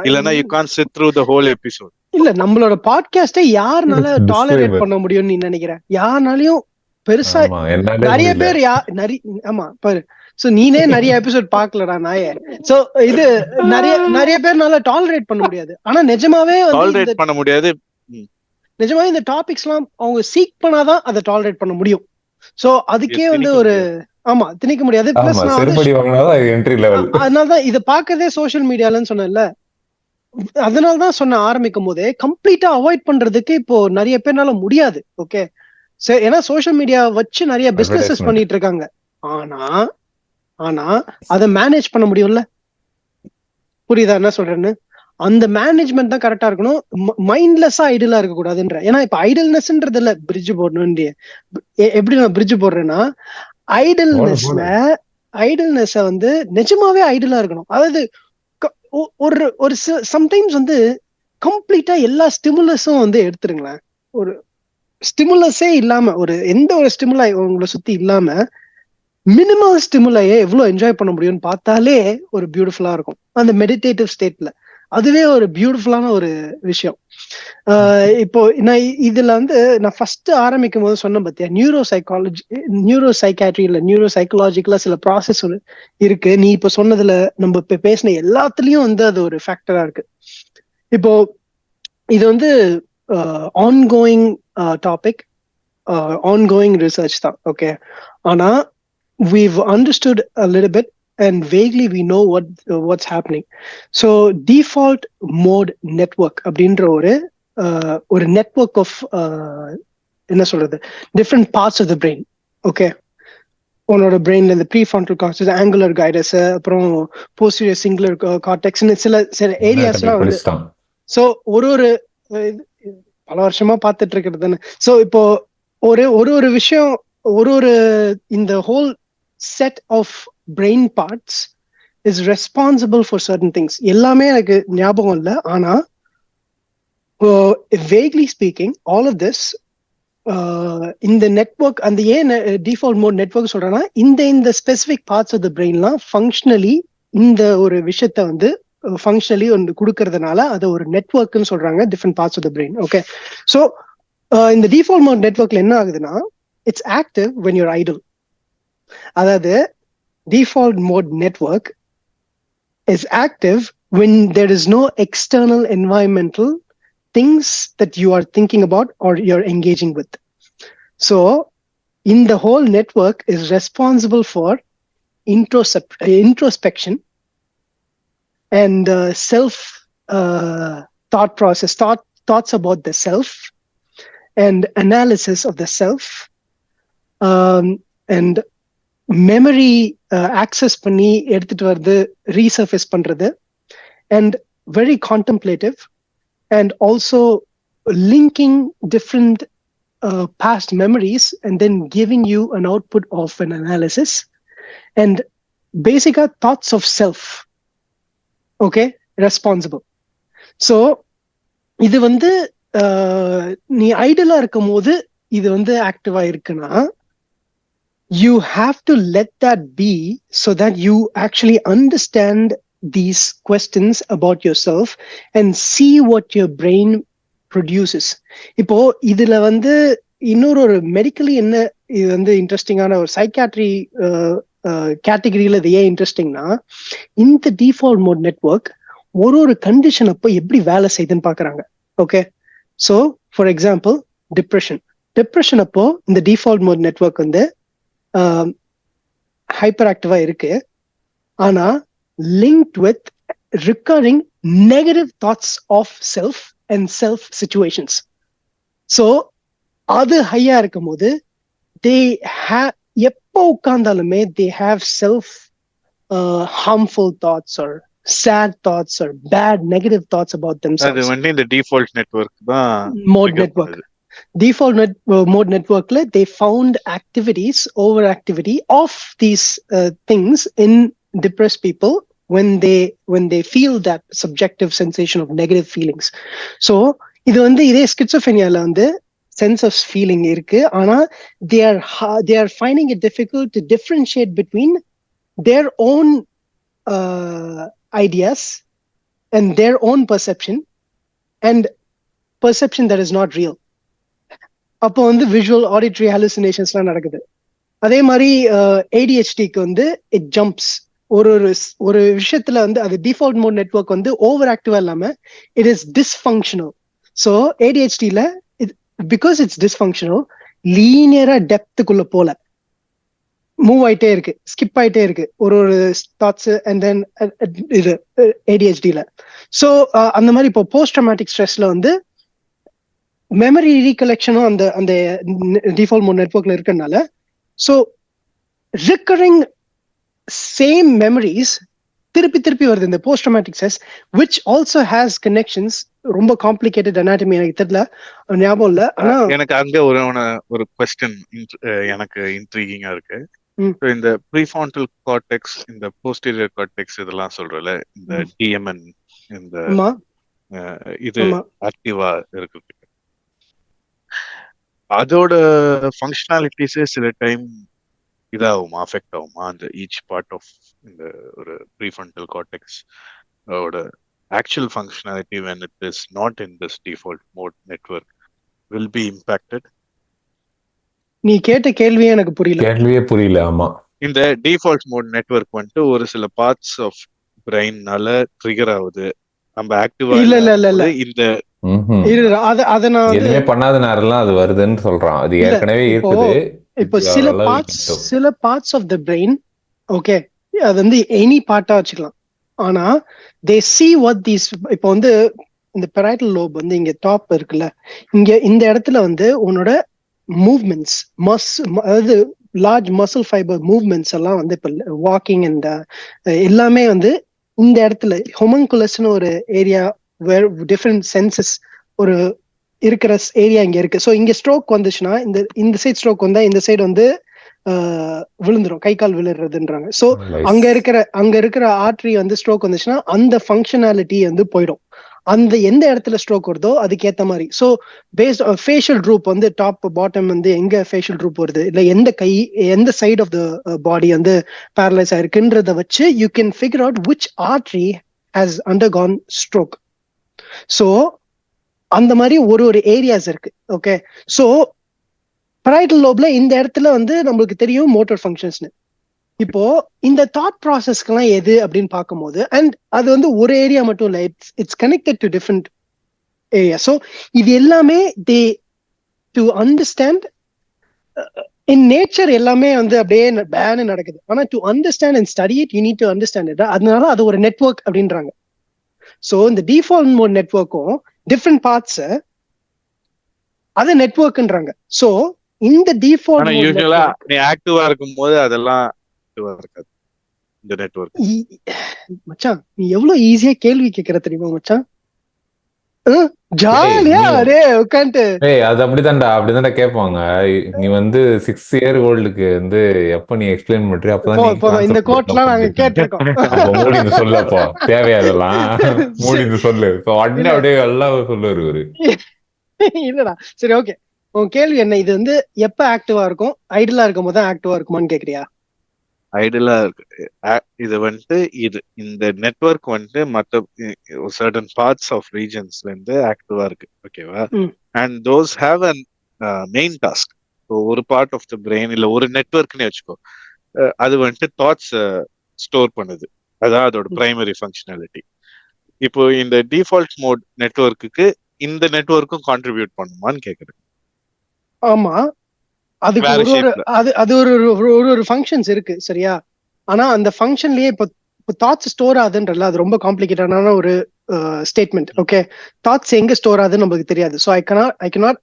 இல்லன்னா you can't chit through the whole episode. இல்ல, நம்மளோட பாட்காஸ்டை யாருனால டாலரேட் பண்ண முடியும்னு நீ நினைக்கிறேன்? யாருனாலையும் பெருசா நிறைய பேர் ஆமா பாரு. சோ நீனே நிறைய எபிசோட் பாக்கலடா நாயே. சோ இது நிறைய பேர்னால டாலரேட் பண்ண முடியாது. ஆனா நிஜமாவே டாலரேட் பண்ண முடியாது. நிஜமாவே இந்த டாபிக்ஸ் எல்லாம் அவங்க சீக் பண்ணாதான் அதை டாலரேட் பண்ண முடியும். சோ அதுக்கே வந்து ஒரு திணிக்க முடியாது. பிளஸ் அதனாலதான் இதை பாக்குறதே சோசியல் மீடியாலன்னு சொன்னேன்ல. அதனாலதான் சொன்ன ஆரம்பிக்கும் போதே கம்ப்ளீட்டா அவாய்ட் பண்றதுக்கு இப்போ நிறைய பேர்னால முடியாது. ஓகே, ஏன்னா சோசியல் மீடியா வச்சு நிறைய பிசினஸ் பண்ணிட்டு இருக்காங்க. ஆனா அதை மேனேஜ் பண்ண முடியும்ல. புரியுதா என்ன சொல்றேன்னு? அந்த மேனேஜ்மெண்ட் தான் கரெக்டா இருக்கணும். மைண்ட்லெஸ்ஸா ஐடலா இருக்க கூடாதுன்ற. ஏன்னா இப்ப ஐடல்னஸ்ன்றது இல்ல, பிரிட்ஜ் போடணும். எப்படி நான் பிரிட்ஜ் போடுறேன்னா, ஐடல்னஸ் வந்து நிஜமாவே ஐடலா இருக்கணும். அதாவது ஒரு சம்டைம்ஸ் வந்து கம்ப்ளீட்டா எல்லா ஸ்டிமுலஸும் வந்து எடுத்துருங்களேன். ஒரு ஸ்டிமுலஸே இல்லாம, எந்த ஒரு ஸ்டிமுலை உங்களை சுத்தி இல்லாம மினிமல் ஸ்டிமுலையை எவ்வளவு என்ஜாய் பண்ண முடியும்னு பார்த்தாலே ஒரு பியூட்டிஃபுல்லா இருக்கும். அந்த மெடிடேட்டிவ் ஸ்டேட்ல அதுவே ஒரு பியூட்டிஃபுல்லான ஒரு விஷயம். இப்போ நான் இதுல வந்து நான் ஃபர்ஸ்ட் ஆரம்பிக்கும் போது சொன்ன பத்தியா, நியூரோ சைக்காலஜிக்கலா சில ப்ராசஸ் இருக்கு. நீ இப்ப சொன்னதுல நம்ம இப்ப பேசின எல்லாத்துலயும் வந்து அது ஒரு ஃபேக்டரா இருக்கு. இப்போ இது வந்து ஆன்கோயிங் டாபிக், ஆன்கோயிங் ரிசர்ச் தான். ஓகே, ஆனா we've understood a little bit and vaguely we know what's happening. So default mode network அப்படின்ற ஒரு ஒரு நெட்வொர்க் ஆஃப் என்ன சொல்றது different parts of the brain. Okay, உன்னோட பிரெயின்ல இந்த ப்ரீஃப்ரான்டல் கார்டெக்ஸ், ஆங்குலர் கைடஸ், அப்புறம் போஸ்டீரியர் சிங்குலர் கார்டெக்ஸ்னு சில ஏரியாஸ்லாம் வந்து. ஸோ ஒரு பல வருஷமா பார்த்துட்டு இருக்கிறது தானே. ஸோ இப்போ ஒரு விஷயம் ஒரு இந்த whole set of brain parts is responsible for certain things. எல்லாமே எனக்கு ஞாபகம் இல்லை, ஆனா vaguely speaking all of this இந்த நெட்வொர்க் அந்த ஏன் டிஃபால்ட் மோட் நெட்வொர்க் சொல்றேன்னா இந்த ஸ்பெசிபிக் பார்ட்ஸ் ஆஃப் த பிரெயின்லாம் ஃபங்க்ஷனலி இந்த ஒரு விஷயத்த வந்து ஃபங்க்ஷனலி ஒன்று கொடுக்கறதுனால அதை ஒரு நெட்வொர்க்னு சொல்றாங்க, different parts of the brain. Okay, so இந்த டிஃபால்ட் மோட் நெட்வொர்க்ல என்ன ஆகுதுன்னா it's active when your idle. அதாவது default mode network is active when there is no external environmental things that you are thinking about or you're engaging with. So in the whole network is responsible for introspection and self thought process, thoughts about the self and analysis of the self, and memory access பண்ணி எடுத்துட்டு வருது, resurface பண்றது, and very contemplative, and also linking different past memories and then giving you an output of an analysis and basic thoughts of self. Okay, responsible. So இது வந்து நீ ஐடலா இருக்கும் போது இது வந்து ஆக்டிவா இருக்குன்னா you have to let that be so that you actually understand these questions about yourself and see what your brain produces. இப்போ இதுல வந்து இன்னொரு மெடிக்கலி என்ன இது வந்து இன்ட்ரெஸ்டிங்கான ஒரு சைக்காட்ரி கேட்டகரியில இது ஏன் இன்ட்ரெஸ்டிங்னா இந்த டிஃபால்ட் மோட் நெட்வொர்க் ஒரு கண்டிஷன் அப்போ எப்படி வேலை செய்யுதுன்னு பாக்குறாங்க. Okay, so for example depression அப்போ இந்த டிஃபால்ட் மோட் நெட்வொர்க் வந்து ஹைப்பர் ஆக்டிவா இருக்கு, ஆனா linked with recurring negative thoughts of self and self situations. So அது ஹையா இருக்கும் போது they have எப்போ உட்கார்ந்தாலுமே they have self harmful thoughts or sad thoughts or bad negative thoughts about themselves. அது வந்து இந்த டிஃபால்ட் நெட்வொர்க் தான் mode network. Default mode network they found activities, overactivity of these things in depressed people when they feel that subjective sensation of negative feelings. So இது வந்து இதே ஸ்கிட்சோஃபெனியால வந்து sense of feeling இருக்கு, ஆனா they are finding it difficult to differentiate between their own ideas and their own perception and perception that is not real. அப்போ வந்து visual auditory ஹாலுசினேஷன்ஸ்லாம் நடக்குது. அதே மாதிரி ADHDக்கு வந்து இட் ஜம்ப்ஸ் ஒரு விஷயத்துல வந்து அது டிஃபால்ட் மோட் நெட்வொர்க் வந்து ஓவர் ஆக்டிவா இல்லாம இட் இஸ் டிஸ்ஃபங்க்ஷனல். ஸோ ADHDல பிகாஸ் இட்ஸ் டிஸ்ஃபங்க்ஷனல் லீனியரா டெப்த்துக்குள்ள போல மூவ் ஆயிட்டே இருக்கு, ஸ்கிப் ஆயிட்டே இருக்கு ஒரு தாட்ஸ் அண்ட் தென் இது ADHDல. ஸோ அந்த மாதிரி இப்போ போஸ்ட் ட்ராமாட்டிக் ஸ்ட்ரெஸ்ல வந்து மெமரி ரீகலெக்ஷனும் அந்த டிஃபால்ட் மோட் நெட்வொர்க்ல இருக்கறனால ஸோ ரிக்கரிங் சேம் மெமரிஸ் திருப்பி வருது இந்த post dramatic stress, which also has connections. ரொம்ப காம்ப்ளிகேட்டட் அனாட்டமி எனக்கு தெரியல, ஞாபகம் இல்ல. ஆனா எனக்கு அங்க ஒரு क्वेश्चन எனக்கு இன்ட்ரிகிங்கா இருக்கு. இந்த ப்ரீஃப்ரான்டல் கார்டெக்ஸ், இந்த போஸ்டீரியர் கார்டெக்ஸ் இதெல்லாம் சொல்றல, இந்த DMN இந்த இது ஆக்டிவா இருக்கு, அதோட ஃபங்க்ஷனாலிட்டிஸே சில டைம் இதாகுமா, அஃபெக்ட் ஆகுமா அந்த ஈச் பார்ட் ஆஃப் இந்த ஒரு ப்ரீஃப்ரான்டல் கார்டெக்ஸ் ஓட actual functionality when it is not in this default mode network will be impacted? நீ கேட்ட கேள்வியே எனக்கு புரியல. ஆமா, இந்த டிஃபால்ட் மோட் நெட்வொர்க் வந்துட்டு ஒரு சில பார்ட்ஸ் ஆஃப் பிரெயின்னால ட்ரிகர் ஆகுது, நம்ம ஆக்டிவா இல்ல இந்த அத நான் எதுவுமே பண்ணாத நேரம்லாம் அது வருதுன்னு சொல்றான். அது ஏற்கனவே இருக்குது. இப்போ சில parts of the brain, okay, அது வந்து எனி பார்ட்டா வச்சுக்கலாம், ஆனா they see what these இப்போ வந்து இந்த பெரைட்டல் லோப் வந்து இங்க டாப் இருக்குல்ல, இங்க இந்த இடத்துல வந்து உன்னோட மூவ்மெண்ட்ஸ் அதாவது லார்ஜ் மசில் ஃபைபர் மூவ்மெண்ட்ஸ் எல்லாம் வந்து இப்ப வாக்கிங் அண்ட் எல்லாமே வந்து இந்த இடத்துல ஹொமன்குலஸ்னு ஒரு ஏரியா வேர் டிஃப்ரெண்ட் சென்சஸ் ஒரு இருக்கிற ஏரியா இங்க இருக்கு. ஸோ இங்க ஸ்ட்ரோக் வந்துச்சுன்னா இந்த சைட் ஸ்ட்ரோக் வந்தா இந்த சைடு வந்து விழுந்துரும், கை கால் விழுறதுன்றாங்க. ஸோ அங்க இருக்கிற ஆர்டரி வந்து ஸ்ட்ரோக் வந்துச்சுன்னா அந்த ஃபங்க்ஷனாலிட்டி வந்து போயிடும். அந்த எந்த இடத்துல ஸ்ட்ரோக் வருதோ அதுக்கு ஏத்த மாதிரி. ஸோ பேஸ்ட் ஃபேஷியல் ட்ரூப் வந்து டாப் பாட்டம் வந்து எங்க ஃபேஷியல் ட்ரூப் வருது, இல்ல எந்த கை எந்த சைட் ஆஃப் த பாடி வந்து பேரலைஸ் ஆயிருக்குன்றத வச்சு you can figure out which artery has undergone stroke. So அந்த மாதிரி ஒரு ஏரியாஸ் இருக்கு. ஓகே, ஸோ பெரைட்டல் லோப்ல இந்த இடத்துல வந்து நம்மளுக்கு தெரியும் மோட்டார் ஃபங்க்ஷன்ஸ்னு. இப்போ இந்த தாட் ப்ராசஸ்க்கெல்லாம் எது அப்படின்னு பார்க்கும்போது, அண்ட் அது வந்து ஒரு ஏரியா மட்டும் இல்லை, it's connected to different area. So இது எல்லாமே டு அண்டர்ஸ்டாண்ட் இன் நேச்சர் எல்லாமே வந்து அப்படியே பேனு நடக்குது. ஆனா to understand and study it you need to understand it. அதனால அது ஒரு நெட்வொர்க் அப்படின்றாங்க. ஸோ இந்த டிஃபால்ட் மோட் நெட்வொர்க்கும் டிஃப்ரெண்ட் பார்ட்ஸ் அது நெட்வொர்க்ன்றாங்க. ஸோ இந்த டிஃபால்ட் மோட் யூசுவலா நீ ஆக்டிவா இருக்கும்போது அதெல்லாம் ஆக்டிவா இருக்காது இந்த நெட்வொர்க். மச்சான் நீ எவ்வளவு ஈஸியா கேள்வி கேட்கற தெரியுமா மச்சான்? ஜாலியா அரே உட்காந்து அது அப்படிதான்டா கேட்பாங்க. நீ வந்து 6 year oldக்கு வந்து எப்ப நீ எக்ஸ்பிளைன் பண்றியோ அப்பதான் இந்த கோட்லாம் நாங்க கேட்டிருக்கோம். மூடிந்து சொல்லு, அப்போ தேவையா அதெல்லாம் மூடிந்து சொல்லு. உடனே அப்படியே எல்லாம் சொல்லுவாரு. இல்லடா சரி ஓகே, உன் கேள்வி என்ன? இது வந்து எப்ப ஆக்டிவா இருக்கும், ஐடியலா இருக்கும் போது ஆக்டிவா இருக்குமான்னு கேக்குறியா? ஐடியலா இருக்கு. இது வந்துட்டு இந்த நெட்வொர்க் வந்துட்டு மற்ற சர்டன் பார்ட்ஸ் ஆஃப் ரீஜன்ஸ்ல இருந்து ஆக்டிவா இருக்கு. ஓகேவா? And those have an main task. ஒரு பார்ட் ஆஃப் த பிரெயின் இல்ல ஒரு நெட்வொர்க்னே வச்சுக்கோ, அது வந்துட்டு தாட்ஸ் ஸ்டோர் பண்ணுது. அதான் அதோட பிரைமரி ஃபங்க்ஷனாலிட்டி. இப்போ இந்த டிஃபால்ட் மோட் நெட்வொர்க்குக்கு இந்த நெட்வொர்க்கும் கான்ட்ரிபியூட் பண்ணுமான்னு கேக்குறேன். ஆமா, அதுக்கு அது ஒரு ஃபங்க்ஷன்ஸ் இருக்கு சரியா? ஆனா அந்த ஃபங்க்ஷன்லயே இப்போ தாட்ஸ் ஸ்டோர் ஆகுதுன்றல அது ரொம்ப காம்ப்ளிகேட்டடான ஒரு ஸ்டேட்மெண்ட். ஓகே, தாட்ஸ் எங்க ஸ்டோர் ஆகுதுன்னு நமக்கு தெரியாது. ஸோ ஐ கனாட்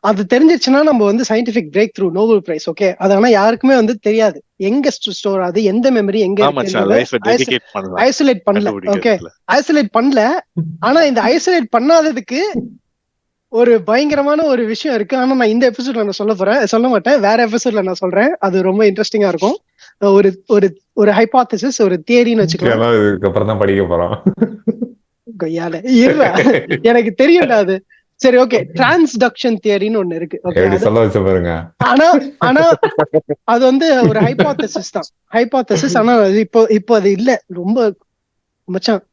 அது தெரிஞ்சிச்சுன்னா நம்ம வந்து scientific break through Nobel prize. Okay, அது ஆனா யாருக்குமே வந்து தெரியாது எங்க ஸ்டோர் ஆகுது, எந்த மெமரி எங்க இருக்கு, ஐசோலேட் பண்ணல. ஓகே, ஐசோலேட் பண்ணல. ஆனா இந்த ஐசோலேட் பண்ணாததுக்கு ஒரு பயங்கரமான ஒரு விஷயம் இருக்கு. ஆனா நான் இந்த எபிசோட்ல நான் சொல்ல மாட்டேன், வேற எபிசோட்ல நான் சொல்றேன். அது ரொம்ப இன்ட்ரெஸ்டிங்கா இருக்கும். ஒரு ஒரு ஒரு ஹைபோதசிஸ், ஒரு தியரின்னு வச்சுக்கலாம். இதுக்கப்புறம் தான் படிக்க போறோம். கொய்யால இருடா, எனக்கு தெரியும்டா அது. சரி ஓகே, டிரான்ஸ்டக்ஷன் தியரின்னு ஒண்ணு இருக்கு. சொல்ல வச்ச பாருங்க. ஆனா அது வந்து ஒரு ஹைபோதசிஸ் தான், ஹைபோதசிஸ். ஆனா இப்போ அது இல்ல. ரொம்ப மச்சான்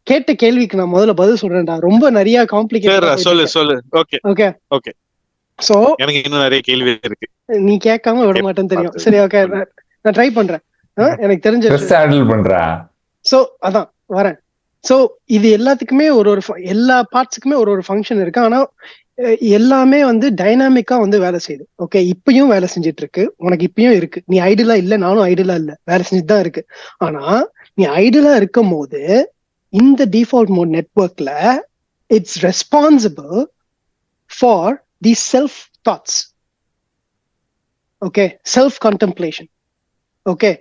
கேட்ட கேள்விக்கு நான் முதல்ல பதில் சொல்றேன்டா. ரொம்ப நிறைய காம்ப்ளிகேட்டடா சொல்லு. Okay okay okay. சோ எனக்கு இன்னும் நிறைய கேள்வி இருக்கு, நீ கேட்காம விட மாட்டேன்னு தெரியும். சரி ஓகே, நான் ட்ரை பண்றேன். எனக்கு தெரிஞ்ச சோ அதான் வரேன். சோ இது எல்லாத்துக்குமே எல்லா பார்ட்ஸுக்குமே ஒரு ஃபங்க்ஷன் இருக்கு. ஆனா எல்லாமே வந்து டைனாமிக்கா வந்து வேலை செய்யுது. ஓகே, இப்பயும் வேலை செஞ்சுட்டு இருக்கு, உனக்கு இப்பயும் இருக்கு. நீ ஐடியலா இல்ல, நானும் ஐடியலா இல்ல, வேலை செஞ்சுட்டு தான் இருக்கு. ஆனா நீ ஐடியலா இருக்கும் போது இந்த டிஃபால்ட் மோட் நெட்வொர்க்ல it's responsible for the self thoughts. Okay, self contemplation. Okay,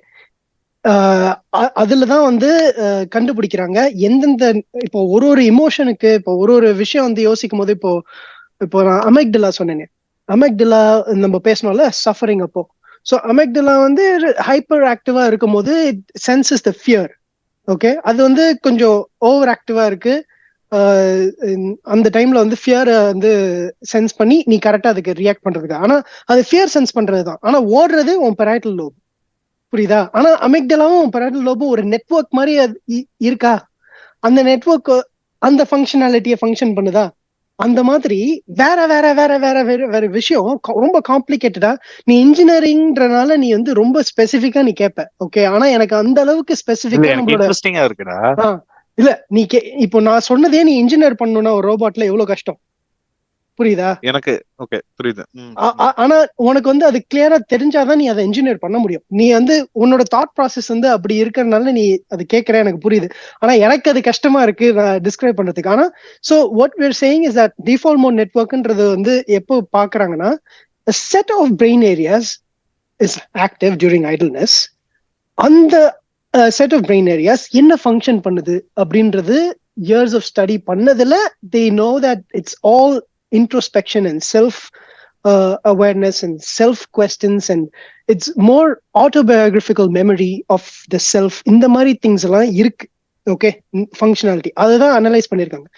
அதுலதான் வந்து கண்டுபிடிக்கிறாங்க எந்தெந்த இப்போ ஒரு இமோஷனுக்கு, இப்போ ஒரு விஷயம் வந்து யோசிக்கும் போது, இப்போ நான் அமெக்டலா சொன்னேனே, அமெக்டலா நம்ம பேசணும்ல சஃபரிங் அப்போ. ஸோ அமெக்டலா வந்து ஹைப்பர் ஆக்டிவா இருக்கும் போது it senses the fear. Okay, அது வந்து கொஞ்சம் ஓவர் ஆக்டிவா இருக்கு. அந்த டைம்ல வந்து ஃபியரை வந்து சென்ஸ் பண்ணி நீ கரெக்டா அதுக்கு ரியாக்ட் பண்றதுக்கு. ஆனா அது ஃபியர் சென்ஸ் பண்றதுதான். ஆனா ஓடுறது உன் பெரைட்டல் லோப், புரியுதா? ஆனா அமெக்டலாவும் பெரைட்டல் லோபும் ஒரு நெட்வொர்க் மாதிரி இருக்கா? அந்த நெட்வொர்க் அந்த ஃபங்க்ஷனாலிட்டியை ஃபங்க்ஷன் பண்ணுதா? அந்த மாதிரி வேற வேற வேற வேற வேற வேற விஷயம் ரொம்ப காம்ப்ளிகேட்டடா. நீ இன்ஜினியரிங்ன்றனால நீ வந்து ரொம்ப ஸ்பெசிபிக்கா நீ கேட்ப. ஓகே, ஆனா எனக்கு அந்த அளவுக்கு ஸ்பெசிபிக்கா நம்மளோட இல்ல. நீ இப்போ நான் சொன்னதே நீ இன்ஜினியர் பண்ணணும்னா ஒரு ரோபோட்ல எவ்வளவு கஷ்டம், புரியுதா? எனக்கு ஓகே புரியுது. ஆனா உனக்கு வந்து அது கிளியரா தெரிஞ்சாதான் நீ அதை என்ஜினியர் பண்ண முடியும். நீ வந்து உன்னோட தாட் ப்ராசஸ் வந்து அப்படி இருக்கிறதுனால நீ அது கேட்கற, எனக்கு புரியுது. ஆனா எனக்கு அது கஷ்டமா இருக்கு நான் டிஸ்கிரைப் பண்றதுக்கு. ஆனா so what we are saying is that default mode networkன்றது வந்து எப்போ பாக்குறாங்கன்னா, a set of brain areas is active during idleness. அந்த செட் ஆஃப் பிரெயின் ஏரியாஸ் என்ன ஃபங்க்ஷன் பண்ணுது அப்படின்றது இயர்ஸ் ஆஃப் ஸ்டடி பண்ணதுல they know that it's all introspection and self awareness and self questions and it's more autobiographical memory of the self. இந்த மாதிரி things எல்லாம் இருக்கு. Okay, functionality அதுதான் analyse பண்ணிருக்காங்க.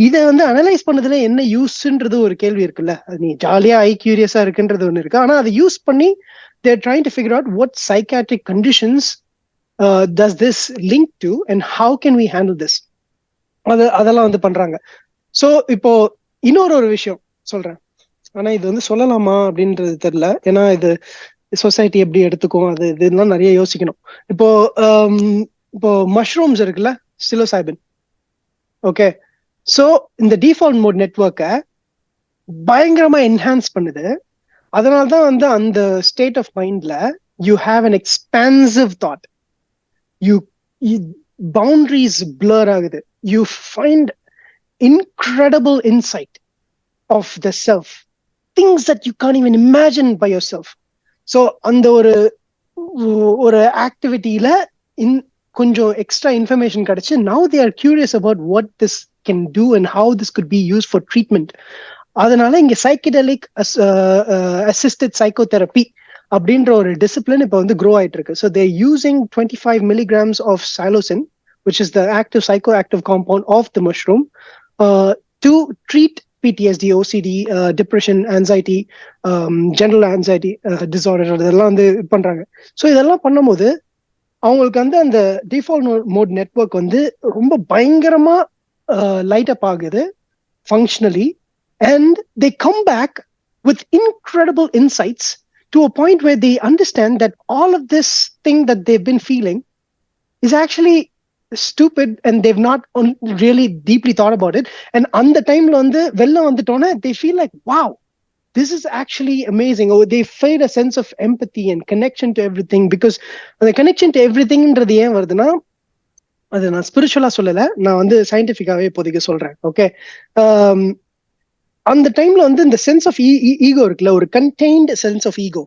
இதை வந்து அனலைஸ் பண்ணதுல என்ன யூஸ்ன்றது ஒரு கேள்வி இருக்குல்ல. அது நீ ஜாலியா கியூரியஸா இருக்குன்றது ஒண்ணு இருக்கு. ஆனா அதை யூஸ் பண்ணி they're trying to figure out what psychiatric conditions does this link to and how can we handle this. அதெல்லாம் வந்து பண்றாங்க. சோ இப்போ இன்னொரு விஷயம் சொல்றேன். ஆனா இது வந்து சொல்லலாமா அப்படின்றது தெரியல. ஏன்னா இது சொசைட்டி எப்படி எடுத்துக்கும், அது இதெல்லாம் நிறைய யோசிக்கணும். இப்போ இப்போ மஷ்ரூம்ஸ் இருக்குல்ல, சிலோசைபின். ஓகே, சோ இந்த டிஃபால்ட் மோட் நெட்வொர்க்கை பயங்கரமா என்ஹான்ஸ் பண்ணுது. அதனால்தான் வந்து அந்த ஸ்டேட் ஆஃப் மைண்ட்ல you have an expansive thought. you boundaries blur ஆகுது. You find incredible insight of the self, things that you can't even imagine by yourself. So அந்த ஒரு ஆக்டிவிட்டியில கொஞ்சம் எக்ஸ்ட்ரா இன்ஃபர்மேஷன் கிடைச்சு now they are curious about what this can do and how this could be used for treatment. அதனால இங்க psychedelic assisted psychotherapy அப்படின்ற ஒரு discipline இப்போ வந்து க்ரோ ஆயிட்டு இருக்கு. So there using 25 milligrams of psilocin, which is the active psychoactive compound of the mushroom, to treat PTSD, OCD, depression, anxiety, general anxiety disorder. இதெல்லாம் வந்து பண்றாங்க. ஸோ இதெல்லாம் பண்ணும்போது அவங்களுக்கு வந்து அந்த டிஃபால்ட் மோட் நெட்வொர்க் வந்து ரொம்ப பயங்கரமா லைட் அப் ஆகுது functionally, and they come back with incredible insights to a point where they understand that all of this thing that they've been feeling is actually stupid and they've not really deeply thought about it. And on the time vella vandutona they feel like, wow, this is actually amazing. Or they feel a sense of empathy and connection to everything, because the connection to everything ன்றது ஏன் வருதுன்னா, அது நான் ஸ்பிரிச்சுவலா சொல்லல, நான் வந்து சயின்டிபிக்காவே இப்போதைக்கு சொல்றேன். ஓகே, அந்த டைம்ல வந்து இந்த சென்ஸ் ஆஃப் ஈகோ இருக்குல்ல, ஒரு கண்டெய்ன்ட் சென்ஸ் ஆஃப் ஈகோ,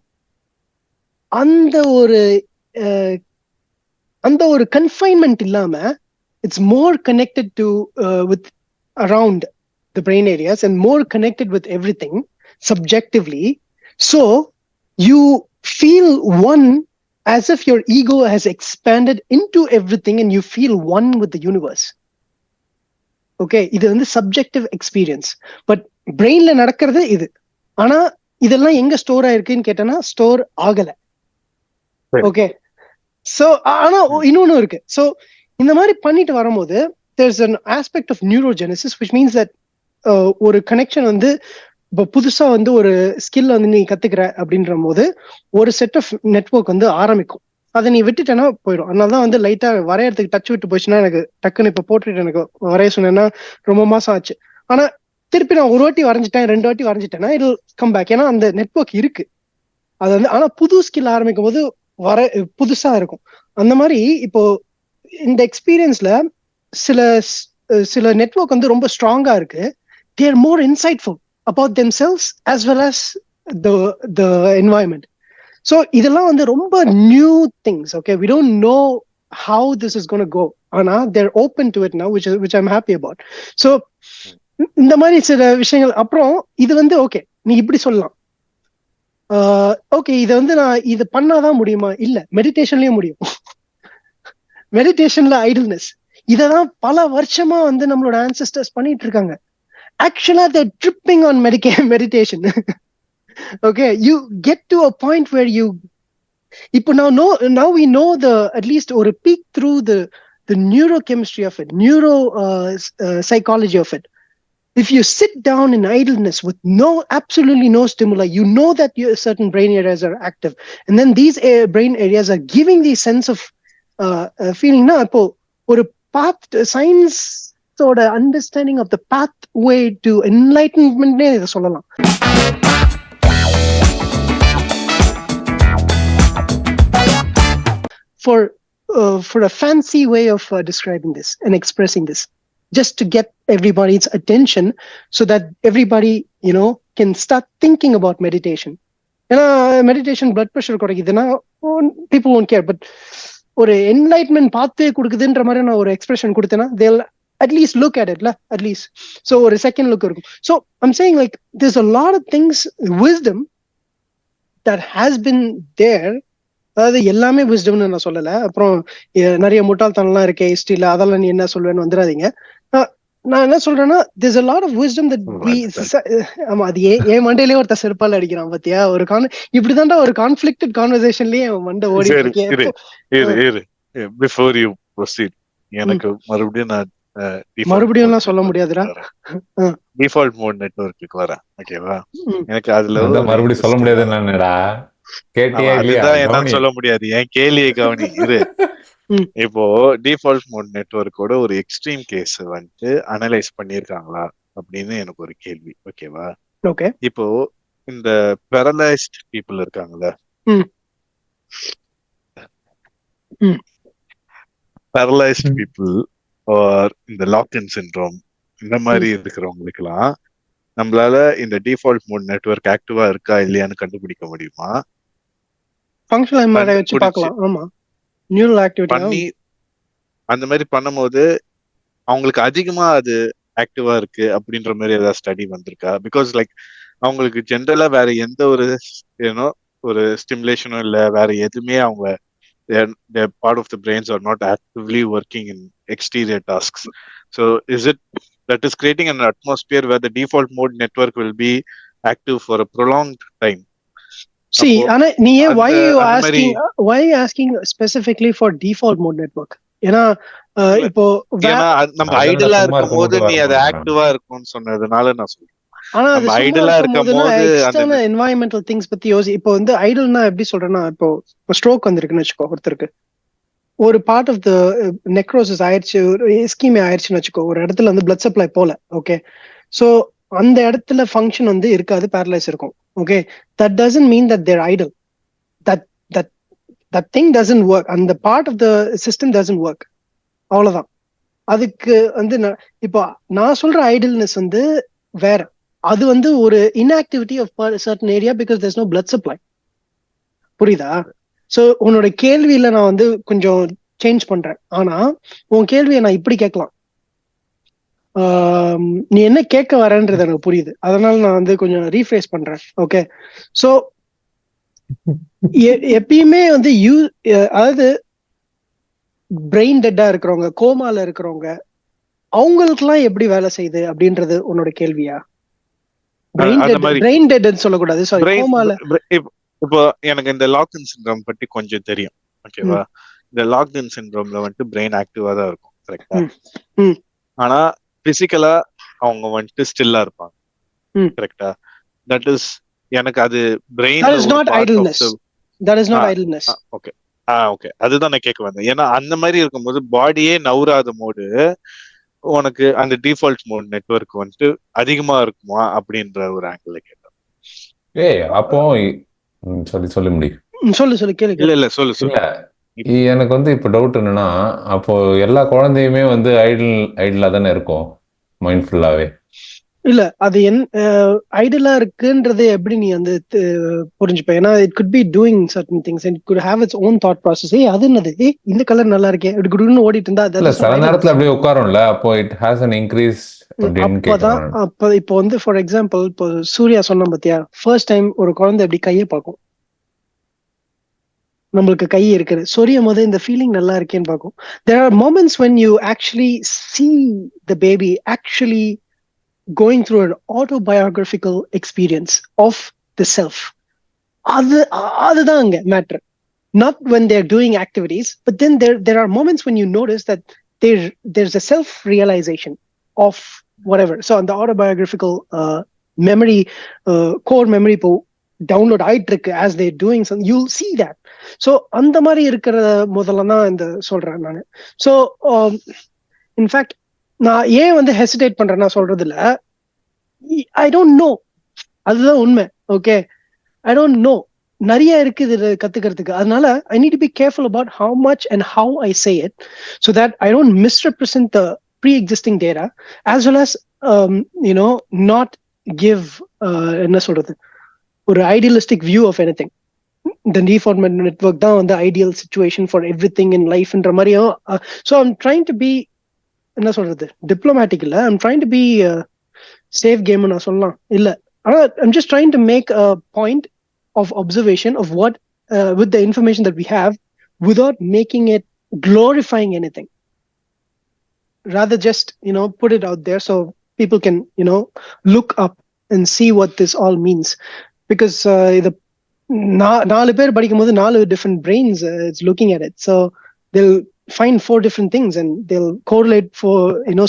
அந்த ஒரு கன்ஃபைன்மெண்ட் இல்லாம it's more connected to with around the brain areas and more connected with everything சப்ஜெக்டிவ்லி. So you feel one as if your ego has expanded into everything and you feel one with the universe. Okay, இது வந்து subjective experience. But brainல நடக்கிறது இது. ஆனா இதெல்லாம் எங்க store ஆயிருக்குன்னு கேட்டனா store ஆகல. ஓகே, சோ ஆனா இன்னொன்னு இருக்கு. சோ இந்த மாதிரி பண்ணிட்டு வரும்போது there's an aspect of neurogenesis, which means that ஒரு கனெக்ஷன் வந்து இப்போ புதுசா வந்து ஒரு ஸ்கில் வந்து நீ கத்துக்கிற அப்படின்ற போது ஒரு செட் ஆஃப் நெட்வொர்க் வந்து ஆரம்பிக்கும். அதை நீ விட்டுட்டேன்னா போயிடும். அதனாலதான் வந்து லைட்டா வரையறதுக்கு டச் விட்டு போச்சுன்னா எனக்கு டக்குன்னு இப்ப போட்டுட்டு எனக்கு வரைய சொன்னேன்னா ரொம்ப மாசம் ஆச்சு. ஆனா திருப்பி நான் ஒரு வாட்டி வரைஞ்சிட்டேன், 2 வாட்டி வரைஞ்சிட்டேன்னா இது கம் பேக். ஏன்னா அந்த நெட்வொர்க் இருக்கு. அது வந்து ஆனா புது ஸ்கில் ஆரம்பிக்கும் போது புதுசா இருக்கும். அந்த மாதிரி இப்போ இந்த எக்ஸ்பீரியன்ஸ்ல சில நெட்வொர்க் வந்து ரொம்ப ஸ்ட்ராங்கா இருக்கு. they are more insightful about themselves as well as the environment. So இதெல்லாம் வந்து ரொம்ப new things. Okay, we don't know how this is going to go, ஆனா they're open to it now, which I'm happy about. So இந்த மாதிரி சில விஷயங்கள். அப்புறம் இது வந்து ஓகே, நீ இப்படி சொல்லலாம், ஓகே இதை வந்து நான் இது பண்ணாதான் முடியுமா? இல்ல, மெடிடேஷன்லயும் முடியும். மெடிடேஷன்ல ஐடில்னஸ் இதெல்லாம் பல வருஷமா வந்து நம்மளோட ஆன்செஸ்டர்ஸ் பண்ணிட்டு இருக்காங்க. Actually, they're tripping on meditation. Okay, you get to a point where you now we know at least or a peek through the neurochemistry of it, psychology of it. If you sit down in idleness with absolutely no stimuli, you know that certain brain areas are active, and then these brain areas are giving the sense of feeling. Na appo or path பாத்தோட understanding of the pathway to என்லைட்டன்மெண்ட்னே இதை சொல்லலாம். For a fancy way of describing this and expressing this, just to get everybody's attention so that everybody, can start thinking about meditation. ஏன்னா meditation blood pressure குறைக்குதுன்னா people won't care, but ஒரு enlightenment பார்த்து கொடுக்குதுன்ற மாதிரி நான் ஒரு expression கொடுத்தேன்னா they'll at least look at it, at least. So ஒரு செகண்ட் லுக் இருக்கும். So I'm saying like there's a lot of things, wisdom that has been there. அதாவது எல்லாமே விஸ்டம்னு நான் சொல்லல. அப்புறம் நிறைய முட்டாள்தனம்லாம் இருக்கு ஹிஸ்டரியில, அதெல்லாம் நீ என்ன சொல்வேன்னு வந்துடாதீங்க. நான் என்ன சொல்றேன்னா there's a lot of wisdom that we ஆமா அது ஏன் மண்டையிலேயே ஒருத்த செருப்பால் அடிக்கிறான் பாத்தியா. ஒரு இப்படிதான்டா ஒரு கான்ஃபிளிக்டட் கான்வர்சேஷன்லயே மண்டை ஓடிட்டு இருக்கேன். Before you proceed, எனக்கு மறுபடியும் எல்லாம் சொல்ல முடியாதுடா. டிஃபால்ட் மோட் நெட்வொர்க்குக்கு வரேன், ஓகேவா? எனக்கு அதுல மறுபடியும் சொல்ல முடியாது என்னடா கேட்டியா இல்லையா? அதுதான் என்னால சொல்ல முடியாது. என் கேள்வியை கவனி இரு. இப்போ டிஃபால்ட் மோட் நெட்வொர்க்கோட ஒரு எக்ஸ்ட்ரீம் கேஸ் வந்துட்டு அனலைஸ் பண்ணிருக்காங்களா அப்படின்னு எனக்கு ஒரு கேள்வி, ஓகேவா? ஓகே. இப்போ இந்த பேரலைஸ்ட் பீப்புள் இருக்காங்கல்ல, பேரலைஸ்ட் பீப்புள் ஆர் இந்த லாக்இன் சிண்ட்ரோம் இந்த மாதிரி இருக்கிறவங்களுக்கு எல்லாம் நம்மளால இந்த டிஃபால்ட் மோட் நெட்வொர்க் ஆக்டிவா இருக்கா இல்லையான்னு கண்டுபிடிக்க முடியுமா? ஃபங்க்ஷனல் எம்ஆர்ஐ வச்சு பார்க்கலாம். ஆமா, நியூரல் ஆக்டிவிட்டி பண்ணி அந்த மாதிரி பண்ணும்போது அவங்களுக்கு அதிகமா அது ஆக்டிவா இருக்கு அப்படின்ற மாதிரி ஏதாவது ஸ்டடி வந்திருக்கா? பிகாஸ் லைக் அவங்களுக்கு ஜென்ரலா வேற எந்த ஒரு ஒரு ஸ்டிமுலேஷனும் இல்லை, வேற எதுவுமே அவங்க part of the brains are not actively working in exterior tasks. So is it that is creating an atmosphere where the default mode network will be active for a prolonged time? See, ana nee why you asking specifically for default mode network? ஏனா இப்போ நம்ம ஐடலா இருக்கும்போது நீ அது ஆக்டிவா இருக்கும்னு சொன்னதுனால நான் சொல்றேன். ஆனா அது ஐடலா இருக்கும்போது எக்ஸ்டர்னல் என்வாயரன்மெண்டல் திங்ஸ் பத்தி யோசி. இப்போ வந்து ஐடல்னா எப்படி சொல்றேன்னா, இப்போ ஸ்ட்ரோக் வந்திருக்குன்னு வச்சுக்கோ, ஒருத்தருக்கு ஒரு பார்ட் ஆஃப் த நெக்ரோசிஸ் ஆயிடுச்சு, ஒரு எஸ்கீமே ஆயிடுச்சுன்னு வச்சுக்கோ, ஒரு இடத்துல வந்து பிளட் சப்ளை போல, ஓகே. ஸோ அந்த இடத்துல ஃபங்க்ஷன் வந்து இருக்காது, பேரலைஸ் இருக்கும், okay. That doesn't mean that there idle. That thing doesn't work, அந்த part of the system doesn't work, அவ்வளவுதான். அதுக்கு வந்து இப்போ நான் சொல்ற ஐடல்னஸ் வந்து வேற. அது வந்து ஒரு inactivity of certain area because there's no blood supply. புரியுதா? சோ உன்னோட கேள்வியில நான் வந்து கொஞ்சம் சேஞ்ச் பண்றேன். ஆனா உன் கேள்வியை நான் இப்படி கேட்கலாம், நீ என்ன கேட்க வரன்றது எனக்கு புரியுது, அதனால நான் வந்து கொஞ்சம் ரீஃப்ரேஸ் பண்றேன், ஓகே. சோ எப்பயுமே வந்து அதாவது பிரெயின் டெட்டா இருக்கிறவங்க, கோமால இருக்கிறவங்க, அவங்களுக்கு எல்லாம் எப்படி வேலை செய்யுது அப்படின்றது உன்னோட கேள்வியா? பிரெயின் டெட் சொல்லக்கூடாது, சாரி, கோமால. இப்போ எனக்கு இந்த லாக்இன் சிண்ட்ரோம் பத்தி கொஞ்சம் தெரியும், ஓகேவா? இந்த லாக்இன் சிண்ட்ரோம்ல வந்துட்டு பிரெயின் ஆக்டிவா தான் இருக்கும், கரெக்டா? ஆனா பிசிக்கலா அவங்க வந்துட்டு ஸ்டில்லா இருப்பாங்க, கரெக்டா? தட் இஸ் எனக்கு அது பிரெயின் ஓகே ஓகே அதுதான் நான் கேட்க வந்தேன். ஏன்னா அந்த மாதிரி இருக்கும்போது பாடியே நவுறாத மோடு உனக்கு அந்த டிஃபால்ட் மோட் நெட்வொர்க் வந்துட்டு அதிகமா இருக்குமா அப்படின்ற ஒரு ஆங்கிள் கேட்டேன். அப்போ சொல்லி முடியும். சொல்லு கேளுங்க. இல்ல சொல்லு. எனக்கு வந்து இப்ப டவுட் என்னன்னா, அப்போ எல்லா குழந்தையுமே வந்து ஐடலா தானே இருக்கும் மைண்ட்ஃபுல்லாவே? இல்ல, அது ஐடலா இருக்குன்றது எப்படி நீ வந்து புரிஞ்சுப்ப? ஏன்னா it could be doing certain things and good have its own thought process. அது என்னது, இந்த கலர் நல்லா இருக்கே இப்படி குடுன்னு ஓடிட்டு இருந்தா இல்ல சில நேரத்துல அப்படியே உட்காரும்ல, அப்போ இட் ஹாஸ் an increase அப்படின்னு கேக்குறேன். அப்ப இப்போ வந்து ஃபார் எக்ஸாம்பிள் இப்போ சூர்யா சொன்ன பாத்தியா, ஃபர்ஸ்ட் டைம் ஒரு குழந்தை எப்படி கையை பார்க்கும், நம்மளுக்கு கை இருக்குது சொரியும் போது இந்த ஃபீலிங் நல்லா இருக்கேன்னு பார்க்கும். there are moments when you actually see the baby actually going through an autobiographical experience of the self. அதுதான் அங்க matter. not when they're doing activities, but then there are moments when you notice that there's a self realization of whatever. So on the autobiographical memory, core memory po download ஆயிட்டு இருக்கு as they doing something, you'll see that. So அந்த மாதிரி இருக்கிற முதல்ல தான் இந்த சொல்றேன் நான். So in fact நான் ஏன் வந்து ஹெசிடேட் பண்றேன் நான் சொல்றது இல்ல, ஐ டோன்ட் நோ, அதுதான் உண்மை. ஓகே, ஐ டோன்ட் நோ, நிறைய இருக்கு இது கத்துக்கிறதுக்கு. அதனால I need to be careful about how much and how I say it, so that I don't misrepresent the pre existing data, as well as you know not give என்ன சொல்றது, ஒரு idealistic view of anything. இந்த reformat network தான் வந்து ideal situation for everything in லைஃப்ன்ற மாதிரியும். So I'm trying to be, என்ன சொல்றது, டிப்ளமேட்டிக் இல்ல, I'm trying to be safe game நான் சொல்லலாம் இல்ல. ஆனா I'm just trying to make a point of observation of what with the information that we have, without making it glorifying anything, rather just put it out there so people can look up and see what this all means. Because the நாலு பேர் படிக்கும்போது நாலு different brains it's looking at it, so they'll find four different things and they'll correlate for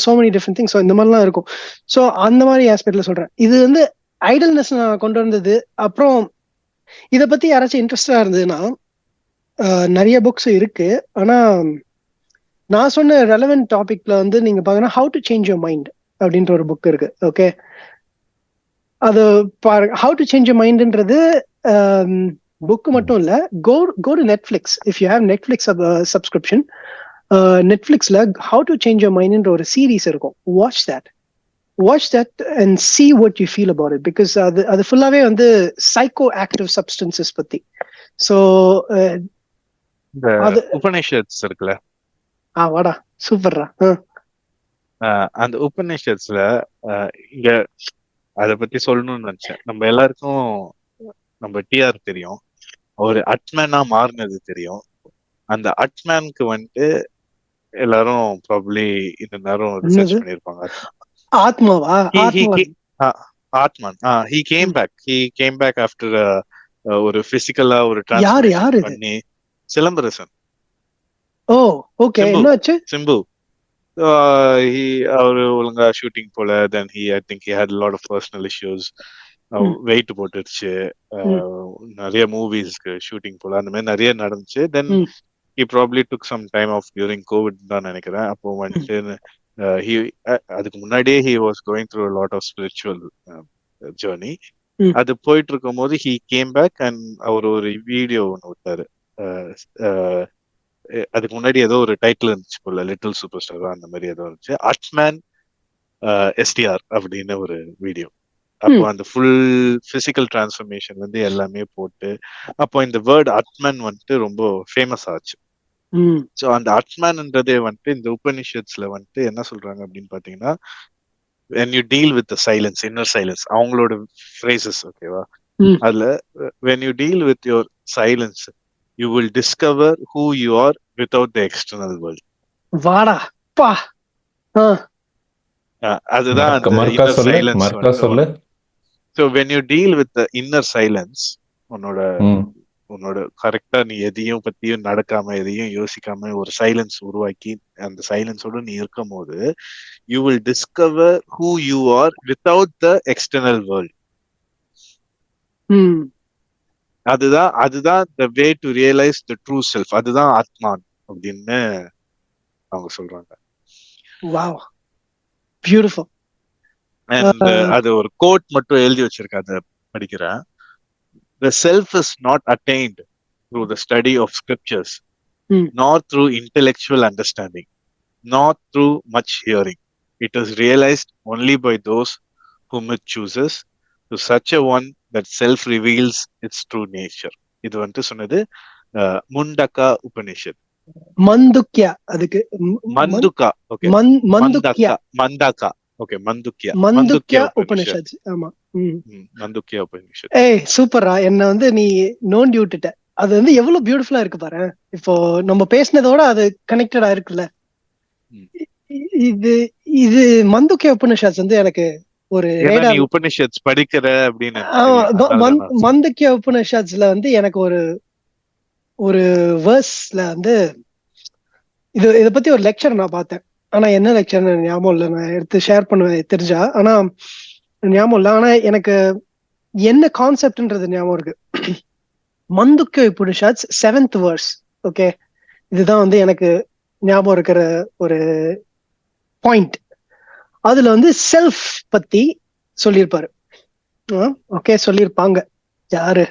so many different things. So இந்த மாதிரிலாம் இருக்கும். So அந்த மாதிரி ஆஸ்பெக்ட்ல சொல்றேன். இது வந்து ஐடல்னஸ் நான் கொண்டு வந்தது. அப்புறம் இதை பத்தி யாராச்சும் இன்ட்ரெஸ்டா இருந்ததுன்னா நிறைய புக்ஸ் இருக்கு. ஆனா நான் சொன்ன ரெலவென்ட் டாபிக்ல வந்து நீங்க பாத்தீங்கன்னா how to change your mind அப்படின்ற ஒரு புக் இருக்கு. ஓகே, அது பாருங்க. ஹவு டு சேஞ்ச் யுவர் மைண்ட்ன்றது புக் மட்டும் இல்ல, go to Netflix. If you have Netflix subscription, நெட்ஃபிளிக்ஸ்ல ஹவு டு சேஞ்ச் யுவர் மைண்ட்ன்ற ஒரு சீரீஸ் இருக்கும். watch that and see what you feel about it, because அது ஃபுல்லாவே வந்து சைக்கோ ஆக்டிவ் சப்ஸ்டன்சஸ் பத்தி. ஸோ இந்த உபநிஷத்ஸ் இருக்குல்ல, வாடா சூப்பர்ரா. அந்த உபநிஷத்ஸ்ல இங்க அத பத்தி சொல்லணும்னு நினைச்சேன். நம்ம எல்லாருக்கும் நம்ம டிஆர் தெரியும், ஒரு அட்மேனா மாறினது தெரியும். அந்த அட்மேனுக்கு வந்துட்டு எல்லாரும் ப்ராபப்லி இந்த நேரம் ரிசர்ச் பண்ணிருப்பாங்க. ஆத்மாவா? ஆத்மான். he came back after ஒரு பிசிக்கலா ஒரு டிரான்ஸ்ஃபர்மேஷன் பண்ணி. சிலம்பரசன். ஓ ஓகே, என்னாச்சு? சிம்பு. அவரு ஒழுங்கா ஷூட்டிங் போல. Then I think he had a lot of personal issues. Weight போட்டுருச்சு. நிறைய மூவிஸ்க்கு ஷூட்டிங் போல, அந்த மாதிரி நிறைய நடந்துச்சு. தென் he probably took some time off during COVID தான் நினைக்கிறேன். அப்போ வந்துட்டு அதுக்கு முன்னாடியே he was going through a lot of spiritual journey. அது போயிட்டு இருக்கும் போது he came back and அவர் ஒரு வீடியோ ஒன்று விட்டாரு. அதுக்கு முன்னாடி ஏதோ ஒரு டைட்டில் இருந்துச்சு போல, லிட்டில் சூப்பர் ஸ்டார் அந்த மாதிரி ஏதோ இருந்துச்சு. அட்மேன் எஸ்டிஆர் அப்படின்னு ஒரு வீடியோ. அப்போ அந்த ஃபுல் பிசிக்கல் டிரான்ஸ்ஃபர்மேஷன் வந்து எல்லாமே போட்டு, அப்போ இந்த வேர்ட் அட்மேன் வந்துட்டு ரொம்ப ஃபேமஸ் ஆச்சு. ஸோ அந்த அட்மேன்ன்றதே வந்துட்டு இந்த உபனிஷத்ஸ்ல வந்துட்டு என்ன சொல்றாங்க அப்படின்னு பாத்தீங்கன்னா, when you deal with the silence, inner silence, அவங்களோட phrases, ஓகேவா, அதுல when you deal with your silence, you will discover who you are without the external world. வாடா பா. அதுதான் அந்த inner silence. So when you deal with the inner silence, உன்னோட கரெக்டா நீ எதையும் பத்தியும் நடக்காம எதையும் யோசிக்காம ஒரு சைலன்ஸ் உருவாக்கி அந்த சைலன்ஸோட நீ இருக்கும் போது, you will discover who you are without the external world. அதுதான் the way to realize the true self. அதுதான் ஆத்மான் அப்படின்னு அவங்க சொல்றாங்க. Wow, beautiful. And அது ஒரு கோட் மட்டும் எழுதி வச்சிருக்கேன், அதை படிக்கிறேன். The self is not attained through the study of scriptures, nor through intellectual understanding, nor through much hearing. It is realized only by those whom it chooses. To such a one, that self reveals its true nature. இது வந்து சொன்னது முண்டக்கா உபனிஷத். மந்துக்யா, அதுக்கு மந்துக்கா. Okay, மந்துக்யா, மந்தாக்கா. Okay, மந்துக்யா Upanishad. ஆமா, மந்துக்யா உபனிஷத். ஏய் சூப்பரா, என்ன வந்து நீ நோண்டி விட்டுட்ட. அது வந்து எவ்வளவு பியூட்டிஃபுல்லா இருக்கு பாரு. இப்போ நம்ம பேசினதோட அது கனெக்டடா இருக்குல்ல. இது மந்துக்யா உபனிஷத் வந்து எனக்கு ஒரு நீ உபனிஷத்ஸ் படிக்கிற அப்படின்னு. மந்துக்யா உபனிஷத்ஸ்ல வந்து எனக்கு ஒரு வேர்ஸ்ல வந்து இத பத்தி ஒரு லெக்சர் நான் பார்த்தேன். ஆனா என்ன லெக்சர்னு ஞாபகம் இல்லை, நான் எடுத்து ஷேர் பண்ணுவேன் தெரிஞ்சா. ஆனா ஞாபகம் இல்லை. ஆனா எனக்கு என்ன கான்செப்ட்ன்றது ஞாபகம் இருக்கு. மந்துக்யா உபனிஷத்ஸ் 7th verse. ஓகே, இதுதான் வந்து எனக்கு ஞாபகம் இருக்கிற ஒரு பாயிண்ட். அதுல வந்து செல்ஃப் பத்தி சொல்லியிருப்பாரு. ஓகே, சொல்லியிருப்பாங்க. யாரு?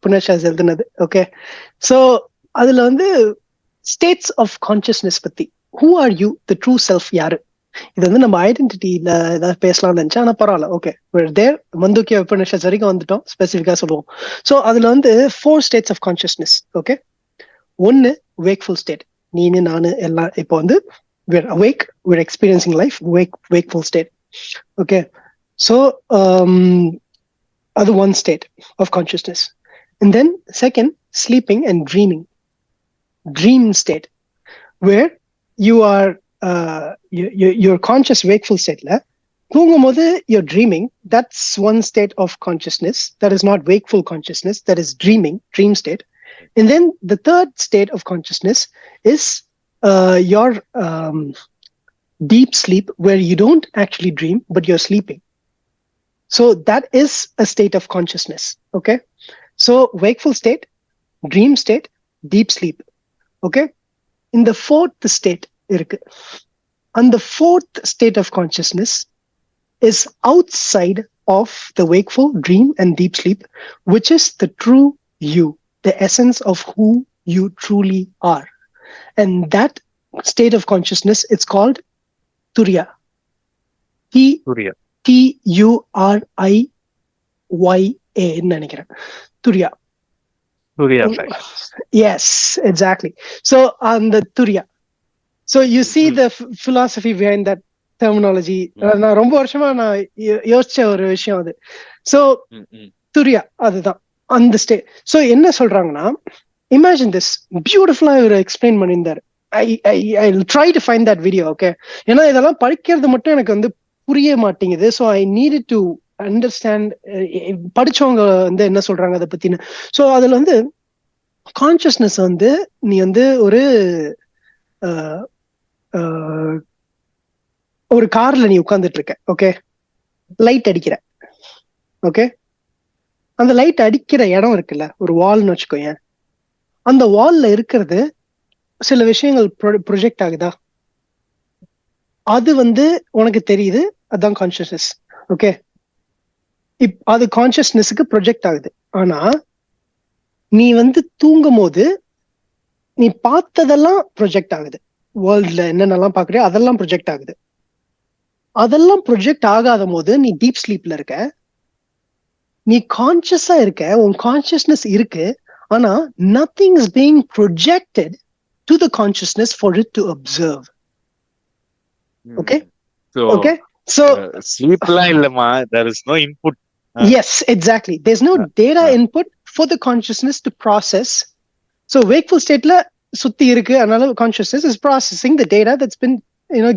புனர்ஷாஸ் எழுதுனது. ஓகே, சோ அதுல வந்து ஸ்டேட்ஸ் ஆஃப் கான்சியஸ்னஸ் பத்தி, who are you, the true self யாரு? இது வந்து நம்ம ஐடென்டிட்டியில ஏதாவது பேசலாம்னு நினைச்சா, ஆனா பரவாயில்ல. ஓகே, தேர் மந்துக்கிய உபநிஷத் வரைக்கும் வந்துட்டோம், ஸ்பெசிஃபிக்கா சொல்லுவோம். ஸோ அதுல வந்து 4 ஸ்டேட்ஸ் ஆஃப் கான்சியஸ்னஸ். ஓகே, ஒன்னு வேக்ஃபுல் ஸ்டேட். நீனு நானு எல்லாம் இப்போ வந்து we're awake, we're experiencing life, wakeful state. Okay, so அது one state of consciousness. And then second, sleeping and dream state, where you are your conscious wakeful state la தூங்கும்போது you're dreaming. That's one state of consciousness. That is not wakeful consciousness, that is dream state. And then the third state of consciousness is your deep sleep, where you don't actually dream but you're sleeping. So that is a state of consciousness. Okay, so wakeful state, dream state, deep sleep. Okay, in the fourth state irukku, and the fourth state of consciousness is outside of the wakeful, dream and deep sleep, which is the true you, the essence of who you truly are. And that state of consciousness, it's called Turiya. Turiya நினைக்கிறேன். Turiya. Yes, exactly. So on the Turiya, so you see the philosophy behind that terminology. நான் ரொம்ப வருஷமா நான் யோசிச்ச ஒரு விஷயம் அது. So Turiya, அதுதான் அந்த ஸ்டே. So என்ன சொல்றாங்கன்னா, imagine this, பியூட்டிஃபுல்லா இவர் எக்ஸ்பிளைன் பண்ணியிருந்தாரு. I'll try to find that video. Okay, ஏன்னா இதெல்லாம் படிக்கிறது மட்டும் எனக்கு வந்து புரிய மாட்டேங்குது. So I need to understand படிச்சவங்க வந்து என்ன சொல்றாங்க அதை பத்தின்னு. ஸோ அதுல வந்து கான்சியஸ்னஸ் வந்து நீ வந்து ஒரு கார்ல நீ உட்கார்ந்துட்டு இருக்க. ஓகே, லைட் அடிக்கிற. ஓகே, அந்த லைட் அடிக்கிற இடம் இருக்குல்ல, ஒரு வால்னு வச்சுக்கோங்க. அந்த வால்ல இருக்கிறது சில விஷயங்கள் ப்ரொஜெக்ட் ஆகுதா, அது வந்து உனக்கு தெரியுது, அதுதான் கான்சியஸ்னஸ். ஓகே, அது கான்சியஸ்னஸுக்கு ப்ரொஜெக்ட் ஆகுது. ஆனா நீ வந்து தூங்கும் போது நீ பார்த்ததெல்லாம் ப்ரொஜெக்ட் ஆகுது. வேர்ல்ட்ல என்னென்னலாம் பாக்குறியோ அதெல்லாம் ப்ரொஜெக்ட் ஆகுது. அதெல்லாம் ப்ரொஜெக்ட் ஆகாத போது நீ டீப் ஸ்லீப்ல இருக்க, நீ கான்சியஸா இருக்க, உன் கான்சியஸ்னஸ் இருக்கு. ஆனா nothing is being projected to the consciousness for it to observe. Okay, okay, so sleepலாம் இல்லமா, there is no input. Yes, exactly, there's no data input for the consciousness to process. So wakeful state la சுத்தி இருக்கு, அதனால consciousness is processing the data that's been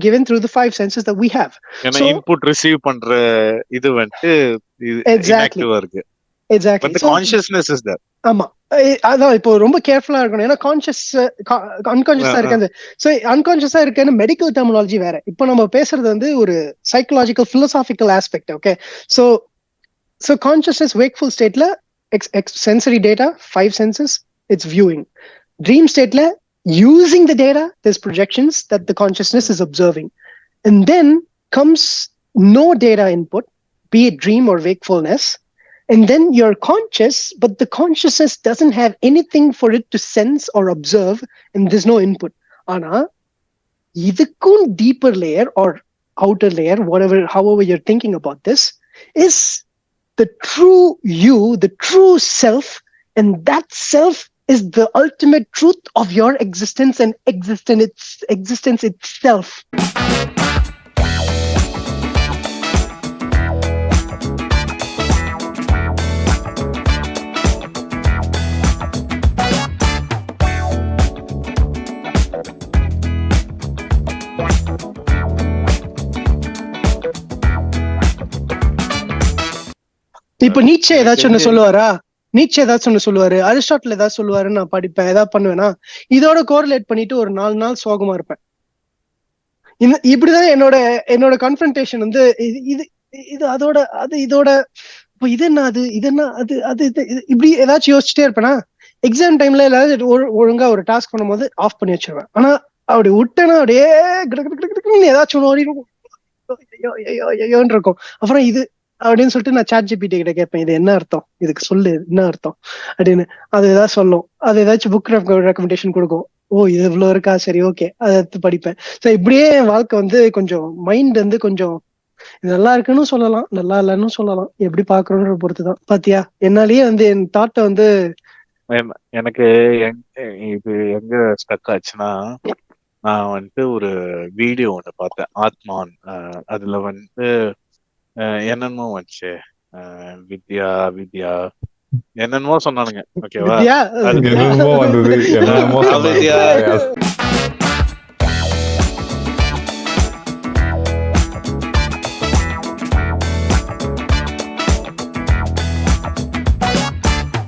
given through the 5 senses that we have. So input receive பண்ற இது வந்து inactive இருக்கு. Exactly, but the consciousness is there. ஆமா, அதான் இப்போ ரொம்ப கேர்ஃபுல்லா இருக்கணும். ஏன்னா கான்சியஸ் அன்கான்சியஸா இருக்கு. ஸோ அன்கான்சியஸா இருக்குன்னு மெடிக்கல் டெர்மினாலஜி வேற. இப்போ நம்ம பேசுறது வந்து ஒரு psychological philosophical aspect. Okay, so consciousness wakeful ஸ்டேட்ல sensory data, 5 senses, it's viewing. Dream stateல using the data, there's projections that the consciousness is observing. And then comes no data input, be it dream or wakefulness. And then you're conscious, but the consciousness doesn't have anything for it to sense or observe, and there's no input. Ana, idukkum deeper layer or outer layer, however you're thinking about this, is the true you, the true self, and that self is the ultimate truth of your existence and existence itself. இப்ப நீச்சே ஏதாச்சும் ஒண்ணு சொல்லுவாரா? நீச்சே ஏதாச்சும் ஒண்ணு சொல்லுவாரு, Aristotle ஏதாவது சொல்லுவாரு, நான் படிப்பேன், ஏதாவது பண்ணுவேன்னா இதோட கோரிலேட் பண்ணிட்டு ஒரு 4 நாள் சோகமா இருப்பேன். இப்படிதான் என்னோட கன்ஃபரன்டேஷன் வந்து இது அதோட அது இதோட இது என்ன அது இப்படி ஏதாச்சும் யோசிச்சுட்டே இருப்பேனா. எக்ஸாம் டைம்ல ஏதாவது ஒழுங்கா ஒரு டாஸ்க் பண்ணும்போது ஆஃப் பண்ணி வச்சிருவேன். ஆனா அப்படி விட்டேன்னா அப்படியே ஏதாச்சும் ஓடிடும். ஐயோன்னு இருக்கும். அப்புறம் இது அப்படின்னு சொல்லிட்டு நான் சாட் ஜிபிடி கிட்ட கேட்பேன், இது என்ன அர்த்தம், இதுக்கு சொல்லு என்ன அர்த்தம் அப்படின்னு. அது ஏதாவது சொல்லும், அது ஏதாச்சும் புக் ரெக்கமெண்டேஷன் கொடுக்கும். ஓ இது இவ்வளவு இருக்கா, சரி ஓகே அதை எடுத்து படிப்பேன். ஸோ இப்படியே என் வாழ்க்கை வந்து கொஞ்சம் மைண்ட் வந்து கொஞ்சம் நல்லா இருக்குன்னு சொல்லலாம், நல்லா இல்லைன்னு சொல்லலாம், எப்படி பாக்குறோன்ற பொறுத்துதான். பாத்தியா, என்னாலயே வந்து என் தாட்டை வந்து எனக்கு இது எங்க ஸ்டக் ஆச்சுன்னா, நான் வந்துட்டு ஒரு வீடியோ ஒண்ணு பார்த்தேன், ஆத்மான். அதுல வந்துட்டு என்னென்னமோ வந்துச்சு, வித்யா வித்யா என்னென்னமோ சொன்னானுங்க. ஓகேவா? வித்யா அது என்னென்னமோ வந்தது, என்னென்னமோ அவித்யா சொன்னாங்க.